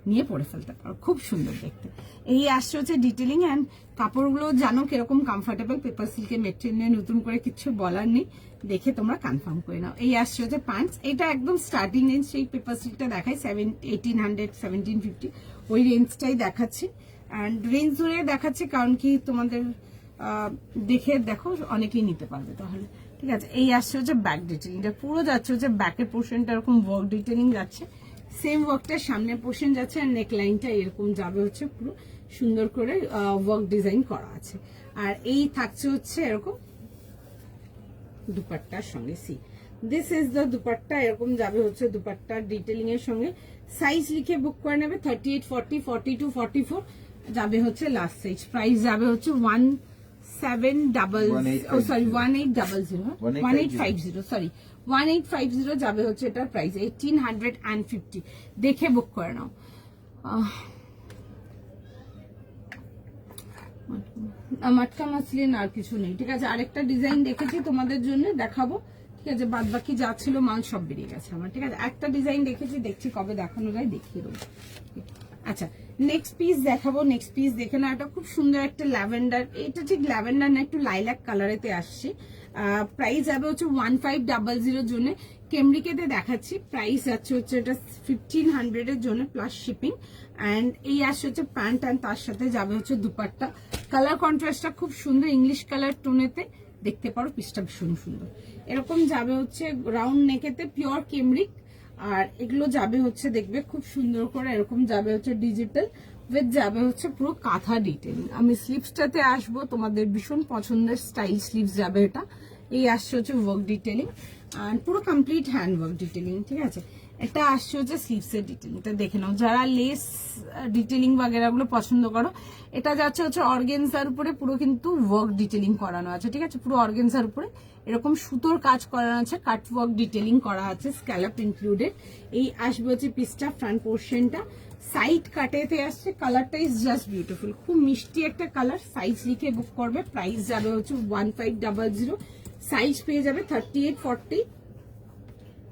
নিয়ে পরে ফেলতে পারো, খুব সুন্দর দেখতে। এই আসছে হচ্ছে ডিটেলিং অ্যান্ড কাপড়গুলো জানো কিরকম কমফোর্টেবল, পেপার সিল্কের মেটেরিয়াল নিয়ে নতুন করে কিছু বলার নেই, দেখে তোমরা কনফার্ম করে নাও। এই আসছে হচ্ছে প্যান্টস, এটা একদম স্টার্টিং রেঞ্জ, সেই পেপার সিল্কটা দেখায় 1800, 1750 ওই রেঞ্জটাই দেখাচ্ছি। অ্যান্ড রেঞ্জ ধরে দেখাচ্ছি কারণ কি তোমাদের দেখে দেখো অনেকেই নিতে পারবে তাহলে। ঠিক আছে, এই আসছে হচ্ছে ব্যাক ডিটেলিংটা, পুরো যাচ্ছে হচ্ছে ব্যাকের পোর্শনটা এরকম ওয়ার্ক ডিটেলিং যাচ্ছে, সেম ওয়ার্কটার সামনের পোর্শন যাচ্ছে, আর নেক লাইনটা এরকম যাবে হচ্ছে পুরো সুন্দর করে ওয়ার্ক ডিজাইন করা আছে। আর এই থাকছে হচ্ছে এরকম দুপাট্টার সঙ্গে, C this is the dupatta, এরকম যাবে হচ্ছে দুপাট্টার ডিটেলিং এর সঙ্গে। সাইজ লিখে বুক করে নেবে, 38, 40, 42, 44 যাবে হচ্ছে লাস্ট সাইজ। প্রাইস যাবে হচ্ছে 1850 যাবে হচ্ছে এটার প্রাইস, 1850। দেখে বুক করে নাও। মাটকা মাসলিন আর কিছু নেই। ঠিক আছে, আরেকটা ডিজাইন দেখেছি তোমাদের জন্য, দেখাবো। ঠিক আছে, বাদ বাকি যা ছিল মাল সব বেরিয়ে গেছে আমার। ঠিক আছে, একটা ডিজাইন দেখেছি, দেখছি কবে দেখানো যায়, দেখিয়ে দেবো। আচ্ছা, নেক্সট পিস দেখাবো। নেক্সট পিস দেখে না, এটা খুব সুন্দর একটা ল্যাভেন্ডার, এটা ঠিক ল্যাভেন্ডার না, একটু লাইলাক কালারেতে আসছে। প্রাইস যাবে হচ্ছে 1500 জন্য, কেমরিকেতে দেখাচ্ছি। প্রাইস যাচ্ছে হচ্ছে এটা 1500 এর জন্য প্লাস শিপিং। অ্যান্ড এই আসছে হচ্ছে প্যান্ট, অ্যান্ড তার সাথে যাবে হচ্ছে দুপাট্টা। কালার কন্ট্রাস্টটা খুব সুন্দর, ইংলিশ কালার টোনেতে দেখতে পারো, পিসটা ভীষণ সুন্দর। এরকম যাবে হচ্ছে রাউন্ড নেকেতে পিওর কেমরিক, আর এগুলো যাবে হচ্ছে দেখবে খুব সুন্দর করে এরকম যাবে হচ্ছে ডিজিটাল উইথ যাবে হচ্ছে পুরো কাঁথা ডিটেলিং। আমি স্লিভসটাতে আসবো, তোমাদের ভীষণ পছন্দের স্টাইল স্লিভস যাবে এটা। এই আসছে হচ্ছে ওয়ার্ক ডিটেলিং অ্যান্ড পুরো কমপ্লিট হ্যান্ড ওয়ার্ক ডিটেলিং। ঠিক আছে, এটা আসছে হচ্ছে স্লিভসের ডিটেলিংটা দেখে নাও, যারা লেস ডিটেলিং বাগেরাগুলো পছন্দ করো। এটা যাচ্ছে হচ্ছে অর্গেনজার উপরে, পুরো কিন্তু ওয়ার্ক ডিটেলিং করানো আছে। ঠিক আছে, পুরো অর্গেনজার উপরে এরকম সুতোর কাজ করানো আছে, কাট ওয়ার্ক ডিটেলিং করা আছে, স্ক্যালপ ইনক্লুডেড। এই আসবে হচ্ছে পিসটা, ফ্রন্ট পোর্শনটা সাইড কাটেতে আসছে, কালারটা ইজ জাস্ট বিউটিফুল, খুব মিষ্টি একটা কালার। সাইজ লিখে বুক করবে, প্রাইস যাবে হচ্ছে 1500। সাইজ পেয়ে যাবে 38, 40,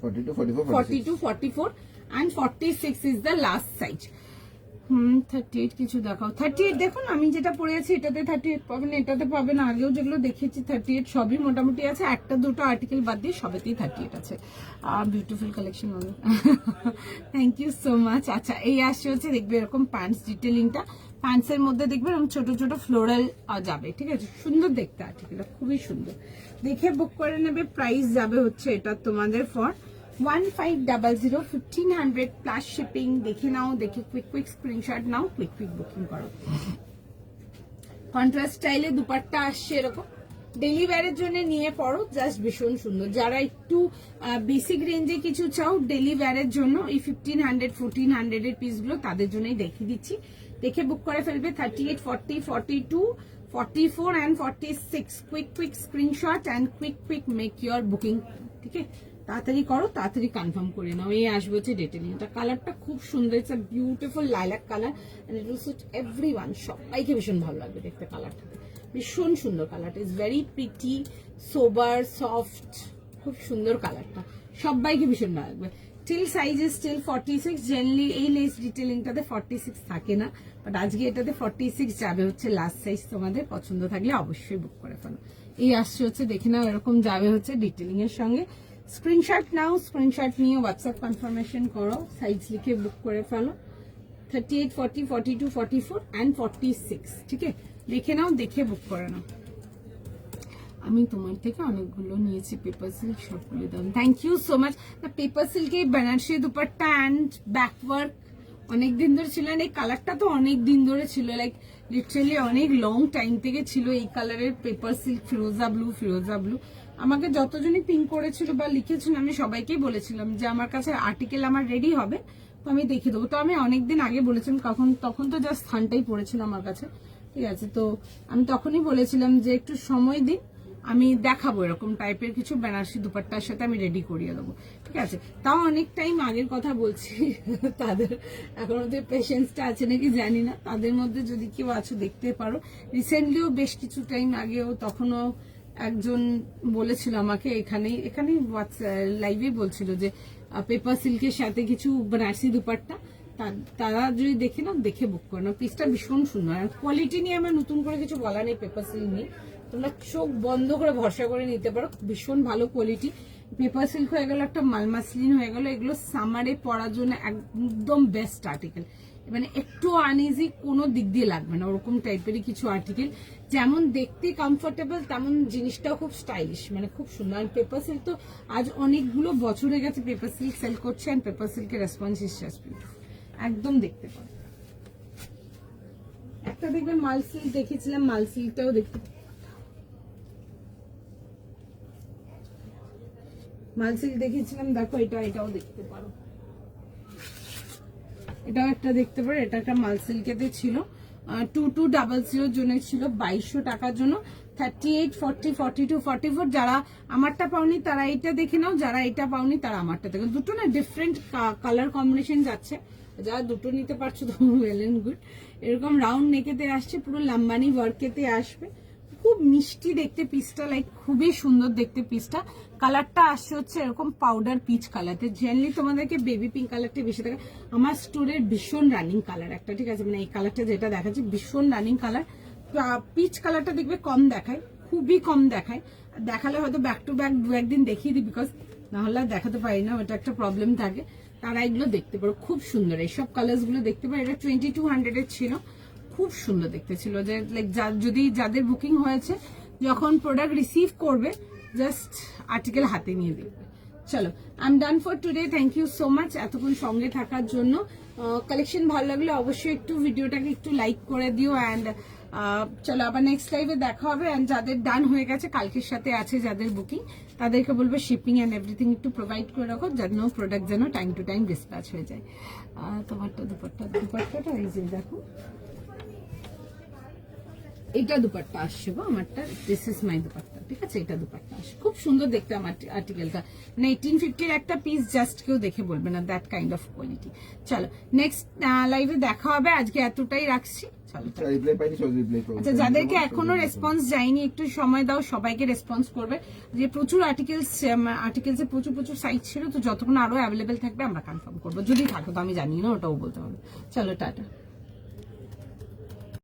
42, 44, 42, 44 and 46 is the last size. 38 কিছু দেখাও। 38 দেখুন, আমি যেটা পরে আছি এটাতে 38 পাবেন, এটাতে পাবেন। আগেও যেগুলো দেখেছি 38 সবই মোটামুটি আছে, একটা দুটো আর্টিকেল বাদ দিয়ে সবেতেই 38 আছে। বিউটিফুল কালেকশন হবে, থ্যাংক ইউ সো মাচ। আচ্ছা, এই আসছে হচ্ছে দেখবে এরকম প্যান্টস ডিটেলিংটা, প্যান্টসের মধ্যে দেখবে এরকম ছোট ছোট ফ্লোরাল যাবে। ঠিক আছে, সুন্দর দেখতে আর্টিকেলটা, খুবই সুন্দর, দেখে বুক করে নেবে। প্রাইস যাবে হচ্ছে এটা তোমাদের ফর 1500, 1500 প্লাস শিপিং। দেখে নাও, দেখে কুইক স্ক্রিনশট নাও, কুইক বুকিং করো। কন্ট্রাস্ট স্টাইলে দুপাট্টা আসছে এরকম, ডেলি ওয়্যারের জন্য নিয়ে পড়ো, জাস্ট ভীষণ সুন্দর। যারা একটু বেসিক রেঞ্জে কিছু চাও ডেলি ওয়্যারের জন্য, এই 1500 1400 এর পিসগুলো তাদের জন্যই দেখিয়ে দিচ্ছি। দেখে বুক করে ফেলবে 38 40 42 44 and 46। Quick screenshot and quick make your booking. ঠিক আছে, তাড়াতাড়ি করো, তাড়াতাড়ি কনফার্ম করে নাও। এই আসবে হচ্ছে ডিটেলিং। এটা কালারটা খুব সুন্দর, it's a beautiful lilac colour and it will suit everyone. সবাইকে ভীষণ ভালো লাগবে দেখতে কালারটা, ভীষণ সুন্দর কালারটা। Is very pretty, sober, soft, খুব সুন্দর কালারটা, সবাইকে ভীষণ ভালো লাগবে। Till size is still 46। Generally এই লেস ডিটেলিংটাতে 46 থাকে না, বাট আজকে এটাতে 46 যাবে হচ্ছে লাস্ট সাইজ। তোমাদের পছন্দ থাকলে অবশ্যই বুক করে ফেলো। এই আসছে হচ্ছে দেখে নাও, এরকম যাবে হচ্ছে ডিটেলিং এর সঙ্গে। স্ক্রিনশট নাও, স্ক্রিনশট নিয়ে হোয়াটসঅ্যাপ কনফার্মেশন করো, সাইজ লিখে বুক করে ফেলো। 38 40 42 44 and 46। ঠিক আছে, দেখে নাও, দেখে বুক করে নাও। আমি তোমার থেকে অনেকগুলো নিয়েছি পেপার সিল্ক, সবগুলো দাম। Thank you so much. Paper সিল্কে বেনারসি দুপাট্টা অ্যান্ড ব্যাকওয়ার্ক অনেকদিন ধরে ছিল, এই কালারটা তো অনেক দিন ধরে ছিল, লাইক লিটারালি অনেক লং টাইম থেকে ছিল এই কালারের পেপার সিল্ক। ফিরোজা ব্লু আমাকে যতজনই পিং করেছিল বা লিখেছিল, আমি সবাইকেই বলেছিলাম যে আমার কাছে আর্টিকেল আমার রেডি হবে তো আমি দেখে দেবো। তো আমি অনেকদিন আগে বলেছিলাম, তখন তো জাস্ট স্থানটাই পড়েছিল আমার কাছে। ঠিক আছে, তো আমি তখনই বলেছিলাম যে একটু সময় দিন, আমি দেখাবো এরকম টাইপের কিছু বেনারসি দুপাট্টার সাথে আমি রেডি করিয়ে দেবো। ঠিক আছে, তাও অনেক টাইম আগের কথা বলছি, তাদের এখন ওদের পেশেন্সটা আছে নাকি জানি না। তাদের মধ্যে যদি কেউ আছো দেখতে পারো। রিসেন্টলিও বেশ কিছু টাইম আগেও তখনও একজন বলেছিল আমাকে, এখানেই লাইভে বলছিল যে পেপার সিল্কের সাথে কিছু বেনারসি দুপাট্টা, তারা যদি দেখে নাও, দেখে বুক করে নাও। পিসটা ভীষণ সুন্দর। আর কোয়ালিটি নিয়ে আমার নতুন করে কিছু বলা নেই, পেপার সিল্ক নিয়ে তোমরা চোখ বন্ধ করে ভরসা করে নিতে পারো, ভীষণ ভালো কোয়ালিটি। পেপার সিল্ক হয়ে গেল, একটা মালমাসলিন হয়ে গেল, এগুলো সামারে পরার জন্য একদম বেস্ট আর্টিকেল। মানে একটু আনইজি কোনো দিক দিয়ে লাগবে না, ওরকম টাইপেরই কিছু আর্টিকেল, যেমন দেখতে কমফোর্টেবল তেমন জিনিসটাও খুব স্টাইলিশ, মানে খুব সুন্দর। আর পেপার সিল্ক তো আজ অনেকগুলো বছর হয়ে গেছে পেপার সিল্ক সেল করছে, অ্যান্ড পেপার সিল্কের রেসপন্স ইজ জাস্ট বিউটিফুল, একদম দেখতে পারো। একটা দেখবে মাল সিল্ক দেখেছিলাম, মাল সিল্কটাও দেখতে, মাল সিল্ক দেখিয়েছিলাম, দেখো এটাও দেখতে পারো, এটাও একটা দেখতে পারো। এটা একটা মাল সিল্কেতে ছিল, 2200 জন্য ছিল, 2200 টাকার জন্য। 38 40 42 44 যারা আমারটা পাওনি তারা এটা দেখে নাও, যারা এটা পাওনি তারা আমারটা দেখো। দুটো না ডিফারেন্ট কালার কম্বিনেশন যাচ্ছে, যারা দুটো নিতে পারছো তো ওয়েল এন্ড গুড। এরকম রাউন্ড নেকেতে আসছে, পুরো লাম্বানি ওয়ার্কেতে আসবে, খুব মিষ্টি দেখতে পিসটা, লাইক খুবই সুন্দর দেখতে পিসটা। কালারটা আসছে হচ্ছে এরকম পাউডার পিচ কালারতে। জেনারেলি তোমাদেরকে বেবি পিঙ্ক কালারটা বেশি থাকে, আমার স্টোরের ভীষণ রানিং কালার একটা। ঠিক আছে, মানে এই কালারটা যেটা দেখাচ্ছে ভীষণ রানিং কালার। পিচ কালারটা দেখবে কম দেখায়, খুবই কম দেখায়, দেখালে হয়তো ব্যাক টু ব্যাক দু একদিন দেখিয়ে দিই, বিকজ না হলে দেখাতে পারি না, ওটা একটা প্রবলেম থাকে। তারা এগুলো দেখতে পারো, খুব সুন্দর এইসব কালার্স গুলো দেখতে পারো। এটা 2200 এর ছিল, খুব সুন্দর দেখতে ছিল। যে লাইক যদি যাদের বুকিং হয়েছে, যখন প্রোডাক্ট রিসিভ করবে জাস্ট আর্টিকেল হাতে নিয়ে দেখবে। চলো, I am done for today. Thank you so much এতক্ষণ সঙ্গে থাকার জন্য। কালেকশন ভালো লাগলে অবশ্যই একটু ভিডিওটাকে একটু লাইক করে দিও। অ্যান্ড চলো আবার নেক্সট লাইভে দেখা হবে। অ্যান্ড যাদের ডান হয়ে গেছে, কালকের সাথে আছে যাদের বুকিং, তাদেরকে বলবো শিপিং অ্যান্ড এভরিথিং একটু প্রোভাইড করে রাখো, যেন প্রোডাক্ট যেন টাইম টু টাইম ডিসপ্যাচ হয়ে যায়। তোমারটা দুপাট্টাটা এই যে দেখো, এটা দুপাট্টা আসছে গো আমারটা, দিস ইজ মাই দুপাট্টা। ঠিক আছে, এটা দুপাট্টা আসছে, খুব সুন্দর দেখতে আমার আর্টিকেলটা, মানে 1850 একটা পিস, জাস্ট কেউ দেখে বলবে না, দ্যাট কাইন্ড অফ কোয়ালিটি। চলো নেক্সট লাইভে দেখা হবে, আজকে এতটাই রাখছি। আচ্ছা, যাদেরকে এখনো রেসপন্স যায়নি একটু সময় দাও, সবাইকে রেসপন্স করবে। যে প্রচুর আর্টিকেলসে প্রচুর সাইজ ছিল, তো যতক্ষণ আরো অ্যাভেলেবেল থাকবে আমরা কনফার্ম করবো, যদি থাকো তো আমি জানি না, ওটাও বলতে হবে। চলো টাটা।